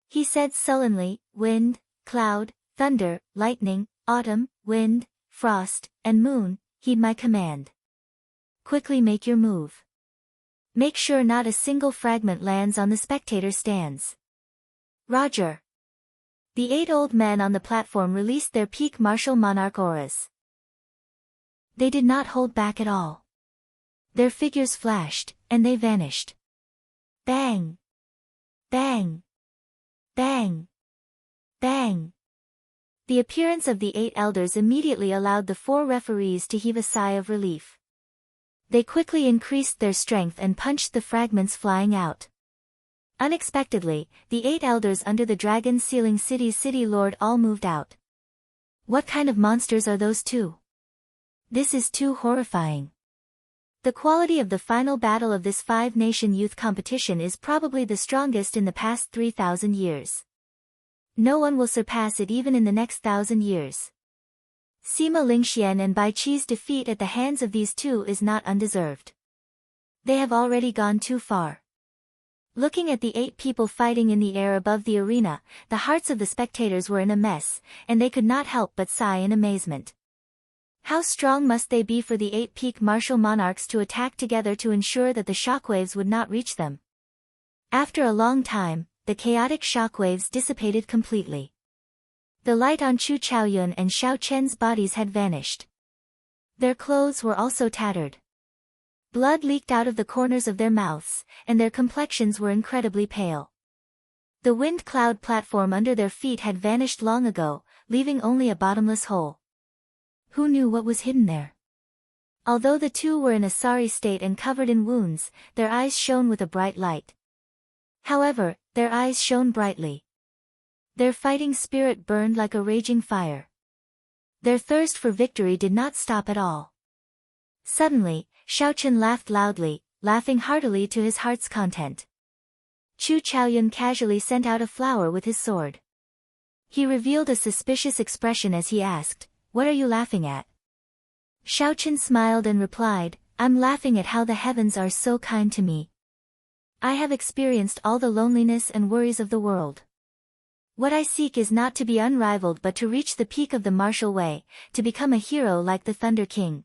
[SPEAKER 1] He said sullenly, "Wind, cloud, thunder, lightning, autumn, wind, frost, and moon, heed my command. Quickly make your move." Make sure not a single fragment lands on the spectator stands. Roger. The 8 old men on the platform released their peak martial monarch auras. They did not hold back at all. Their figures flashed, and they vanished. Bang! Bang! Bang! Bang! The appearance of the 8 elders immediately allowed the 4 referees to heave a sigh of relief. They quickly increased their strength and punched the fragments flying out. Unexpectedly, the 8 elders under the dragon sealing city's city lord all moved out. What kind of monsters are those two? This is too horrifying. The quality of the final battle of this 5-nation youth competition is probably the strongest in the past 3,000 years. No one will surpass it even in the next 1,000 years. Sima Lingxian and Bai Qi's defeat at the hands of these two is not undeserved. They have already gone too far. Looking at the 8 people fighting in the air above the arena, the hearts of the spectators were in a mess, and they could not help but sigh in amazement. How strong must they be for the 8 peak martial monarchs to attack together to ensure that the shockwaves would not reach them? After a long time, the chaotic shockwaves dissipated completely. The light on Chu Chaoyun and Xiao Chen's bodies had vanished. Their clothes were also tattered. Blood leaked out of the corners of their mouths, and their complexions were incredibly pale. The wind cloud platform under their feet had vanished long ago, leaving only a bottomless hole. Who knew what was hidden there? Although the two were in a sorry state and covered in wounds, their eyes shone with a bright light. However, their eyes shone brightly. Their fighting spirit burned like a raging fire. Their thirst for victory did not stop at all. Suddenly, Xiaochen laughed loudly, laughing heartily to his heart's content. Chu Chaoyun casually sent out a flower with his sword. He revealed a suspicious expression as he asked, "What are you laughing at?" Xiaochen smiled and replied, "I'm laughing at how the heavens are so kind to me. I have experienced all the loneliness and worries of the world. What I seek is not to be unrivaled but to reach the peak of the martial way, to become a hero like the Thunder King.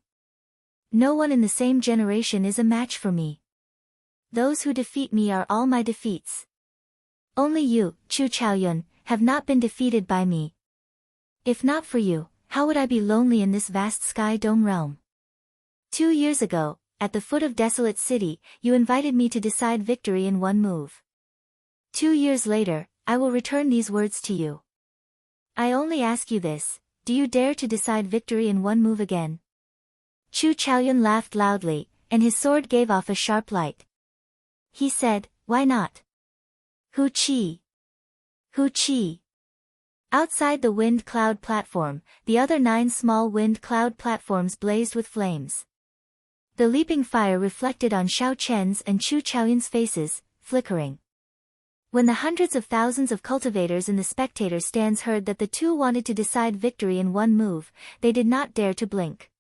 [SPEAKER 1] No one in the same generation is a match for me. Those who defeat me are all my defeats. Only you, Chu Chaoyun, have not been defeated by me. If not for you, how would I be lonely in this vast sky dome realm? 2 years ago, at the foot of Desolate City, you invited me to decide victory in one move. 2 years later, I will return these words to you. I only ask you this, do you dare to decide victory in one move again?" Chu Chaoyun laughed loudly, and his sword gave off a sharp light. He said, "Why not? Hu Qi! Hu Qi!" Outside the wind cloud platform, the other 9 small wind cloud platforms blazed with flames. The leaping fire reflected on Xiao Chen's and Chu Chaoyun's faces, flickering. When the hundreds of thousands of cultivators in the spectator stands heard that the two wanted to decide victory in one move, they did not dare to blink.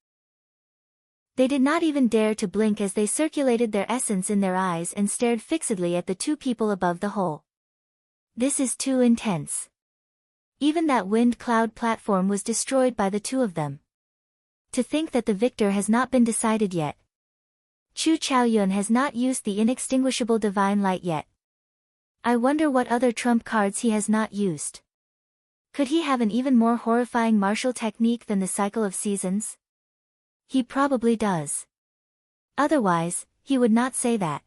[SPEAKER 1] They did not even dare to blink as they circulated their essence in their eyes and stared fixedly at the 2 people above the hole. This is too intense. Even that wind cloud platform was destroyed by the 2 of them. To think that the victor has not been decided yet. Chu Chaoyun has not used the inextinguishable divine light yet. I wonder what other trump cards he has not used. Could he have an even more horrifying martial technique than the cycle of seasons? He probably does. Otherwise, he would not say that.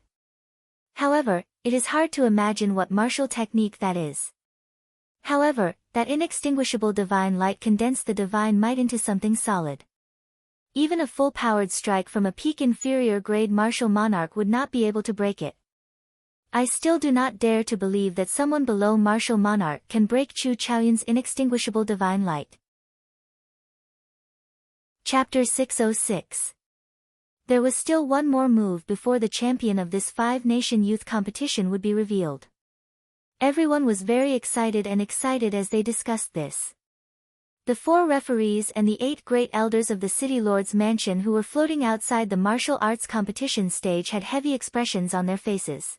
[SPEAKER 1] However, it is hard to imagine what martial technique that is. However, that inextinguishable divine light condensed the divine might into something solid. Even a full-powered strike from a peak inferior grade martial monarch would not be able to break it. I still do not dare to believe that someone below martial monarch can break Chu Chaoyun's inextinguishable divine light. Chapter 606. There was still one more move before the champion of this 5-nation youth competition would be revealed. Everyone was very excited as they discussed this. The 4 referees and the 8 great elders of the city lord's mansion who were floating outside the martial arts competition stage had heavy expressions on their faces.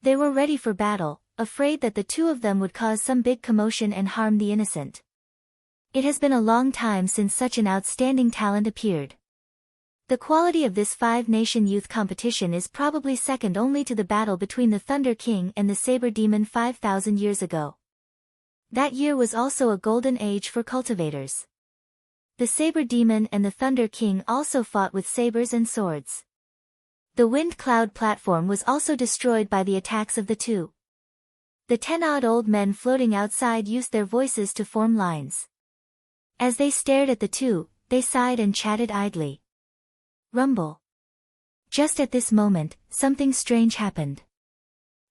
[SPEAKER 1] They were ready for battle, afraid that the 2 of them would cause some big commotion and harm the innocent. It has been a long time since such an outstanding talent appeared. The quality of this five-nation youth competition is probably second only to the battle between the Thunder King and the Saber Demon 5,000 years ago. That year was also a golden age for cultivators. The Saber Demon and the Thunder King also fought with sabers and swords. The Wind Cloud platform was also destroyed by the attacks of the two. The 10-odd old men floating outside used their voices to form lines. As they stared at the two, they sighed and chatted idly. Rumble. Just at this moment, something strange happened.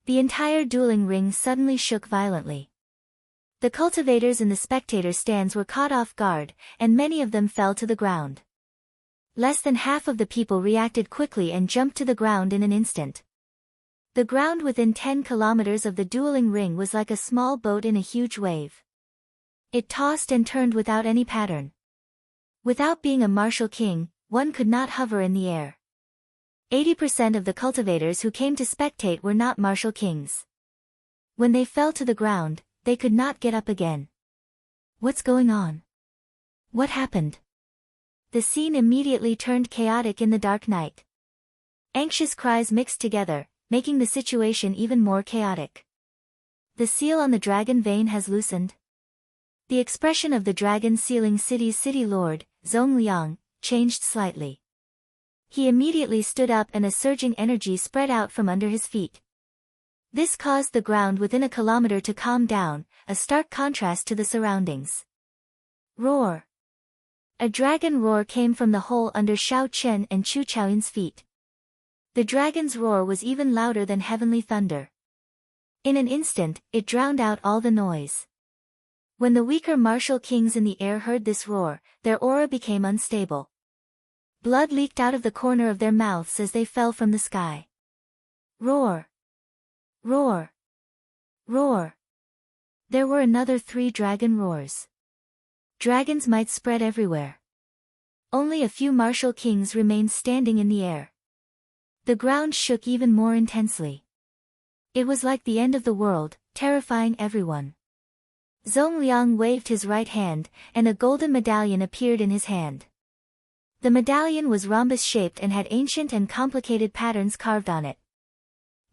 [SPEAKER 1] The entire dueling ring suddenly shook violently. The cultivators in the spectator stands were caught off guard, and many of them fell to the ground. Less than half of the people reacted quickly and jumped to the ground in an instant. The ground within 10 kilometers of the dueling ring was like a small boat in a huge wave. It tossed and turned without any pattern. Without being a martial king, one could not hover in the air. 80% of the cultivators who came to spectate were not martial kings. When they fell to the ground, they could not get up again. What's going on? What happened? The scene immediately turned chaotic in the dark night. Anxious cries mixed together, making the situation even more chaotic. The seal on the dragon vein has loosened. The expression of the dragon sealing city's city lord, Zongliang, changed slightly. He immediately stood up and a surging energy spread out from under his feet. This caused the ground within a kilometer to calm down, a stark contrast to the surroundings. Roar! A dragon roar came from the hole under Xiao Chen and Chu Chaoyin's feet. The dragon's roar was even louder than heavenly thunder. In an instant, it drowned out all the noise. When the weaker martial kings in the air heard this roar, their aura became unstable. Blood leaked out of the corner of their mouths as they fell from the sky. Roar! Roar! Roar! There were another 3 dragon roars. Dragons might spread everywhere. Only a few martial kings remained standing in the air. The ground shook even more intensely. It was like the end of the world, terrifying everyone. Zongliang waved his right hand, and a golden medallion appeared in his hand. The medallion was rhombus-shaped and had ancient and complicated patterns carved on it.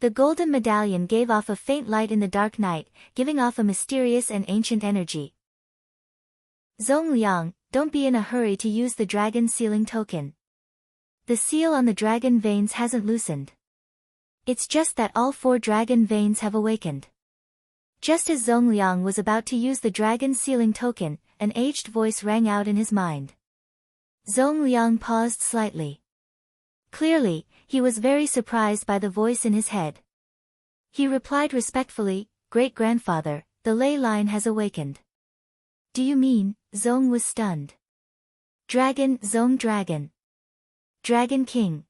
[SPEAKER 1] The golden medallion gave off a faint light in the dark night, giving off a mysterious and ancient energy. Zongliang, don't be in a hurry to use the dragon sealing token. The seal on the dragon veins hasn't loosened. It's just that all 4 dragon veins have awakened. Just as Zongliang was about to use the dragon sealing token, an aged voice rang out in his mind. Zongliang paused slightly. Clearly, he was very surprised by the voice in his head. He replied respectfully, "Great-grandfather, the ley line has awakened." "Do you mean?" Zong was stunned. "Dragon, Zong dragon. Dragon king.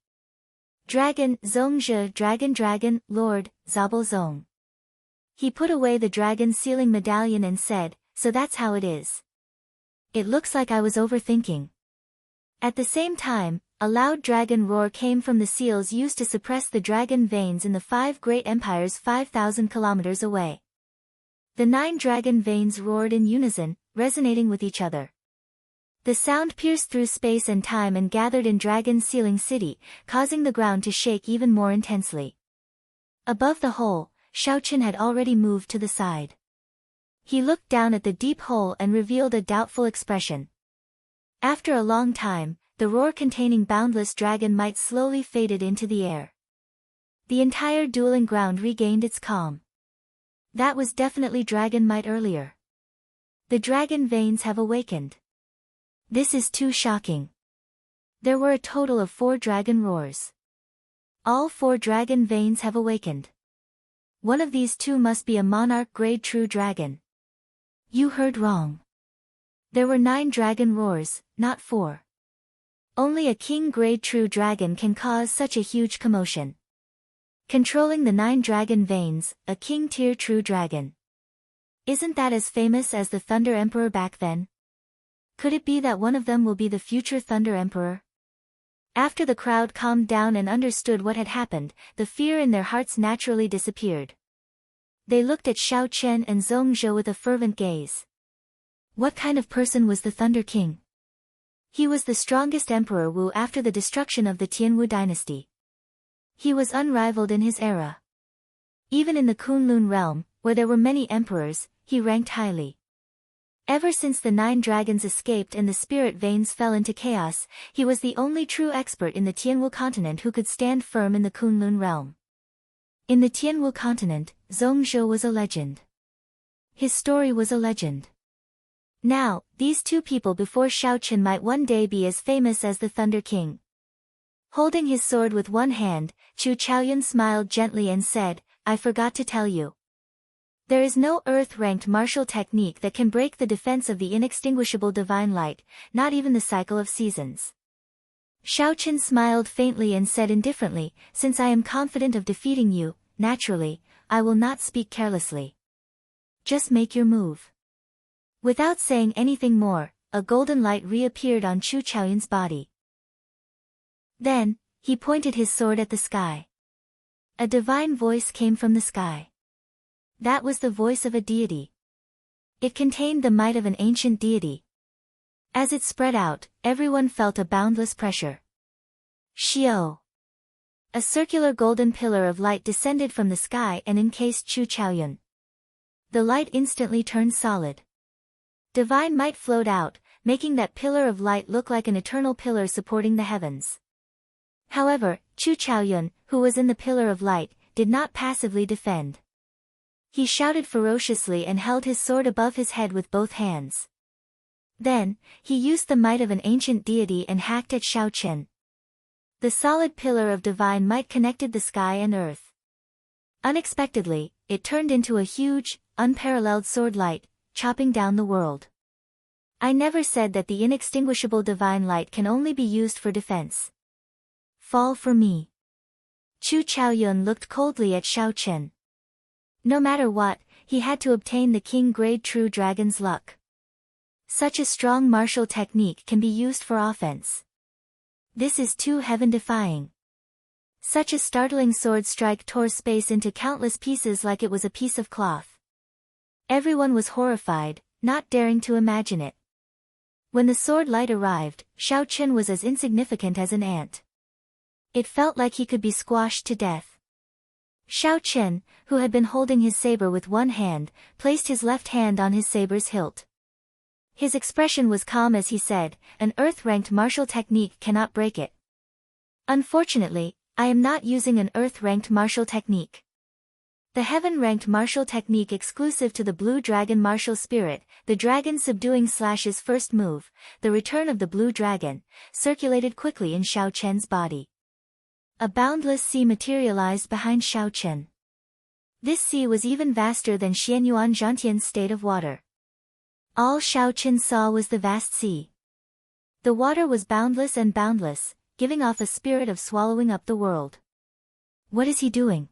[SPEAKER 1] Dragon, Zongzhe dragon, Lord, Zabel Zong." He put away the dragon sealing medallion and said, "So that's how it is. It looks like I was overthinking." At the same time, a loud dragon roar came from the seals used to suppress the dragon veins in the 5 great empires 5,000 kilometers away. The 9 dragon veins roared in unison, resonating with each other. The sound pierced through space and time and gathered in Dragon Sealing City, causing the ground to shake even more intensely. Above the hole, Xiaoqin had already moved to the side. He looked down at the deep hole and revealed a doubtful expression. After a long time, the roar containing boundless dragon might slowly faded into the air. The entire dueling ground regained its calm. That was definitely dragon might earlier. The dragon veins have awakened. This is too shocking. There were a total of 4 dragon roars. All 4 dragon veins have awakened. One of these 2 must be a monarch grade true dragon. You heard wrong. There were 9 dragon roars, not 4. Only a king grade true dragon can cause such a huge commotion. Controlling the 9 dragon veins, a king tier true dragon. Isn't that as famous as the Thunder Emperor back then? Could it be that one of them will be the future Thunder Emperor? After the crowd calmed down and understood what had happened, the fear in their hearts naturally disappeared. They looked at Xiao Chen and Zhongzhe with a fervent gaze. What kind of person was the Thunder King? He was the strongest Emperor Wu after the destruction of the Tianwu dynasty. He was unrivaled in his era. Even in the Kunlun realm, where there were many emperors, he ranked highly. Ever since the 9 dragons escaped and the spirit veins fell into chaos, he was the only true expert in the Tianwu continent who could stand firm in the Kunlun realm. In the Tianwu continent, Zhongzhou was a legend. His story was a legend. Now, these two people before Shaoqin might one day be as famous as the Thunder King. Holding his sword with one hand, Chu Chaoyun smiled gently and said, I forgot to tell you. There is no earth-ranked martial technique that can break the defense of the inextinguishable divine light, not even the cycle of seasons. Shaoqin smiled faintly and said indifferently, since I am confident of defeating you, naturally, I will not speak carelessly. Just make your move. Without saying anything more, a golden light reappeared on Chu Chaoyun's body. Then, he pointed his sword at the sky. A divine voice came from the sky. That was the voice of a deity. It contained the might of an ancient deity. As it spread out, everyone felt a boundless pressure. Xiao. A circular golden pillar of light descended from the sky and encased Chu Chaoyun. The light instantly turned solid. Divine might flowed out, making that pillar of light look like an eternal pillar supporting the heavens. However, Chu Chaoyun, who was in the pillar of light, did not passively defend. He shouted ferociously and held his sword above his head with both hands. Then, he used the might of an ancient deity and hacked at Shaoqin. The solid pillar of divine might connected the sky and earth. Unexpectedly, it turned into a huge, unparalleled sword light, chopping down the world. I never said that the inextinguishable divine light can only be used for defense. Fall for me. Chu Chaoyun looked coldly at Shaoqin. No matter what, he had to obtain the king-grade true dragon's luck. Such a strong martial technique can be used for offense. This is too heaven-defying. Such a startling sword strike tore space into countless pieces like it was a piece of cloth. Everyone was horrified, not daring to imagine it. When the sword light arrived, Shaoqin was as insignificant as an ant. It felt like he could be squashed to death. Shaoqin, who had been holding his saber with one hand, placed his left hand on his saber's hilt. His expression was calm as he said, an earth-ranked martial technique cannot break it. Unfortunately, I am not using an earth-ranked martial technique. The heaven-ranked martial technique exclusive to the blue dragon martial spirit, the dragon subduing slash's first move, the return of the blue dragon, circulated quickly in Shaoqin's body. A boundless sea materialized behind Shaoqin. This sea was even vaster than Xianyuan Zhantian's state of water. All Shaoqin saw was the vast sea. The water was boundless and boundless, giving off a spirit of swallowing up the world. What is he doing?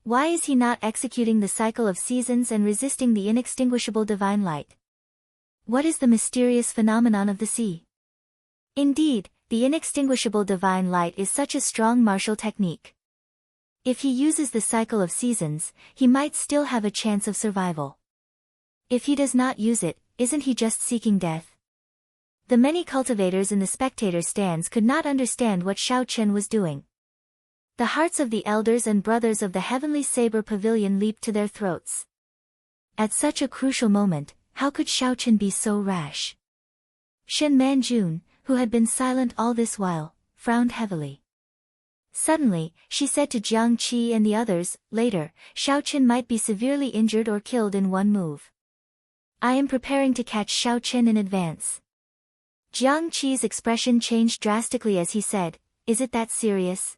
[SPEAKER 1] Why is he not executing the cycle of seasons and resisting the inextinguishable divine light? What is the mysterious phenomenon of the sea? Indeed, the inextinguishable divine light is such a strong martial technique. If he uses the cycle of seasons, he might still have a chance of survival. If he does not use it, isn't he just seeking death? The many cultivators in the spectator stands could not understand what Shaoqin was doing. The hearts of the elders and brothers of the Heavenly Saber Pavilion leaped to their throats. At such a crucial moment, how could Shaoqin be so rash? Shen Manjun, who had been silent all this while, frowned heavily. Suddenly, she said to Jiang Qi and the others, later, Shaoqin might be severely injured or killed in one move. I am preparing to catch Shaoqin in advance. Jiang Qi's expression changed drastically as he said, is it that serious?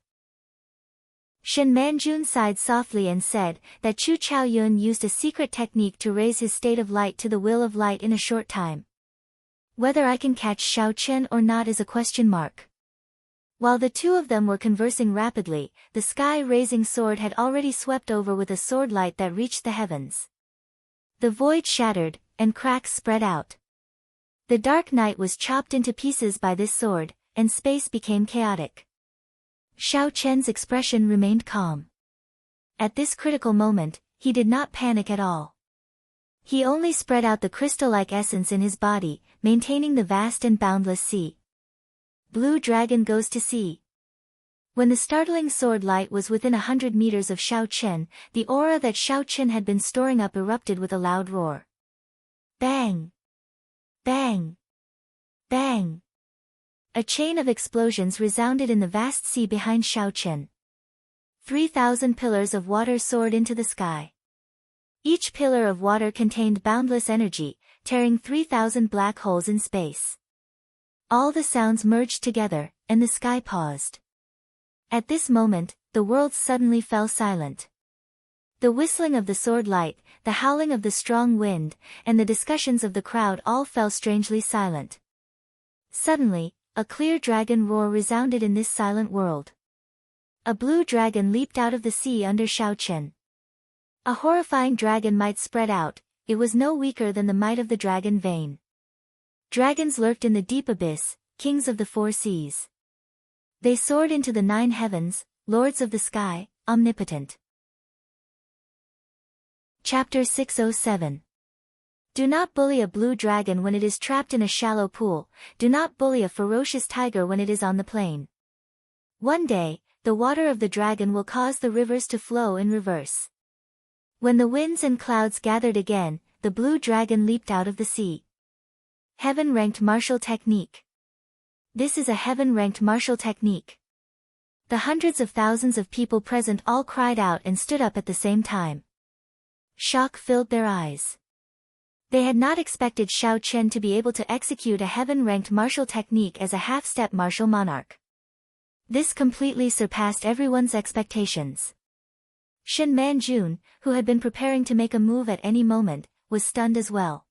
[SPEAKER 1] Shen Manjun sighed softly and said that Chu Chaoyun used a secret technique to raise his state of light to the will of light in a short time. Whether I can catch Shaoqin or not is a question mark. While the two of them were conversing rapidly, the sky-raising sword had already swept over with a sword light that reached the heavens. The void shattered, and cracks spread out. The dark night was chopped into pieces by this sword, and space became chaotic. Shaoqin's expression remained calm. At this critical moment, he did not panic at all. He only spread out the crystal-like essence in his body, maintaining the vast and boundless sea. Blue Dragon goes to sea. When the startling sword light was within 100 meters of Xiao Chen, the aura that Xiao Chen had been storing up erupted with a loud roar. Bang! Bang! Bang! A chain of explosions resounded in the vast sea behind Xiao Chen. 3,000 pillars of water soared into the sky. Each pillar of water contained boundless energy, tearing 3,000 black holes in space. All the sounds merged together, and the sky paused. At this moment, the world suddenly fell silent. The whistling of the sword light, the howling of the strong wind, and the discussions of the crowd all fell strangely silent. Suddenly, a clear dragon roar resounded in this silent world. A blue dragon leaped out of the sea under Xiao Chen. A horrifying dragon might spread out, it was no weaker than the might of the dragon vein. Dragons lurked in the deep abyss, kings of the four seas. They soared into the 9 heavens, lords of the sky, omnipotent. Chapter 607. Do not bully a blue dragon when it is trapped in a shallow pool, do not bully a ferocious tiger when it is on the plain. One day, the water of the dragon will cause the rivers to flow in reverse. When the winds and clouds gathered again, the blue dragon leaped out of the sea. Heaven-ranked martial technique. This is a heaven-ranked martial technique. The hundreds of thousands of people present all cried out and stood up at the same time. Shock filled their eyes. They had not expected Xiao Chen to be able to execute a heaven-ranked martial technique as a half-step martial monarch. This completely surpassed everyone's expectations. Shen Manjun, who had been preparing to make a move at any moment, was stunned as well.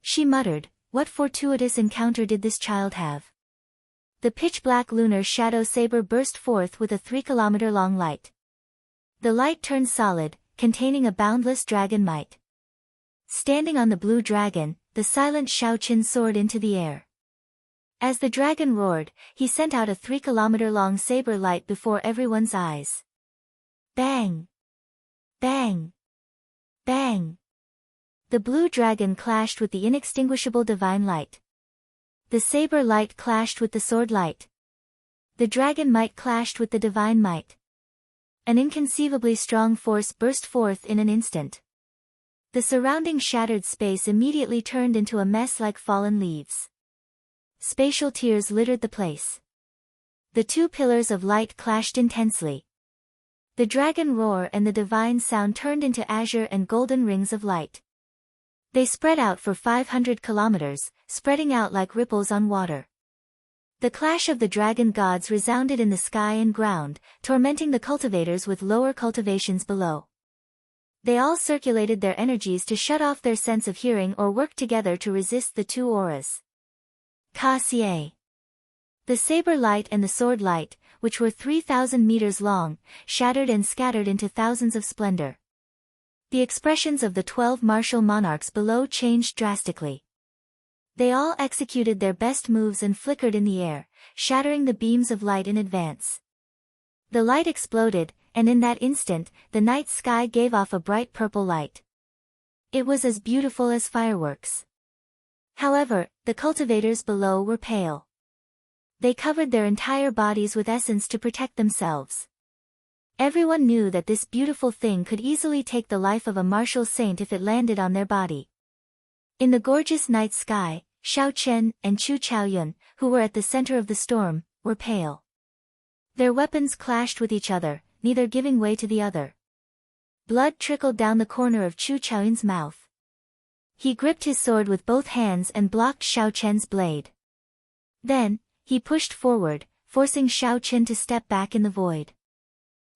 [SPEAKER 1] She muttered, "What fortuitous encounter did this child have?" The pitch-black lunar shadow saber burst forth with a 3-kilometer-long light. The light turned solid, containing a boundless dragon might. Standing on the blue dragon, the silent Xiao Chen soared into the air. As the dragon roared, he sent out a 3-kilometer-long saber light before everyone's eyes. Bang! Bang! Bang! The blue dragon clashed with the inextinguishable divine light. The saber light clashed with the sword light. The dragon might clashed with the divine might. An inconceivably strong force burst forth in an instant. The surrounding shattered space immediately turned into a mess like fallen leaves. Spatial tears littered the place. The 2 pillars of light clashed intensely. The dragon roar and the divine sound turned into azure and golden rings of light. They spread out for 500 kilometers, spreading out like ripples on water. The clash of the dragon gods resounded in the sky and ground, tormenting the cultivators with lower cultivations below. They all circulated their energies to shut off their sense of hearing or work together to resist the 2 auras. Ka-Xie. The saber light and the sword light, which were 3,000 meters long, shattered and scattered into thousands of splendor. The expressions of the 12 martial monarchs below changed drastically. They all executed their best moves and flickered in the air, shattering the beams of light in advance. The light exploded, and in that instant, the night sky gave off a bright purple light. It was as beautiful as fireworks. However, the cultivators below were pale. They covered their entire bodies with essence to protect themselves. Everyone knew that this beautiful thing could easily take the life of a martial saint if it landed on their body. In the gorgeous night sky, Xiao Chen and Chu Chaoyun, who were at the center of the storm, were pale. Their weapons clashed with each other, neither giving way to the other. Blood trickled down the corner of Chu Chaoyun's mouth. He gripped his sword with both hands and blocked Xiao Chen's blade. Then, he pushed forward, forcing Xiao Chen to step back in the void.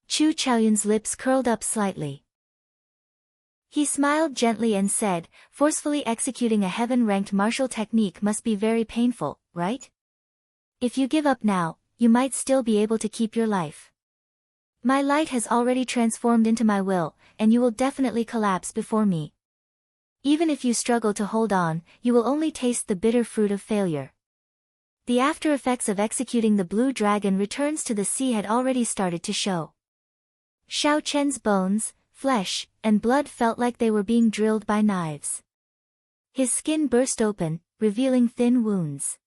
[SPEAKER 1] Chu Chaoyun's lips curled up slightly. He smiled gently and said, "Forcefully executing a heaven-ranked martial technique must be very painful, right? If you give up now, you might still be able to keep your life. My light has already transformed into my will, and you will definitely collapse before me. Even if you struggle to hold on, you will only taste the bitter fruit of failure." The after effects of executing the blue dragon returns to the sea had already started to show. Xiao Chen's bones, flesh, and blood felt like they were being drilled by knives. His skin burst open, revealing thin wounds.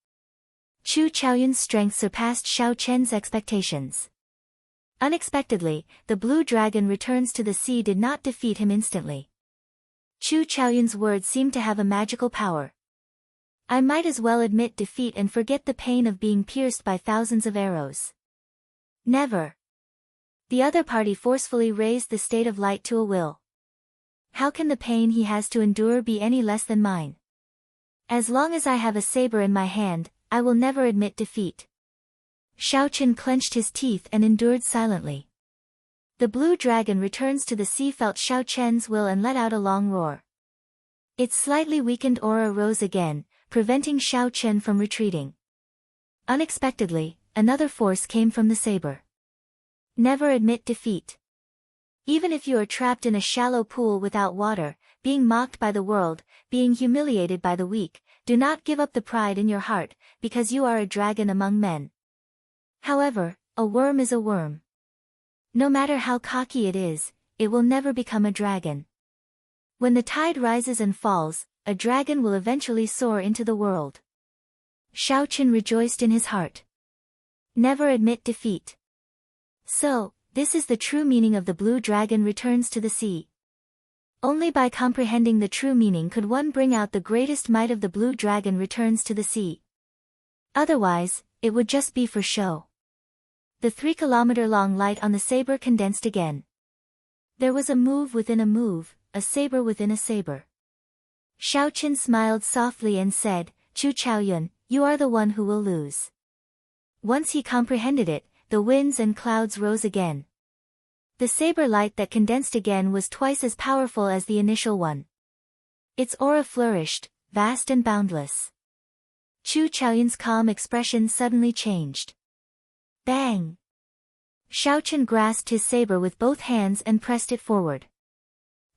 [SPEAKER 1] Chu Chaoyun's strength surpassed Xiao Chen's expectations. Unexpectedly, the blue dragon returns to the sea did not defeat him instantly. Chu Chaoyun's words seemed to have a magical power. I might as well admit defeat and forget the pain of being pierced by thousands of arrows. Never. The other party forcefully raised the state of light to a will. How can the pain he has to endure be any less than mine? As long as I have a saber in my hand, I will never admit defeat. Xiao Chen clenched his teeth and endured silently. The blue dragon returns to the sea, felt Xiao Chen's will and let out a long roar. Its slightly weakened aura rose again, preventing Xiao Chen from retreating. Unexpectedly, another force came from the saber. Never admit defeat. Even if you are trapped in a shallow pool without water, being mocked by the world, being humiliated by the weak, do not give up the pride in your heart, because you are a dragon among men. However, a worm is a worm. No matter how cocky it is, it will never become a dragon. When the tide rises and falls, a dragon will eventually soar into the world. Xiao Chen rejoiced in his heart. Never admit defeat. So, this is the true meaning of the blue dragon returns to the sea. Only by comprehending the true meaning could one bring out the greatest might of the blue dragon returns to the sea. Otherwise, it would just be for show. The 3-kilometer-long light on the saber condensed again. There was a move within a move, a saber within a saber. Xiao Chen smiled softly and said, Chu Chaoyun, you are the one who will lose. Once he comprehended it, the winds and clouds rose again. The saber light that condensed again was twice as powerful as the initial one. Its aura flourished, vast and boundless. Chu Chaoyun's calm expression suddenly changed. Bang! Xiao Chen grasped his saber with both hands and pressed it forward.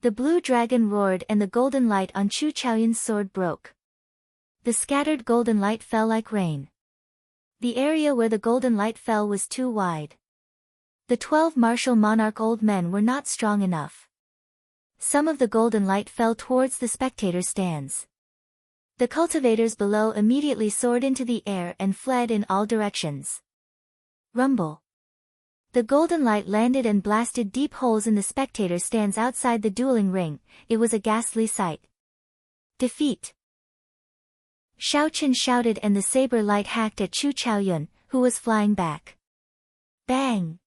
[SPEAKER 1] The blue dragon roared and the golden light on Chu Chaoyun's sword broke. The scattered golden light fell like rain. The area where the golden light fell was too wide. The 12 martial monarch old men were not strong enough. Some of the golden light fell towards the spectator stands. The cultivators below immediately soared into the air and fled in all directions. Rumble. The golden light landed and blasted deep holes in the spectator stands outside the dueling ring. It was a ghastly sight. Defeat. Xiao Chen shouted and the saber light hacked at Chu Chaoyun, who was flying back. Bang!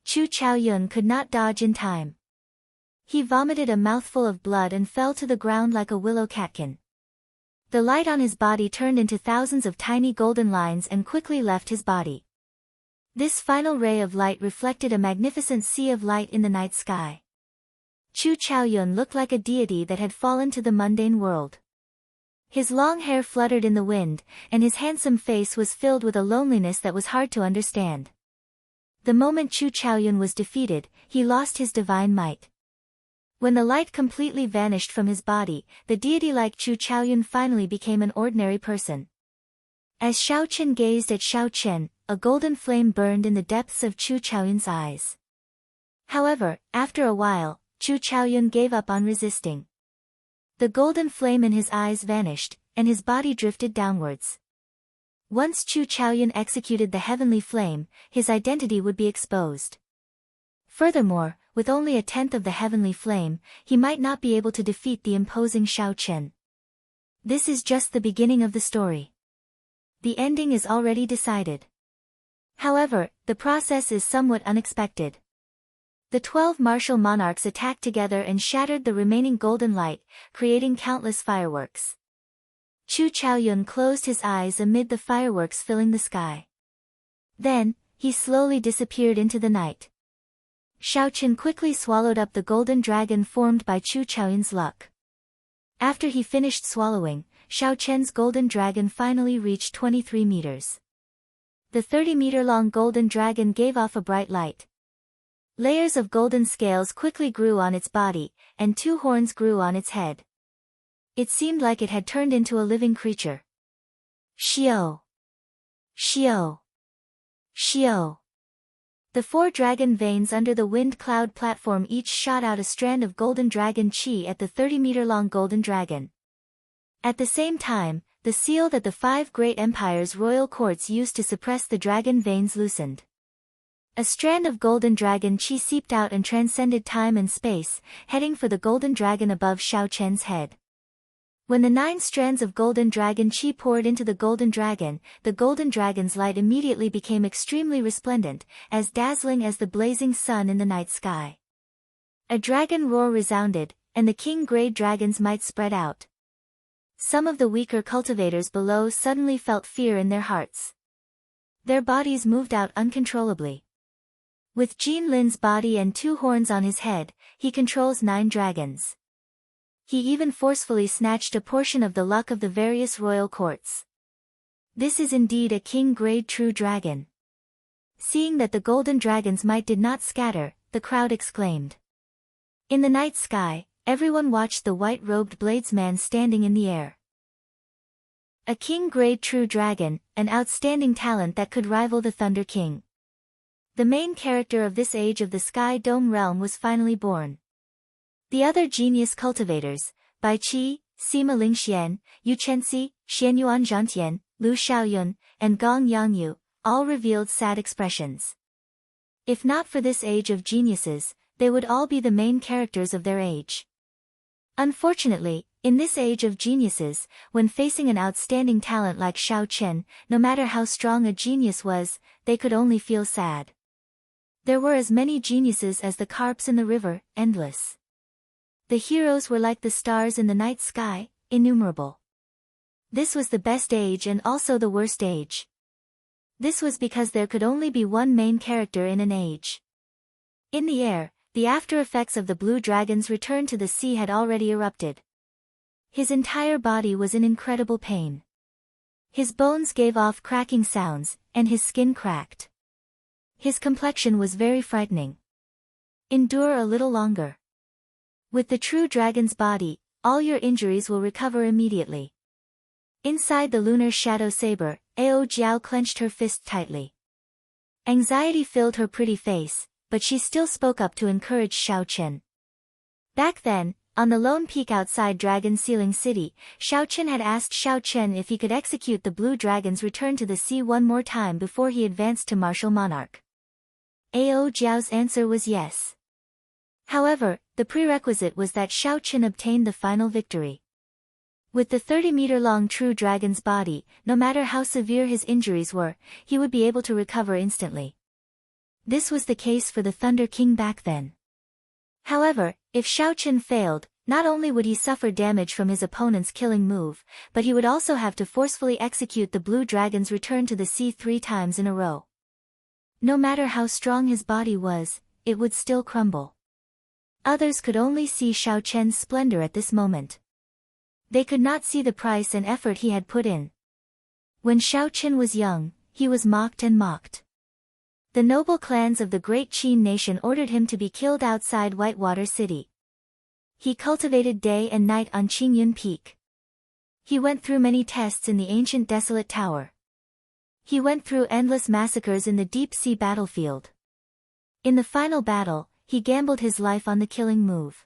[SPEAKER 1] Chu Chaoyun could not dodge in time. He vomited a mouthful of blood and fell to the ground like a willow catkin. The light on his body turned into thousands of tiny golden lines and quickly left his body. This final ray of light reflected a magnificent sea of light in the night sky. Chu Chaoyun looked like a deity that had fallen to the mundane world. His long hair fluttered in the wind, and his handsome face was filled with a loneliness that was hard to understand. The moment Chu Chaoyun was defeated, he lost his divine might. When the light completely vanished from his body, the deity-like Chu Chaoyun finally became an ordinary person. As Xiao Chen gazed at Xiao Chen, a golden flame burned in the depths of Chu Chaoyun's eyes. However, after a while, Chu Chaoyun gave up on resisting. The golden flame in his eyes vanished, and his body drifted downwards. Once Chu Chaoyun executed the heavenly flame, his identity would be exposed. Furthermore, with only a tenth of the heavenly flame, he might not be able to defeat the imposing Xiao Chen. This is just the beginning of the story. The ending is already decided. However, the process is somewhat unexpected. The 12 martial monarchs attacked together and shattered the remaining golden light, creating countless fireworks. Chu Chaoyun closed his eyes amid the fireworks filling the sky. Then, he slowly disappeared into the night. Xiao Chen quickly swallowed up the golden dragon formed by Chu Chaoyun's luck. After he finished swallowing, Xiao Chen's golden dragon finally reached 23 meters. The 30-meter-long golden dragon gave off a bright light. Layers of golden scales quickly grew on its body, and 2 horns grew on its head. It seemed like it had turned into a living creature. Xiao! Xiao! Xiao! The 4 dragon veins under the wind cloud platform each shot out a strand of golden dragon chi at the 30-meter-long golden dragon. At the same time, the seal that the 5 great empires' royal courts used to suppress the dragon veins loosened. A strand of golden dragon chi seeped out and transcended time and space, heading for the golden dragon above Xiao Chen's head. When the 9 strands of golden dragon chi poured into the golden dragon's light immediately became extremely resplendent, as dazzling as the blazing sun in the night sky. A dragon roar resounded, and the king-grade dragon's might spread out. Some of the weaker cultivators below suddenly felt fear in their hearts. Their bodies moved out uncontrollably. With Jin Lin's body and 2 horns on his head, he controls 9 dragons. He even forcefully snatched a portion of the luck of the various royal courts. This is indeed a king-grade true dragon. Seeing that the golden dragon's might did not scatter, the crowd exclaimed. In the night sky, everyone watched the white-robed bladesman standing in the air. A king-grade true dragon, an outstanding talent that could rival the Thunder King. The main character of this age of the Sky Dome realm was finally born. The other genius cultivators, Bai Qi, Sima Lingxian, Yu Chenxi, Xianyuan Zhantian, Lu Xiaoyun, and Gong Yangyu, all revealed sad expressions. If not for this age of geniuses, they would all be the main characters of their age. Unfortunately, in this age of geniuses, when facing an outstanding talent like Xiao Chen, no matter how strong a genius was, they could only feel sad. There were as many geniuses as the carps in the river, endless. The heroes were like the stars in the night sky, innumerable. This was the best age and also the worst age. This was because there could only be one main character in an age. In the air, the after effects of the blue dragon's return to the sea had already erupted. His entire body was in incredible pain. His bones gave off cracking sounds, and his skin cracked. His complexion was very frightening. Endure a little longer. With the true dragon's body, all your injuries will recover immediately. Inside the lunar shadow saber, Ao Jiao clenched her fist tightly. Anxiety filled her pretty face, but she still spoke up to encourage Xiao Chen. Back then, on the lone peak outside Dragon Sealing City, Xiao Chen had asked Xiao Chen if he could execute the blue dragon's return to the sea one more time before he advanced to martial monarch. Ao Jiao's answer was yes. However, the prerequisite was that Xiao Chen obtained the final victory. With the 30-meter-long true dragon's body, no matter how severe his injuries were, he would be able to recover instantly. This was the case for the Thunder King back then. However, if Xiao Chen failed, not only would he suffer damage from his opponent's killing move, but he would also have to forcefully execute the blue dragon's return to the sea 3 times in a row. No matter how strong his body was, it would still crumble. Others could only see Xiao Chen's splendor at this moment. They could not see the price and effort he had put in. When Xiao Chen was young, he was mocked and mocked. The noble clans of the great Qin nation ordered him to be killed outside Whitewater City. He cultivated day and night on Qingyun Peak. He went through many tests in the ancient desolate tower. He went through endless massacres in the deep-sea battlefield. In the final battle, he gambled his life on the killing move.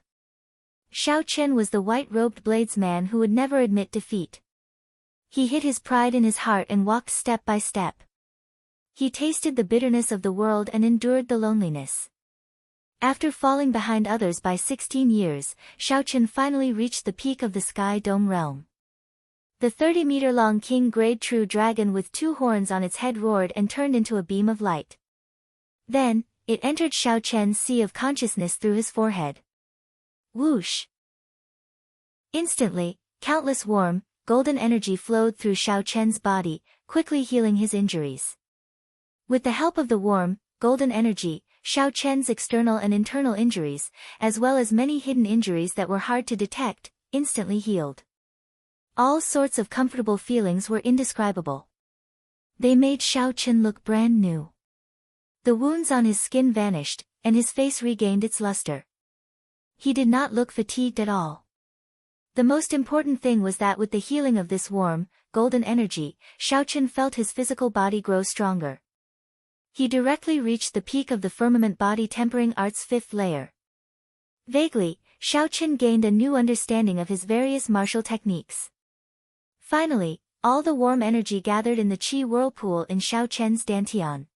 [SPEAKER 1] Xiao Chen was the white-robed bladesman who would never admit defeat. He hid his pride in his heart and walked step by step. He tasted the bitterness of the world and endured the loneliness. After falling behind others by 16 years, Xiao Chen finally reached the peak of the Sky Dome realm. The 30-meter-long king-grade true dragon with 2 horns on its head roared and turned into a beam of light. Then, it entered Xiao Chen's sea of consciousness through his forehead. Whoosh! Instantly, countless warm, golden energy flowed through Xiao Chen's body, quickly healing his injuries. With the help of the warm, golden energy, Xiao Chen's external and internal injuries, as well as many hidden injuries that were hard to detect, instantly healed. All sorts of comfortable feelings were indescribable. They made Xiao Chen look brand new. The wounds on his skin vanished, and his face regained its luster. He did not look fatigued at all. The most important thing was that with the healing of this warm, golden energy, Xiao Chen felt his physical body grow stronger. He directly reached the peak of the firmament body tempering art's 5th layer. Vaguely, Xiao Chen gained a new understanding of his various martial techniques. Finally, all the warm energy gathered in the Qi whirlpool in Xiao Chen's dantian.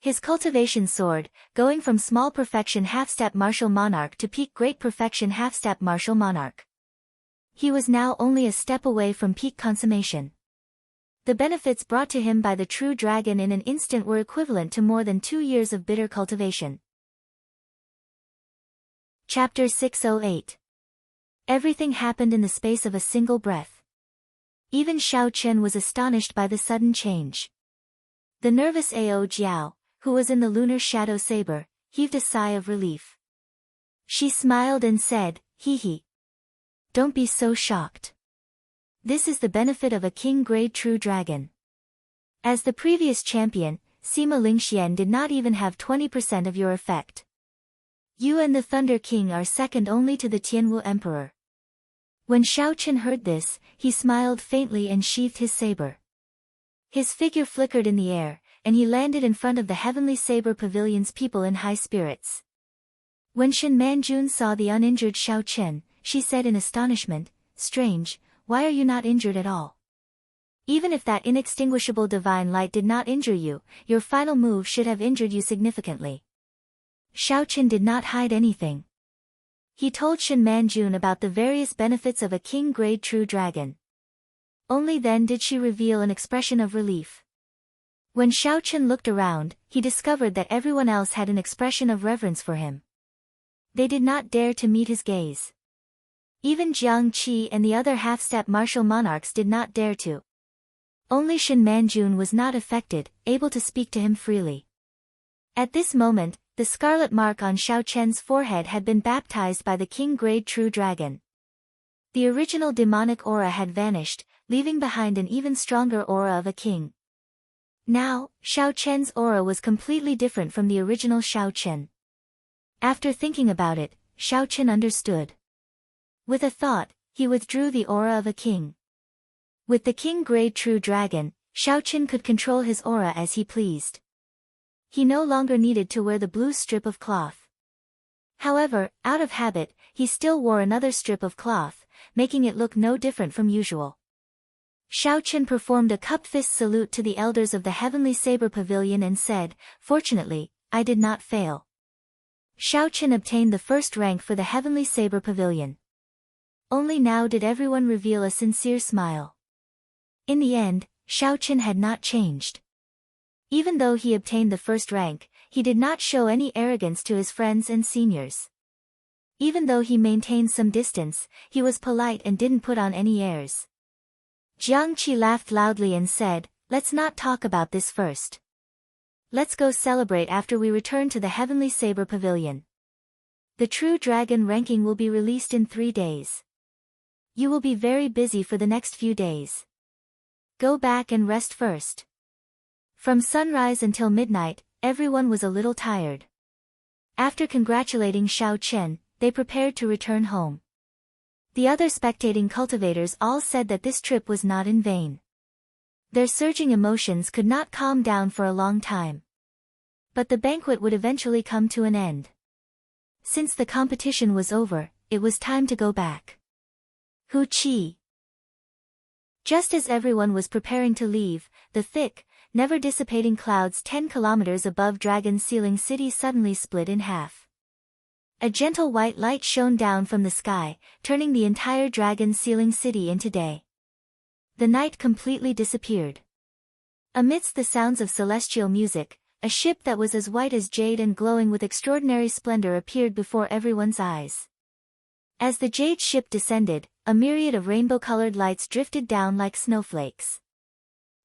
[SPEAKER 1] His cultivation soared, going from small perfection half-step martial monarch to peak great perfection half-step martial monarch. He was now only a step away from peak consummation. The benefits brought to him by the true dragon in an instant were equivalent to more than 2 years of bitter cultivation. Chapter 608. Everything happened in the space of a single breath. Even Xiao Chen was astonished by the sudden change. The nervous Ao Jiao, who was in the lunar shadow saber, heaved a sigh of relief. She smiled and said, "Hee hee. Don't be so shocked. This is the benefit of a king-grade true dragon." As the previous champion, Sima Lingxian did not even have 20% of your effect. You and the Thunder King are second only to the Tianwu Emperor. When Xiao Chen heard this, he smiled faintly and sheathed his saber. His figure flickered in the air, and he landed in front of the Heavenly Saber Pavilion's people in high spirits. When Shen Manjun saw the uninjured Xiao Chen, she said in astonishment, "Strange, why are you not injured at all? Even if that inextinguishable divine light did not injure you, your final move should have injured you significantly." Xiao Chen did not hide anything. He told Shen Manjun about the various benefits of a king-grade true dragon. Only then did she reveal an expression of relief. When Xiao Chen looked around, he discovered that everyone else had an expression of reverence for him. They did not dare to meet his gaze. Even Jiang Qi and the other half-step martial monarchs did not dare to. Only Shen Manjun was not affected, able to speak to him freely. At this moment, the scarlet mark on Xiao Chen's forehead had been baptized by the king-grade true dragon. The original demonic aura had vanished, leaving behind an even stronger aura of a king. Now, Xiao Chen's aura was completely different from the original Xiao Chen. After thinking about it, Xiao Chen understood. With a thought, he withdrew the aura of a king. With the king-grade true dragon, Xiao Chen could control his aura as he pleased. He no longer needed to wear the blue strip of cloth. However, out of habit, he still wore another strip of cloth, making it look no different from usual. Xiao Chen performed a cupped fist salute to the elders of the Heavenly Saber Pavilion and said, "Fortunately, I did not fail." Xiao Chen obtained the first rank for the Heavenly Saber Pavilion. Only now did everyone reveal a sincere smile. In the end, Xiao Chen had not changed. Even though he obtained the first rank, he did not show any arrogance to his friends and seniors. Even though he maintained some distance, he was polite and didn't put on any airs. Jiang Qi laughed loudly and said, "Let's not talk about this first. Let's go celebrate after we return to the Heavenly Saber Pavilion. The True Dragon ranking will be released in 3 days. You will be very busy for the next few days. Go back and rest first." From sunrise until midnight, everyone was a little tired. After congratulating Xiao Chen, they prepared to return home. The other spectating cultivators all said that this trip was not in vain. Their surging emotions could not calm down for a long time. But the banquet would eventually come to an end. Since the competition was over, it was time to go back. Hu Qi. Just as everyone was preparing to leave, the thick, never-dissipating clouds 10 kilometers above Dragon Ceiling City suddenly split in half. A gentle white light shone down from the sky, turning the entire Dragon Ceiling City into day. The night completely disappeared. Amidst the sounds of celestial music, a ship that was as white as jade and glowing with extraordinary splendor appeared before everyone's eyes. As the jade ship descended, a myriad of rainbow-colored lights drifted down like snowflakes.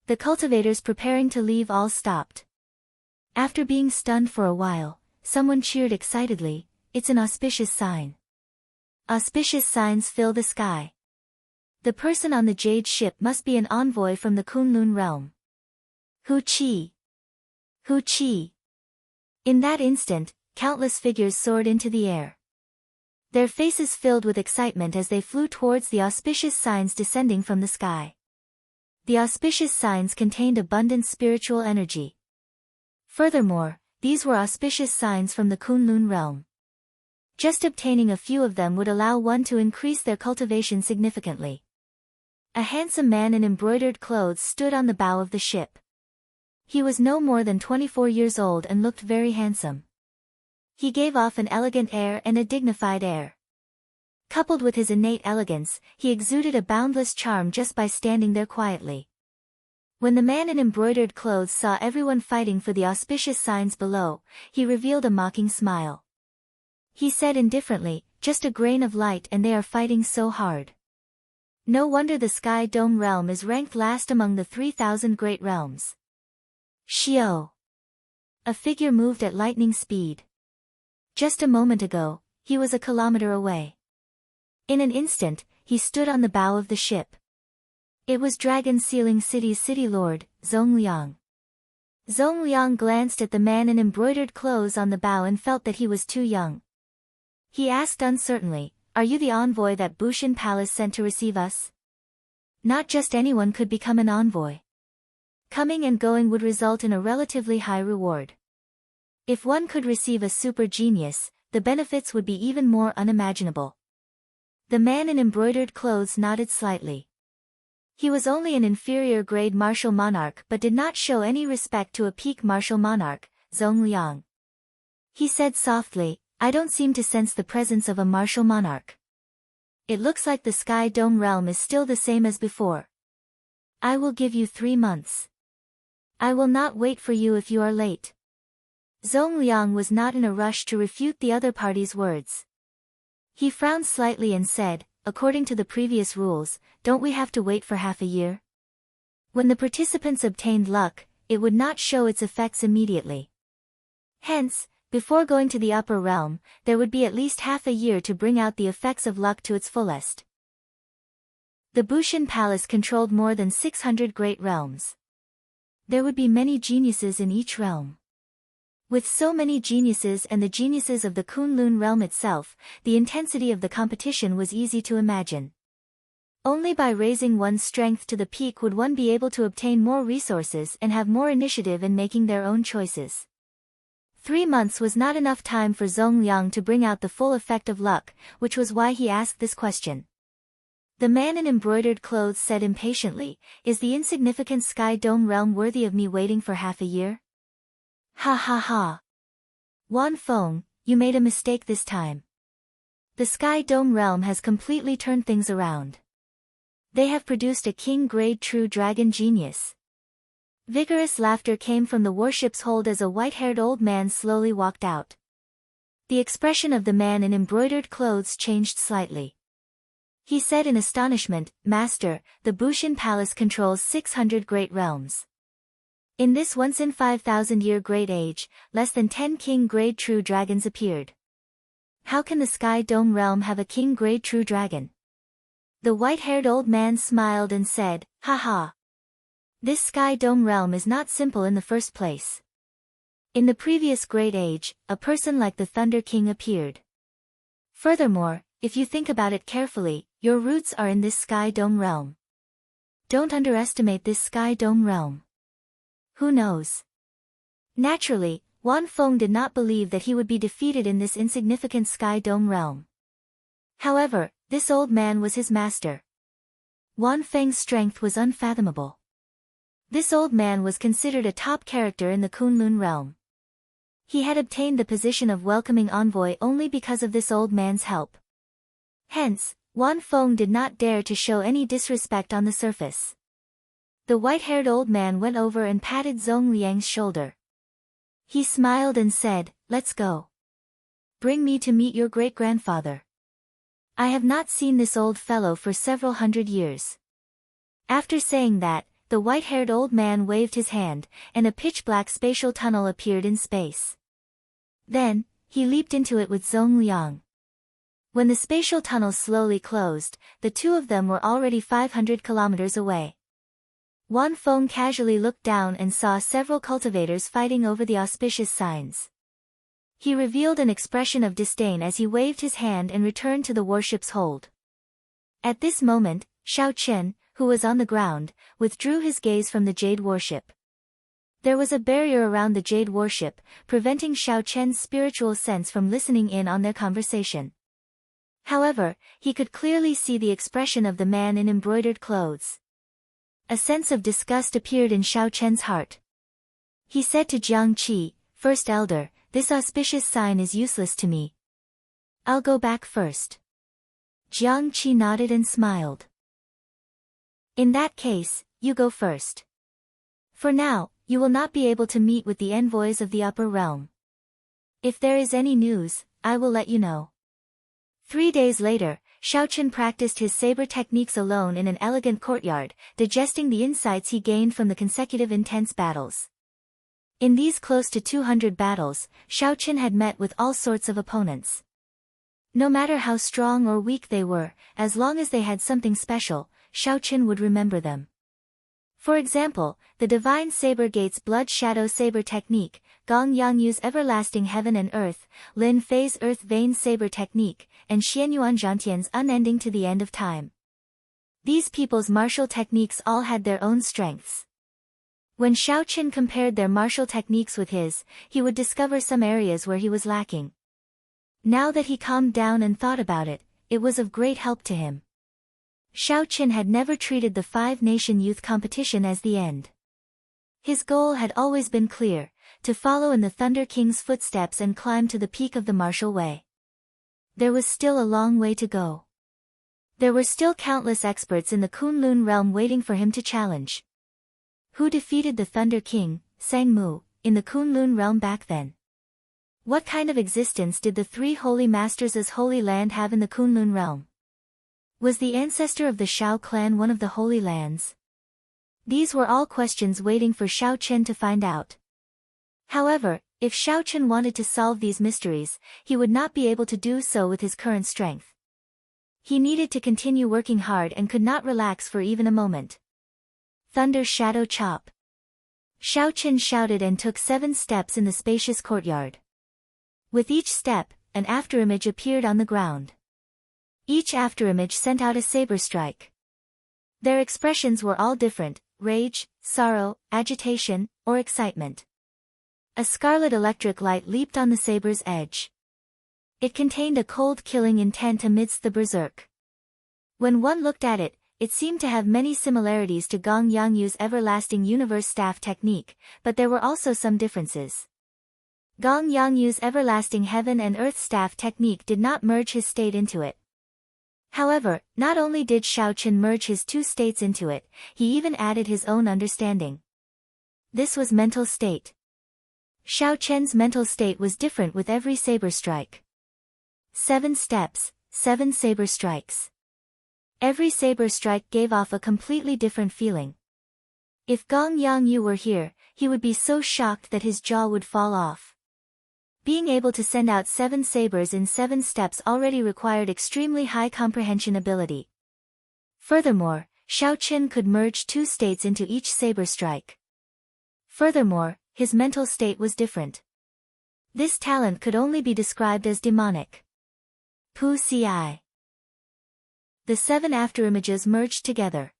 [SPEAKER 1] The cultivators preparing to leave all stopped. After being stunned for a while, someone cheered excitedly, "It's an auspicious sign." Auspicious signs fill the sky. The person on the jade ship must be an envoy from the Kunlun realm. Hu Qi. Hu Qi. In that instant, countless figures soared into the air. Their faces filled with excitement as they flew towards the auspicious signs descending from the sky. The auspicious signs contained abundant spiritual energy. Furthermore, these were auspicious signs from the Kunlun realm. Just obtaining a few of them would allow one to increase their cultivation significantly. A handsome man in embroidered clothes stood on the bow of the ship. He was no more than 24 years old and looked very handsome. He gave off an elegant air and a dignified air. Coupled with his innate elegance, he exuded a boundless charm just by standing there quietly. When the man in embroidered clothes saw everyone fighting for the auspicious signs below, he revealed a mocking smile. He said indifferently, "Just a grain of light and they are fighting so hard. No wonder the Sky Dome realm is ranked last among the 3,000 great realms." Shio! A figure moved at lightning speed. Just a moment ago, he was a kilometer away. In an instant, he stood on the bow of the ship. It was Dragon Sealing City's city lord, Zongliang. Zongliang glanced at the man in embroidered clothes on the bow and felt that he was too young. He asked uncertainly, "Are you the envoy that Bushin Palace sent to receive us?" Not just anyone could become an envoy. Coming and going would result in a relatively high reward. If one could receive a super genius, the benefits would be even more unimaginable. The man in embroidered clothes nodded slightly. He was only an inferior grade martial monarch but did not show any respect to a peak martial monarch, Zongliang. He said softly, "I don't seem to sense the presence of a martial monarch. It looks like the Sky Dome realm is still the same as before. I will give you 3 months. I will not wait for you if you are late." Zongliang was not in a rush to refute the other party's words. He frowned slightly and said, "According to the previous rules, don't we have to wait for half a year? When the participants obtained luck, it would not show its effects immediately. Hence, before going to the upper realm, there would be at least half a year to bring out the effects of luck to its fullest." The Bushin Palace controlled more than 600 great realms. There would be many geniuses in each realm. With so many geniuses and the geniuses of the Kunlun realm itself, the intensity of the competition was easy to imagine. Only by raising one's strength to the peak would one be able to obtain more resources and have more initiative in making their own choices. 3 months was not enough time for Zongliang to bring out the full effect of luck, which was why he asked this question. The man in embroidered clothes said impatiently, "Is the insignificant Sky Dome realm worthy of me waiting for half a year?" "Ha ha ha. Wan Feng, you made a mistake this time. The Sky Dome realm has completely turned things around. They have produced a king-grade true dragon genius." Vigorous laughter came from the warship's hold as a white-haired old man slowly walked out. The expression of the man in embroidered clothes changed slightly. He said in astonishment, "Master, the Bushin Palace controls 600 great realms. In this once-in-5,000-year great age, less than 10 king-grade true dragons appeared. How can the Sky Dome realm have a king-grade true dragon?" The white-haired old man smiled and said, "Ha ha. This Sky Dome realm is not simple in the first place. In the previous great age, a person like the Thunder King appeared. Furthermore, if you think about it carefully, your roots are in this Sky Dome realm. Don't underestimate this Sky Dome realm. Who knows?" Naturally, Wan Feng did not believe that he would be defeated in this insignificant Sky Dome realm. However, this old man was his master. Wan Feng's strength was unfathomable. This old man was considered a top character in the Kunlun realm. He had obtained the position of welcoming envoy only because of this old man's help. Hence, Wan Feng did not dare to show any disrespect on the surface. The white-haired old man went over and patted Zongliang's shoulder. He smiled and said, "Let's go. Bring me to meet your great-grandfather. I have not seen this old fellow for several hundred years." After saying that, the white-haired old man waved his hand, and a pitch-black spatial tunnel appeared in space. Then, he leaped into it with Zongliang. When the spatial tunnel slowly closed, the two of them were already 500 kilometers away. Wan Feng casually looked down and saw several cultivators fighting over the auspicious signs. He revealed an expression of disdain as he waved his hand and returned to the warship's hold. At this moment, Xiao Qian, who was on the ground, withdrew his gaze from the jade warship. There was a barrier around the jade warship, preventing Xiao Qian's spiritual sense from listening in on their conversation. However, he could clearly see the expression of the man in embroidered clothes. A sense of disgust appeared in Xiao Chen's heart. He said to Jiang Qi, "First elder, this auspicious sign is useless to me. I'll go back first." Jiang Qi nodded and smiled. "In that case, you go first. For now, you will not be able to meet with the envoys of the upper realm. If there is any news, I will let you know." 3 days later, Xiaochen practiced his saber techniques alone in an elegant courtyard, digesting the insights he gained from the consecutive intense battles. In these close to 200 battles, Xiaochen had met with all sorts of opponents. No matter how strong or weak they were, as long as they had something special, Xiaochen would remember them. For example, the Divine Saber Gate's Blood Shadow Saber Technique, Gong Yangyu's Everlasting Heaven and Earth, Lin Fei's Earth Vein Saber Technique, and Xianyuan Zhantian's Unending to the End of Time. These people's martial techniques all had their own strengths. When Xiaochen compared their martial techniques with his, he would discover some areas where he was lacking. Now that he calmed down and thought about it, it was of great help to him. Xiaochen had never treated the Five-Nation Youth Competition as the end. His goal had always been clear, to follow in the Thunder King's footsteps and climb to the peak of the martial way. There was still a long way to go. There were still countless experts in the Kunlun realm waiting for him to challenge. Who defeated the Thunder King, Sang Mu, in the Kunlun realm back then? What kind of existence did the 3 holy masters' holy land have in the Kunlun realm? Was the ancestor of the Shao clan one of the Holy Lands? These were all questions waiting for Xiaochen to find out. However, if Xiaochen wanted to solve these mysteries, he would not be able to do so with his current strength. He needed to continue working hard and could not relax for even a moment. Thunder Shadow Chop. Xiaochen shouted and took 7 steps in the spacious courtyard. With each step, an afterimage appeared on the ground. Each afterimage sent out a saber strike. Their expressions were all different: rage, sorrow, agitation, or excitement. A scarlet electric light leaped on the saber's edge. It contained a cold killing intent amidst the berserk. When one looked at it, it seemed to have many similarities to Gong Yangyu's Everlasting Universe Staff technique, but there were also some differences. Gong Yangyu's Everlasting Heaven and Earth Staff technique did not merge his state into it. However, not only did Xiaochen merge his 2 states into it, he even added his own understanding. This was mental state. Xiaochen's mental state was different with every saber strike. 7 steps, 7 saber strikes. Every saber strike gave off a completely different feeling. If Gong Yangyu were here, he would be so shocked that his jaw would fall off. Being able to send out 7 sabers in 7 steps already required extremely high comprehension ability. Furthermore, Xiaochen could merge 2 states into each saber strike. Furthermore, his mental state was different. This talent could only be described as demonic. Pu Ci. The 7 afterimages merged together.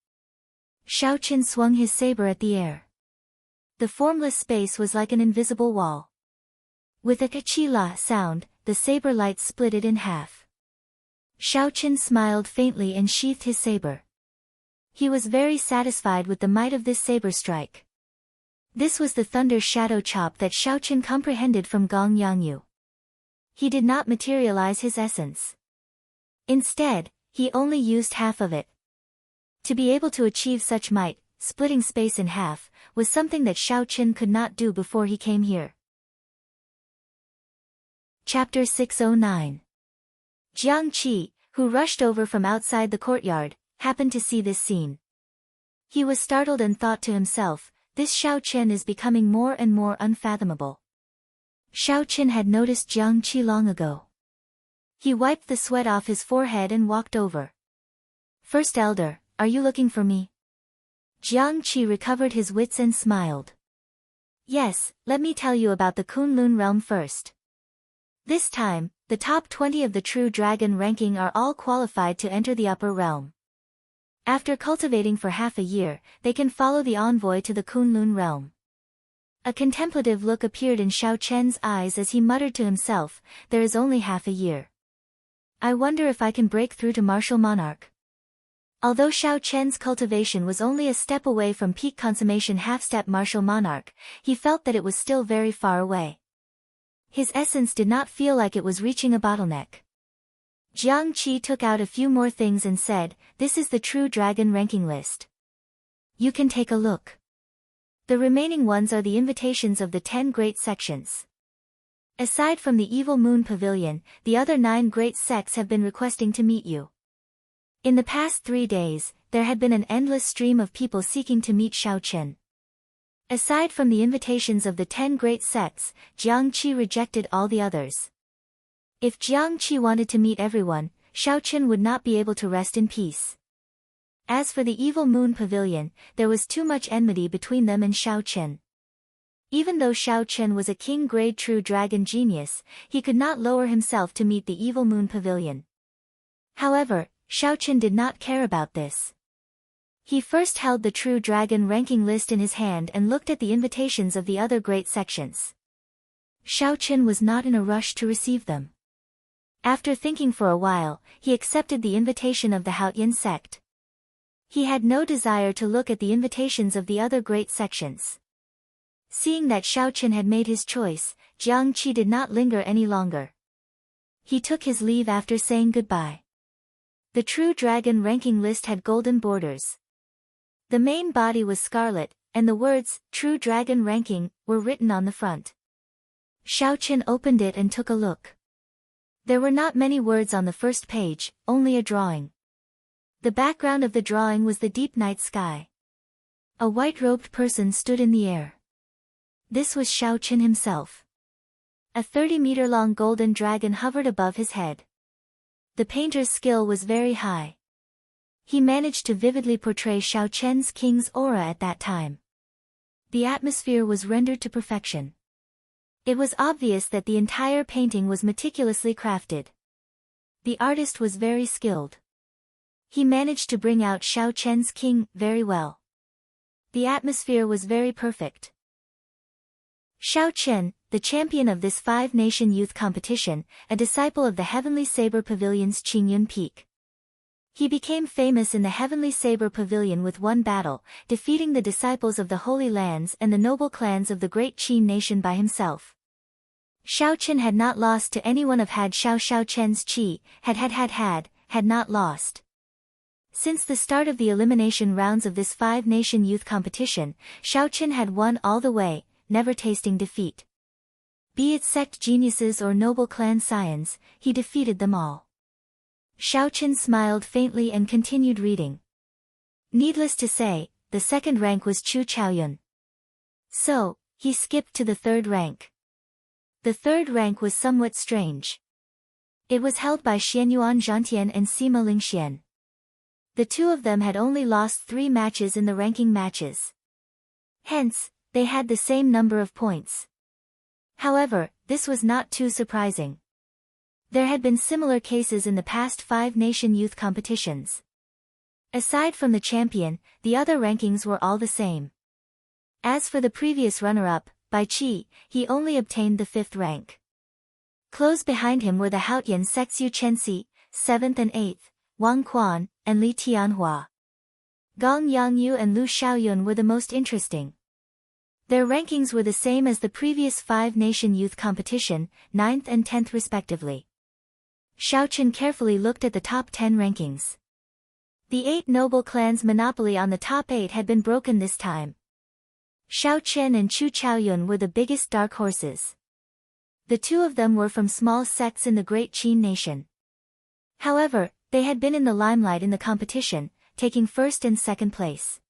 [SPEAKER 1] Xiaochen swung his saber at the air. The formless space was like an invisible wall. With a ka-chi-la sound, the saber light split it in half. Xiaochen smiled faintly and sheathed his saber. He was very satisfied with the might of this saber strike. This was the Thunder Shadow Chop that Xiaochen comprehended from Gong Yangyu. He did not materialize his essence. Instead, he only used half of it. To be able to achieve such might, splitting space in half, was something that Xiaochen could not do before he came here. Chapter 609. Jiang Qi, who rushed over from outside the courtyard, happened to see this scene. He was startled and thought to himself, this Xiaochen is becoming more and more unfathomable. Xiaochen had noticed Jiang Qi long ago. He wiped the sweat off his forehead and walked over. First elder, are you looking for me? Jiang Qi recovered his wits and smiled. Yes, let me tell you about the Kunlun realm first. This time, the top 20 of the True Dragon ranking are all qualified to enter the upper realm. After cultivating for half a year, they can follow the envoy to the Kunlun realm. A contemplative look appeared in Xiaochen's eyes as he muttered to himself, there is only half a year. I wonder if I can break through to martial monarch. Although Xiao Chen's cultivation was only a step away from peak consummation half-step martial monarch, he felt that it was still very far away. His essence did not feel like it was reaching a bottleneck. Jiang Qi took out a few more things and said, "This is the true dragon ranking list. You can take a look. The remaining ones are the invitations of the 10 great sections. Aside from the Evil Moon Pavilion, the other 9 great sects have been requesting to meet you." In the past 3 days, there had been an endless stream of people seeking to meet Xiao Chen. Aside from the invitations of the 10 great sects, Jiang Qi rejected all the others. If Jiang Qi wanted to meet everyone, Xiao Chen would not be able to rest in peace. As for the Evil Moon Pavilion, there was too much enmity between them and Xiao Chen. Even though Xiao Chen was a king-grade true dragon genius, he could not lower himself to meet the Evil Moon Pavilion. However, Xiao Chen did not care about this. He first held the true dragon ranking list in his hand and looked at the invitations of the other great sections. Xiao Chen was not in a rush to receive them. After thinking for a while, he accepted the invitation of the Haotian sect. He had no desire to look at the invitations of the other great sections. Seeing that Xiao Chen had made his choice, Jiang Qi did not linger any longer. He took his leave after saying goodbye. The True Dragon ranking list had golden borders. The main body was scarlet, and the words, True Dragon ranking, were written on the front. Xiao Chen opened it and took a look. There were not many words on the first page, only a drawing. The background of the drawing was the deep night sky. A white-robed person stood in the air. This was Xiao Chen himself. A 30-meter-long golden dragon hovered above his head. The painter's skill was very high. He managed to vividly portray Xiao Chen's king's aura at that time. The atmosphere was rendered to perfection. It was obvious that the entire painting was meticulously crafted. The artist was very skilled. He managed to bring out Xiao Chen's king very well. The atmosphere was very perfect. Xiao Chen, the champion of this 5-nation youth competition, a disciple of the Heavenly Saber Pavilion's Qingyun Peak. He became famous in the Heavenly Saber Pavilion with one battle, defeating the disciples of the Holy Lands and the noble clans of the great Qin nation by himself. Xiao Chen had not lost to anyone of had Xiao Chen's qi, had not lost. Since the start of the elimination rounds of this 5-nation youth competition, Xiao Chen had won all the way, never tasting defeat. Be it sect geniuses or noble clan scions, he defeated them all. Xiao Chen smiled faintly and continued reading. Needless to say, the second rank was Chu Chaoyun. So, he skipped to the third rank. The third rank was somewhat strange. It was held by Xianyuan Zhantian and Sima Lingxian. The two of them had only lost 3 matches in the ranking matches. Hence, they had the same number of points. However, this was not too surprising. There had been similar cases in the past 5-nation youth competitions. Aside from the champion, the other rankings were all the same. As for the previous runner-up, Bai Qi, he only obtained the 5th rank. Close behind him were the Haotian Sexu Chenxi, 7th and 8th, Wang Quan, and Li Tianhua. Gong Yangyu and Lu Xiaoyun were the most interesting. Their rankings were the same as the previous 5-nation youth competition, 9th and 10th respectively. Xiao Chen carefully looked at the top 10 rankings. The 8 noble clans' monopoly on the top 8 had been broken this time. Xiao Chen and Chu Chaoyun were the biggest dark horses. The two of them were from small sects in the great Qin nation. However, they had been in the limelight in the competition, taking 1st and 2nd place.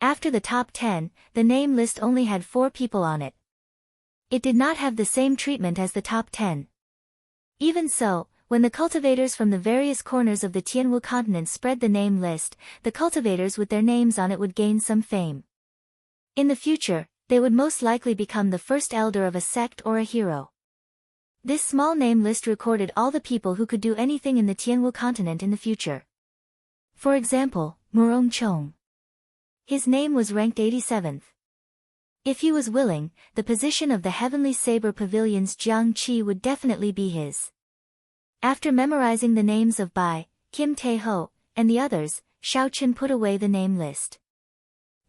[SPEAKER 1] After the top 10, the name list only had 4 people on it. It did not have the same treatment as the top 10. Even so, when the cultivators from the various corners of the Tianwu continent spread the name list, the cultivators with their names on it would gain some fame. In the future, they would most likely become the first elder of a sect or a hero. This small name list recorded all the people who could do anything in the Tianwu continent in the future. For example, Murong Chong. His name was ranked 87th. If he was willing, the position of the Heavenly Saber Pavilion's Jiang Qi would definitely be his. After memorizing the names of Bai, Kim Tae-ho, and the others, Xiaochen put away the name list.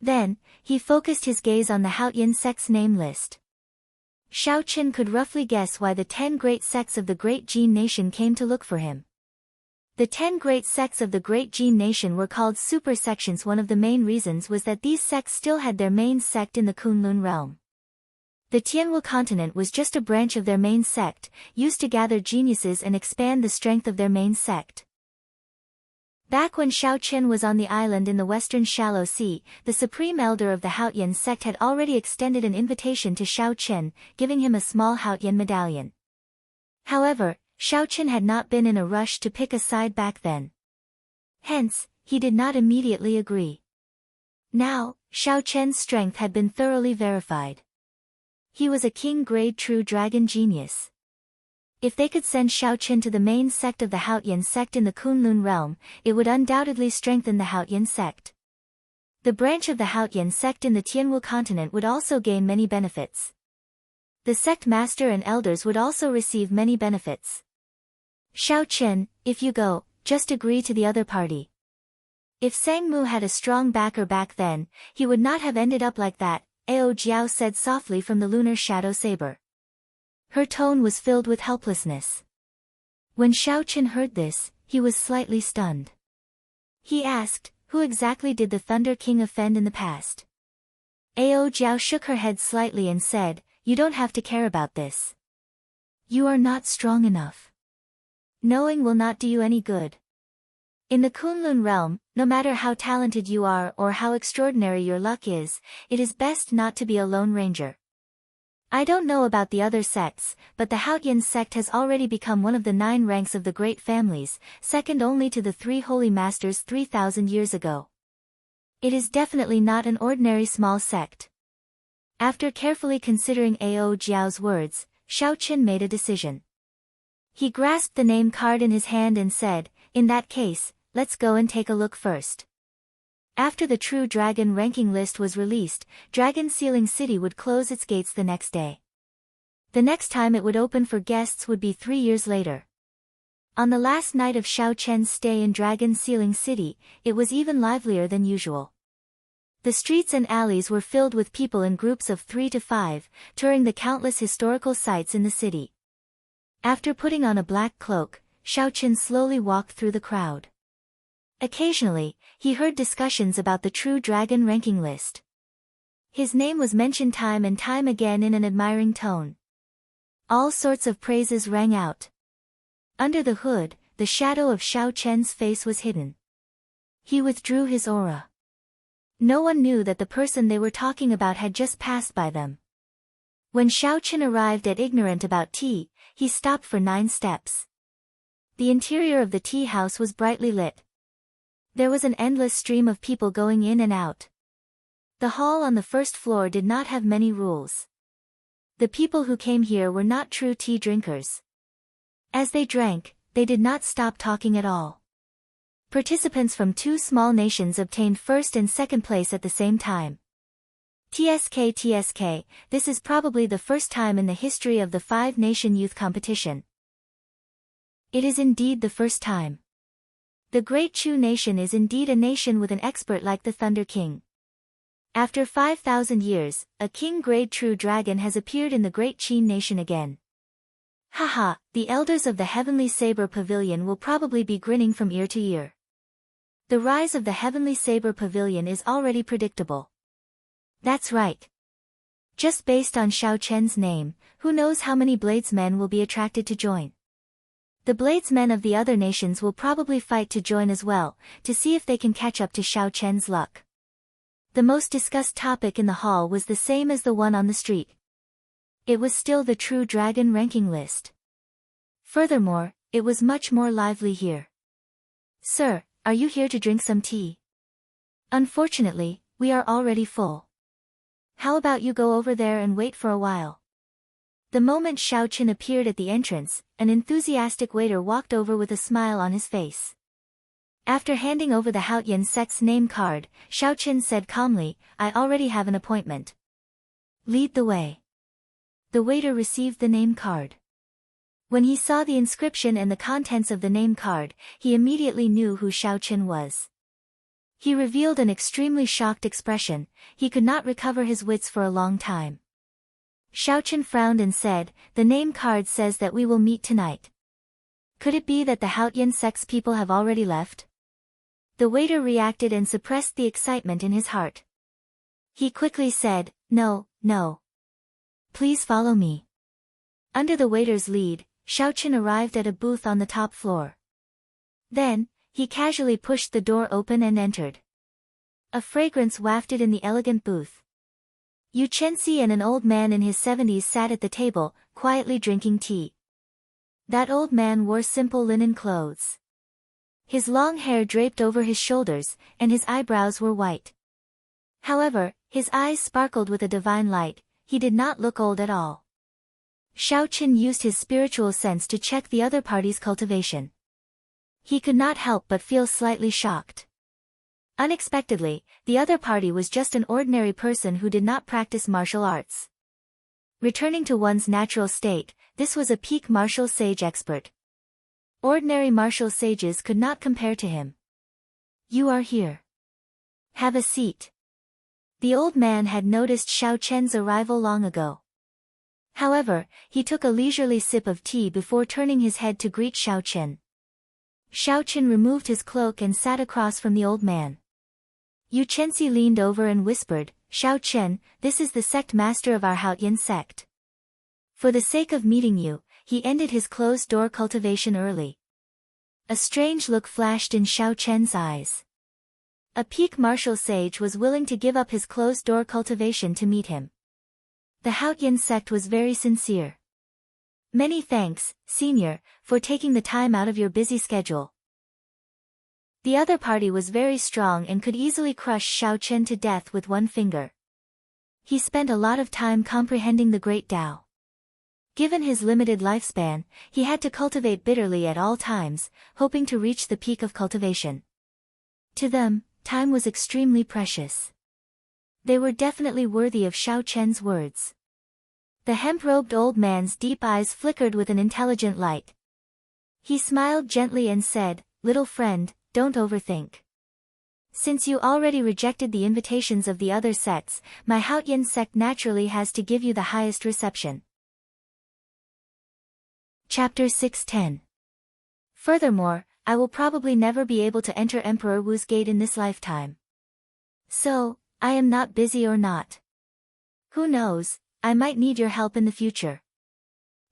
[SPEAKER 1] Then, he focused his gaze on the Haoyan sect's name list. Xiaochen could roughly guess why the 10 great sects of the Great Jin Nation came to look for him. The 10 great sects of the Great Jin Nation were called super sections. One of the main reasons was that these sects still had their main sect in the Kunlun realm. The Tianwu continent was just a branch of their main sect, used to gather geniuses and expand the strength of their main sect. Back when Xiaochen was on the island in the western Shallow Sea, the supreme elder of the Haoyan sect had already extended an invitation to Xiaochen, giving him a small Haoyan medallion. However, Xiaochen had not been in a rush to pick a side back then. Hence, he did not immediately agree. Now, Xiaochen's strength had been thoroughly verified. He was a king-grade true dragon genius. If they could send Xiaochen to the main sect of the Haoyan sect in the Kunlun realm, it would undoubtedly strengthen the Haoyan sect. The branch of the Haoyan sect in the Tianwu continent would also gain many benefits. The sect master and elders would also receive many benefits. Xiaochen, if you go, just agree to the other party. If Sang-mu had a strong backer back then, he would not have ended up like that, Ao Jiao said softly from the lunar shadow saber. Her tone was filled with helplessness. When Xiaochen heard this, he was slightly stunned. He asked, who exactly did the Thunder King offend in the past? Ao Jiao shook her head slightly and said, you don't have to care about this. You are not strong enough. Knowing will not do you any good. In the Kunlun realm, no matter how talented you are or how extraordinary your luck is, it is best not to be a lone ranger. I don't know about the other sects, but the Haoyan sect has already become one of the 9 ranks of the great families, second only to the 3 holy masters 3,000 years ago. It is definitely not an ordinary small sect. After carefully considering Ao Jiao's words, Xiaochen made a decision. He grasped the name card in his hand and said, in that case, let's go and take a look first. After the True Dragon ranking list was released, Dragon Sealing City would close its gates the next day. The next time it would open for guests would be 3 years later. On the last night of Xiaochen's stay in Dragon Sealing City, it was even livelier than usual. The streets and alleys were filled with people in groups of 3 to 5, touring the countless historical sites in the city. After putting on a black cloak, Xiaochen slowly walked through the crowd. Occasionally, he heard discussions about the True Dragon ranking list. His name was mentioned time and time again in an admiring tone. All sorts of praises rang out. Under the hood, the shadow of Xiaochen's face was hidden. He withdrew his aura. No one knew that the person they were talking about had just passed by them. When Xiaochen arrived at ignorant about tea, he stopped for 9 steps. The interior of the tea house was brightly lit. There was an endless stream of people going in and out. The hall on the first floor did not have many rules. The people who came here were not true tea drinkers. As they drank, they did not stop talking at all. Participants from 2 small nations obtained first and second place at the same time. TSK, this is probably the first time in the history of the 5-nation youth competition. It is indeed the first time. The Great Chu nation is indeed a nation with an expert like the Thunder King. After 5,000 years, a king-grade true dragon has appeared in the Great Qin nation again. Haha, the elders of the Heavenly Saber Pavilion will probably be grinning from ear to ear. The rise of the Heavenly Saber Pavilion is already predictable. That's right. Just based on Xiaochen's name, who knows how many bladesmen will be attracted to join. The bladesmen of the other nations will probably fight to join as well, to see if they can catch up to Xiaochen's luck. The most discussed topic in the hall was the same as the one on the street. It was still the True Dragon ranking list. Furthermore, it was much more lively here. Sir, are you here to drink some tea? Unfortunately, we are already full. How about you go over there and wait for a while? The moment Xiaochen appeared at the entrance, an enthusiastic waiter walked over with a smile on his face. After handing over the Haoyan sect's name card, Xiaochen said calmly, I already have an appointment. Lead the way. The waiter received the name card. When he saw the inscription and the contents of the name card, he immediately knew who Xiao Chen was. He revealed an extremely shocked expression. He could not recover his wits for a long time. Xiao Chen frowned and said, "The name card says that we will meet tonight. Could it be that the Haotian sect's people have already left?" The waiter reacted and suppressed the excitement in his heart. He quickly said, "No, no. Please follow me." Under the waiter's lead, Xiao Chen arrived at a booth on the top floor. Then, he casually pushed the door open and entered. A fragrance wafted in the elegant booth. Yu Chenxi and an old man in his 70s sat at the table, quietly drinking tea. That old man wore simple linen clothes. His long hair draped over his shoulders, and his eyebrows were white. However, his eyes sparkled with a divine light. He did not look old at all. Xiao Chen used his spiritual sense to check the other party's cultivation. He could not help but feel slightly shocked. Unexpectedly, the other party was just an ordinary person who did not practice martial arts. Returning to one's natural state, this was a peak martial sage expert. Ordinary martial sages could not compare to him. "You are here. Have a seat." The old man had noticed Xiao Chen's arrival long ago. However, he took a leisurely sip of tea before turning his head to greet Xiao Chen. Xiao Chen removed his cloak and sat across from the old man. Yu Chenxi leaned over and whispered, "Xiao Chen, this is the sect master of our Haotian sect. For the sake of meeting you, he ended his closed-door cultivation early." A strange look flashed in Xiao Chen's eyes. A peak martial sage was willing to give up his closed-door cultivation to meet him. The Haotian sect was very sincere. "Many thanks, Senior, for taking the time out of your busy schedule." The other party was very strong and could easily crush Xiao Chen to death with one finger. He spent a lot of time comprehending the Great Tao. Given his limited lifespan, he had to cultivate bitterly at all times, hoping to reach the peak of cultivation. To them, time was extremely precious. They were definitely worthy of Xiao Chen's words. The hemp-robed old man's deep eyes flickered with an intelligent light. He smiled gently and said, "Little friend, don't overthink. Since you already rejected the invitations of the other sects, my Haotian sect naturally has to give you the highest reception." Chapter 610. Furthermore, I will probably never be able to enter Emperor Wu's gate in this lifetime. So, I am not busy or not. Who knows, I might need your help in the future.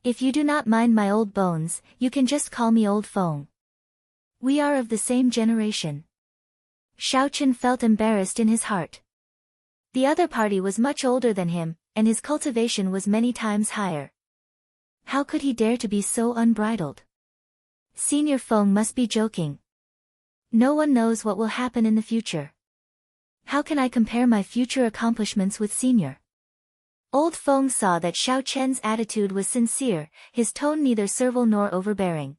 [SPEAKER 1] If you do not mind my old bones, you can just call me Old Feng. We are of the same generation. Xiao Chen felt embarrassed in his heart. The other party was much older than him, and his cultivation was many times higher. How could he dare to be so unbridled? Senior Feng must be joking. No one knows what will happen in the future. How can I compare my future accomplishments with Senior? Old Feng saw that Xiao Chen's attitude was sincere, his tone neither servile nor overbearing.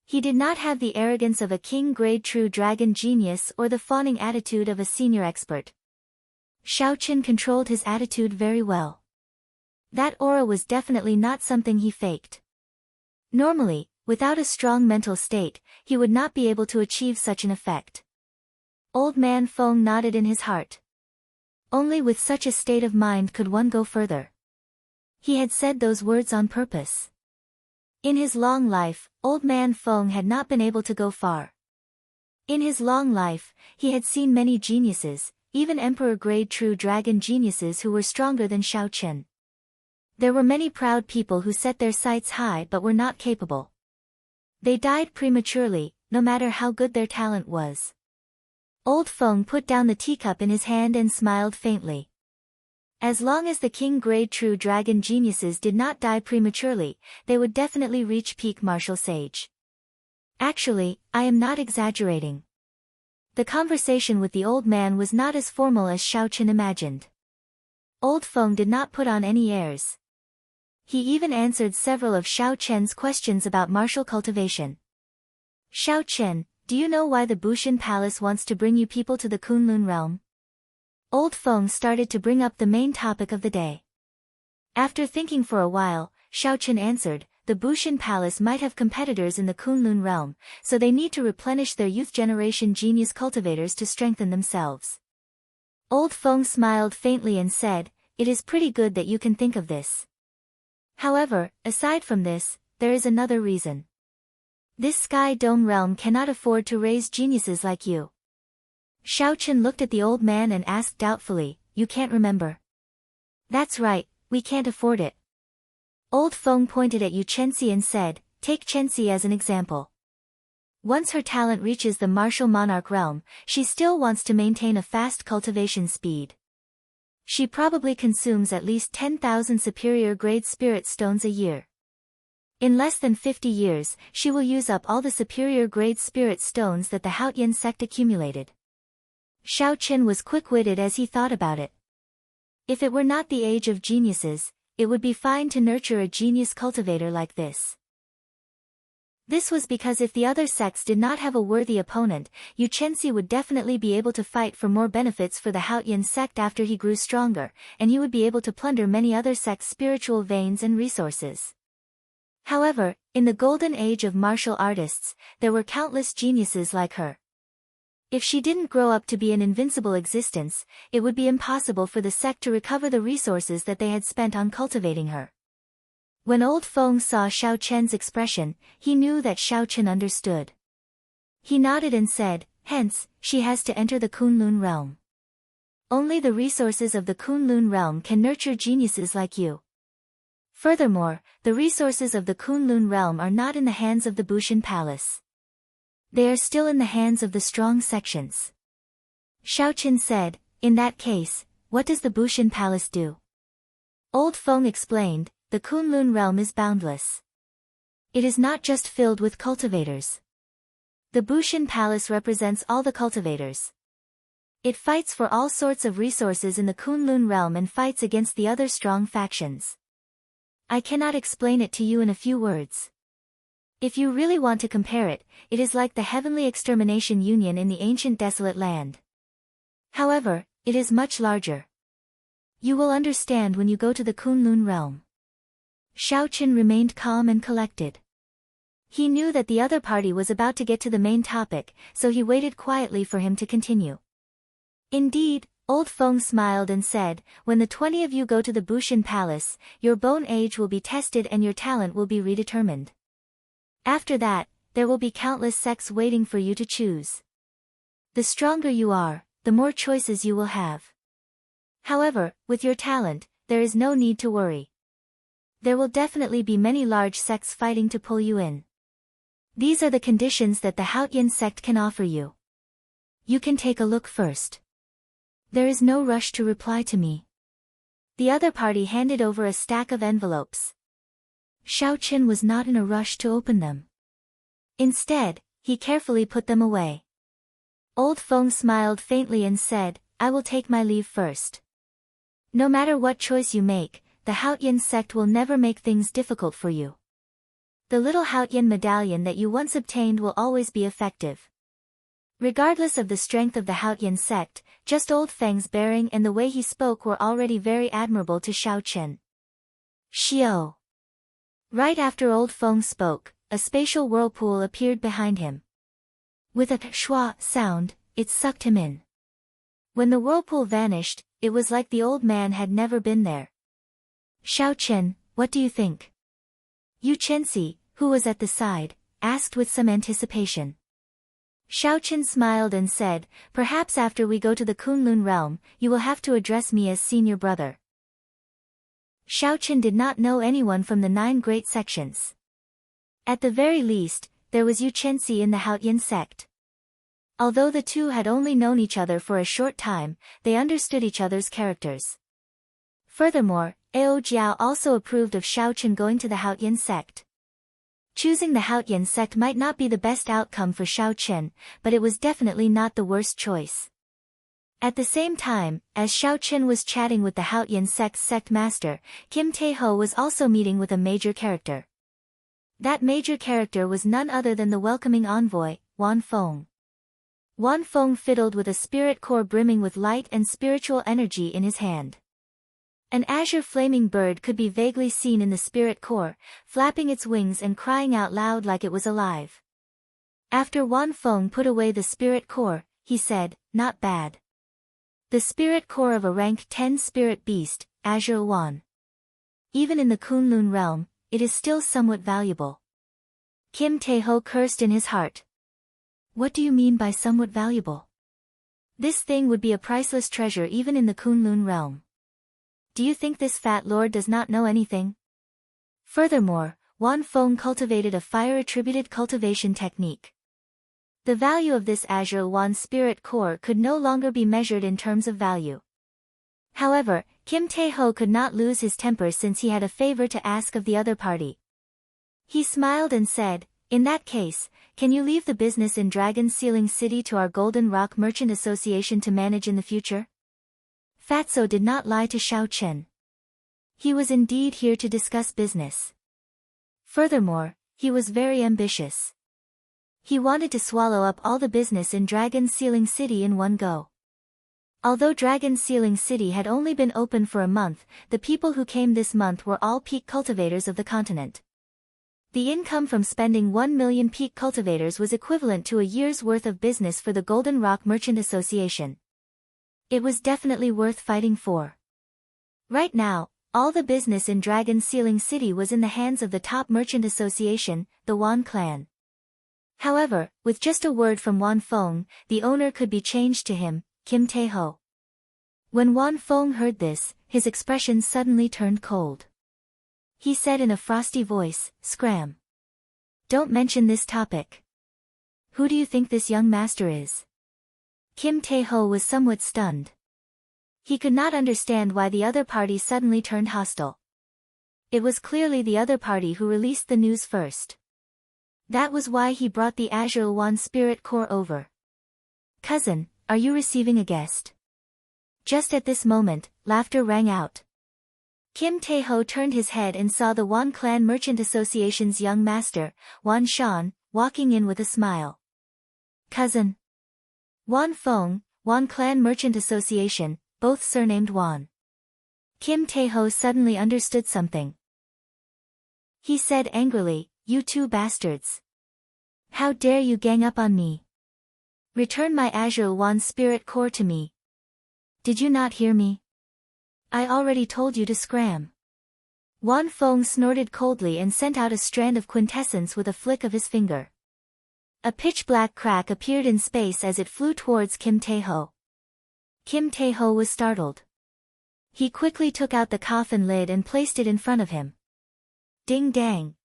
[SPEAKER 1] He did not have the arrogance of a king-grade true dragon genius or the fawning attitude of a senior expert. Xiao Chen controlled his attitude very well. That aura was definitely not something he faked. Normally, without a strong mental state, he would not be able to achieve such an effect. Old man Feng nodded in his heart. Only with such a state of mind could one go further. He had said those words on purpose. In his long life, old man Feng had not been able to go far. In his long life, he had seen many geniuses, even emperor-grade true dragon geniuses who were stronger than Xiao Chen. There were many proud people who set their sights high but were not capable. They died prematurely, no matter how good their talent was. Old Feng put down the teacup in his hand and smiled faintly. As long as the king-grade true dragon geniuses did not die prematurely, they would definitely reach peak martial sage. Actually, I am not exaggerating. The conversation with the old man was not as formal as Xiao Chen imagined. Old Feng did not put on any airs. He even answered several of Xiao Chen's questions about martial cultivation. "Xiao Chen, do you know why the Bushan Palace wants to bring you people to the Kunlun realm?" Old Feng started to bring up the main topic of the day. After thinking for a while, Xiao Chen answered, the Bushin Palace might have competitors in the Kunlun realm, so they need to replenish their youth generation genius cultivators to strengthen themselves. Old Feng smiled faintly and said, "It is pretty good that you can think of this. However, aside from this, there is another reason. This Sky Dome realm cannot afford to raise geniuses like you." Xiaochen looked at the old man and asked doubtfully, "You can't remember?" "That's right, we can't afford it." Old Feng pointed at Yu Chenxi and said, "Take Chenxi as an example. Once her talent reaches the martial monarch realm, she still wants to maintain a fast cultivation speed. She probably consumes at least 10,000 superior-grade spirit stones a year. In less than 50 years, she will use up all the superior-grade spirit stones that the Haotian sect accumulated." Xiaochen was quick-witted as he thought about it. If it were not the age of geniuses, it would be fine to nurture a genius cultivator like this. This was because if the other sects did not have a worthy opponent, Yu Chenxi would definitely be able to fight for more benefits for the Haotian sect after he grew stronger, and he would be able to plunder many other sects' spiritual veins and resources. However, in the golden age of martial artists, there were countless geniuses like her. If she didn't grow up to be an invincible existence, it would be impossible for the sect to recover the resources that they had spent on cultivating her. When Old Feng saw Xiao Chen's expression, he knew that Xiao Chen understood. He nodded and said, "Hence, she has to enter the Kunlun realm. Only the resources of the Kunlun realm can nurture geniuses like you. Furthermore, the resources of the Kunlun realm are not in the hands of the Bushin Palace. They are still in the hands of the strong sections." Xiao Chen said, "In that case, what does the Bushin Palace do?" Old Feng explained, "The Kunlun realm is boundless. It is not just filled with cultivators. The Bushin Palace represents all the cultivators. It fights for all sorts of resources in the Kunlun realm and fights against the other strong factions. I cannot explain it to you in a few words. If you really want to compare it, it is like the Heavenly Extermination Union in the ancient desolate land. However, it is much larger. You will understand when you go to the Kunlun realm." Xiao Chen remained calm and collected. He knew that the other party was about to get to the main topic, so he waited quietly for him to continue. "Indeed," Old Feng smiled and said, "when the 20 of you go to the Bushin Palace, your bone age will be tested and your talent will be redetermined. After that, there will be countless sects waiting for you to choose. The stronger you are, the more choices you will have. However, with your talent, there is no need to worry. There will definitely be many large sects fighting to pull you in. These are the conditions that the Haotian sect can offer you. You can take a look first. There is no rush to reply to me." The other party handed over a stack of envelopes. Xiao Chen was not in a rush to open them. Instead, he carefully put them away. Old Feng smiled faintly and said, "I will take my leave first. No matter what choice you make, the Haotian sect will never make things difficult for you. The little Haotian medallion that you once obtained will always be effective." Regardless of the strength of the Haotian sect, just Old Feng's bearing and the way he spoke were already very admirable to Xiao Chen. Xiao. Right after Old Feng spoke, a spatial whirlpool appeared behind him. With a schwa sound, it sucked him in. When the whirlpool vanished, it was like the old man had never been there. "Xiao Chen, what do you think?" Yu Chenxi, who was at the side, asked with some anticipation. Xiao Chen smiled and said, "Perhaps after we go to the Kunlun realm, you will have to address me as senior brother." Xiao Chen did not know anyone from the 9 great sections. At the very least, there was Yu Chenxi in the Haotian sect. Although the two had only known each other for a short time, they understood each other's characters. Furthermore, Ao Jiao also approved of Xiao Chen going to the Haotian sect. Choosing the Haotian sect might not be the best outcome for Xiao Chen, but it was definitely not the worst choice. At the same time, as Xiao Chen was chatting with the Haotian sect's sect master, Kim Tae-ho was also meeting with a major character. That major character was none other than the welcoming envoy, Wan Feng. Wan Feng fiddled with a spirit core brimming with light and spiritual energy in his hand. An azure flaming bird could be vaguely seen in the spirit core, flapping its wings and crying out loud like it was alive. After Wan Feng put away the spirit core, he said, "Not bad. The spirit core of a rank 10 spirit beast, Azure Wan. Even in the Kunlun realm, it is still somewhat valuable." Kim Tae-ho cursed in his heart. What do you mean by somewhat valuable? This thing would be a priceless treasure even in the Kunlun realm. Do you think this fat lord does not know anything? Furthermore, Wan Feng cultivated a fire-attributed cultivation technique. The value of this Azure Wan spirit core could no longer be measured in terms of value. However, Kim Tae-ho could not lose his temper since he had a favor to ask of the other party. He smiled and said, "In that case, can you leave the business in Dragon Ceiling City to our Golden Rock Merchant Association to manage in the future?" Fatso did not lie to Xiao Chen. He was indeed here to discuss business. Furthermore, he was very ambitious. He wanted to swallow up all the business in Dragon Ceiling City in one go. Although Dragon Ceiling City had only been open for a month, the people who came this month were all peak cultivators of the continent. The income from spending 1 million peak cultivators was equivalent to a year's worth of business for the Golden Rock Merchant Association. It was definitely worth fighting for. Right now, all the business in Dragon Ceiling City was in the hands of the top merchant association, the Wan clan. However, with just a word from Wan Feng, the owner could be changed to him, Kim Tae-ho. When Wan Feng heard this, his expression suddenly turned cold. He said in a frosty voice, "Scram. Don't mention this topic. Who do you think this young master is?" Kim Tae-ho was somewhat stunned. He could not understand why the other party suddenly turned hostile. It was clearly the other party who released the news first. That was why he brought the Azure Wan spirit core over. "Cousin, are you receiving a guest?" Just at this moment, laughter rang out. Kim Tae-ho turned his head and saw the Wan Clan Merchant Association's young master, Wan Shan, walking in with a smile. "Cousin." Wan Feng, Wan Clan Merchant Association, both surnamed Wan. Kim Tae-ho suddenly understood something. He said angrily, "You two bastards. How dare you gang up on me? Return my Azure Wan spirit core to me. Did you not hear me? I already told you to scram." Wan Feng snorted coldly and sent out a strand of quintessence with a flick of his finger. A pitch-black crack appeared in space as it flew towards Kim Tae-ho. Kim Tae-ho was startled. He quickly took out the coffin lid and placed it in front of him. Ding dang.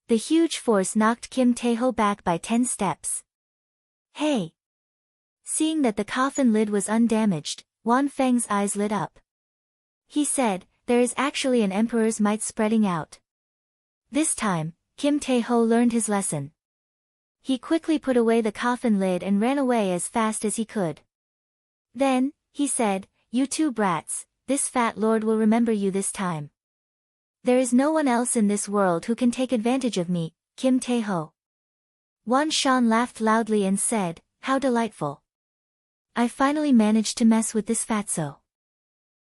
[SPEAKER 1] The huge force knocked Kim Tae-ho back by 10 steps. "Hey!" Seeing that the coffin lid was undamaged, Wan Feng's eyes lit up. He said, "There is actually an emperor's might spreading out." This time, Kim Tae-ho learned his lesson. He quickly put away the coffin lid and ran away as fast as he could. Then, he said, "You two brats, this fat lord will remember you this time. There is no one else in this world who can take advantage of me, Kim Tae-ho." Wan Shan laughed loudly and said, "How delightful. I finally managed to mess with this fatso.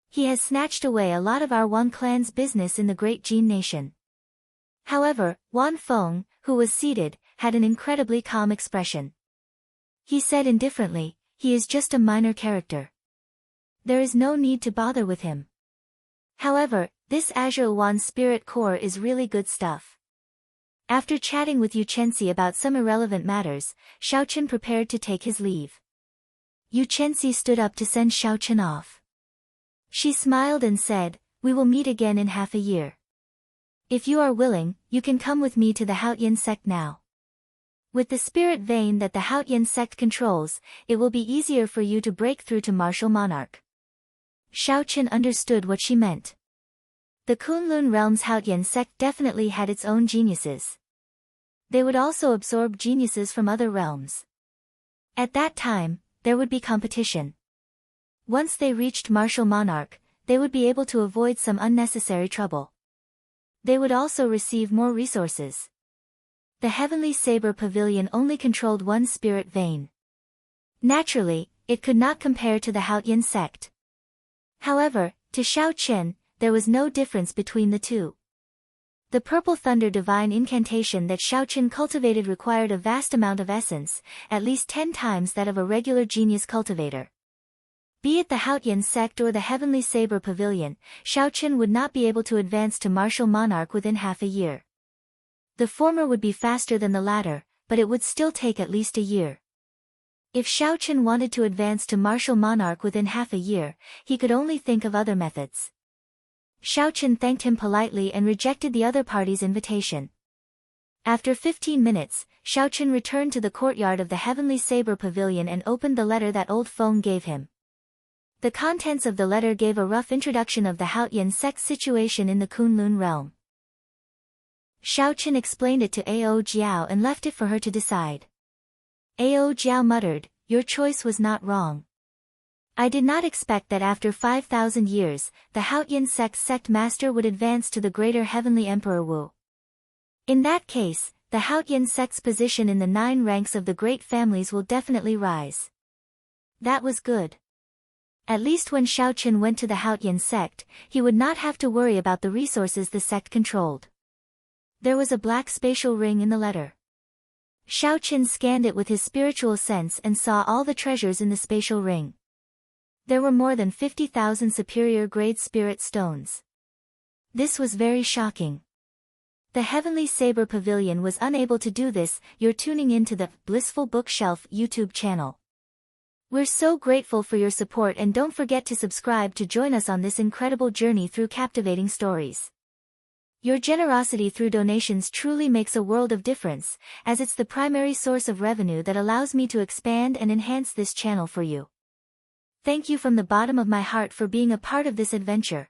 [SPEAKER 1] He has snatched away a lot of our Wan clan's business in the Great Jin Nation." However, Wan Feng, who was seated, had an incredibly calm expression. He said indifferently, "He is just a minor character. There is no need to bother with him. However, this Azure Wan spirit core is really good stuff." After chatting with Yu Chenxi about some irrelevant matters, Xiao Chen prepared to take his leave. Yu Chenxi stood up to send Xiao Chen off. She smiled and said, "We will meet again in half a year. If you are willing, you can come with me to the Haotian sect now. With the spirit vein that the Haotian sect controls, it will be easier for you to break through to martial monarch." Xiao Chen understood what she meant. The Kunlun realm's Haotian sect definitely had its own geniuses. They would also absorb geniuses from other realms. At that time, there would be competition. Once they reached martial monarch, they would be able to avoid some unnecessary trouble. They would also receive more resources. The Heavenly Saber Pavilion only controlled one spirit vein. Naturally, it could not compare to the Haotian sect. However, to Xiao Chen, there was no difference between the two. The Purple Thunder divine incantation that Xiaoqin cultivated required a vast amount of essence, at least 10 times that of a regular genius cultivator. Be it the Haotian sect or the Heavenly Saber Pavilion, Xiaoqin would not be able to advance to Martial Monarch within half a year. The former would be faster than the latter, but it would still take at least a year. If Xiaoqin wanted to advance to Martial Monarch within half a year, he could only think of other methods. Xiaoqin thanked him politely and rejected the other party's invitation. After 15 minutes, Xiaoqin returned to the courtyard of the Heavenly Saber Pavilion and opened the letter that old Feng gave him. The contents of the letter gave a rough introduction of the Haotian sect's situation in the Kunlun realm. Xiaoqin explained it to Ao Jiao and left it for her to decide. Ao Jiao muttered, "Your choice was not wrong. I did not expect that after 5,000 years, the Haotian sect's sect master would advance to the greater heavenly Emperor Wu. In that case, the Haotian sect's position in the 9 ranks of the great families will definitely rise." That was good. At least when Xiaoqin went to the Haotian sect, he would not have to worry about the resources the sect controlled. There was a black spatial ring in the letter. Xiaoqin scanned it with his spiritual sense and saw all the treasures in the spatial ring. There were more than 50,000 superior-grade spirit stones. This was very shocking. The Heavenly Saber Pavilion was unable to do this. You're tuning into the Blissful Bookshelf YouTube channel. We're so grateful for your support, and don't forget to subscribe to join us on this incredible journey through captivating stories. Your generosity through donations truly makes a world of difference, as it's the primary source of revenue that allows me to expand and enhance this channel for you. Thank you from the bottom of my heart for being a part of this adventure.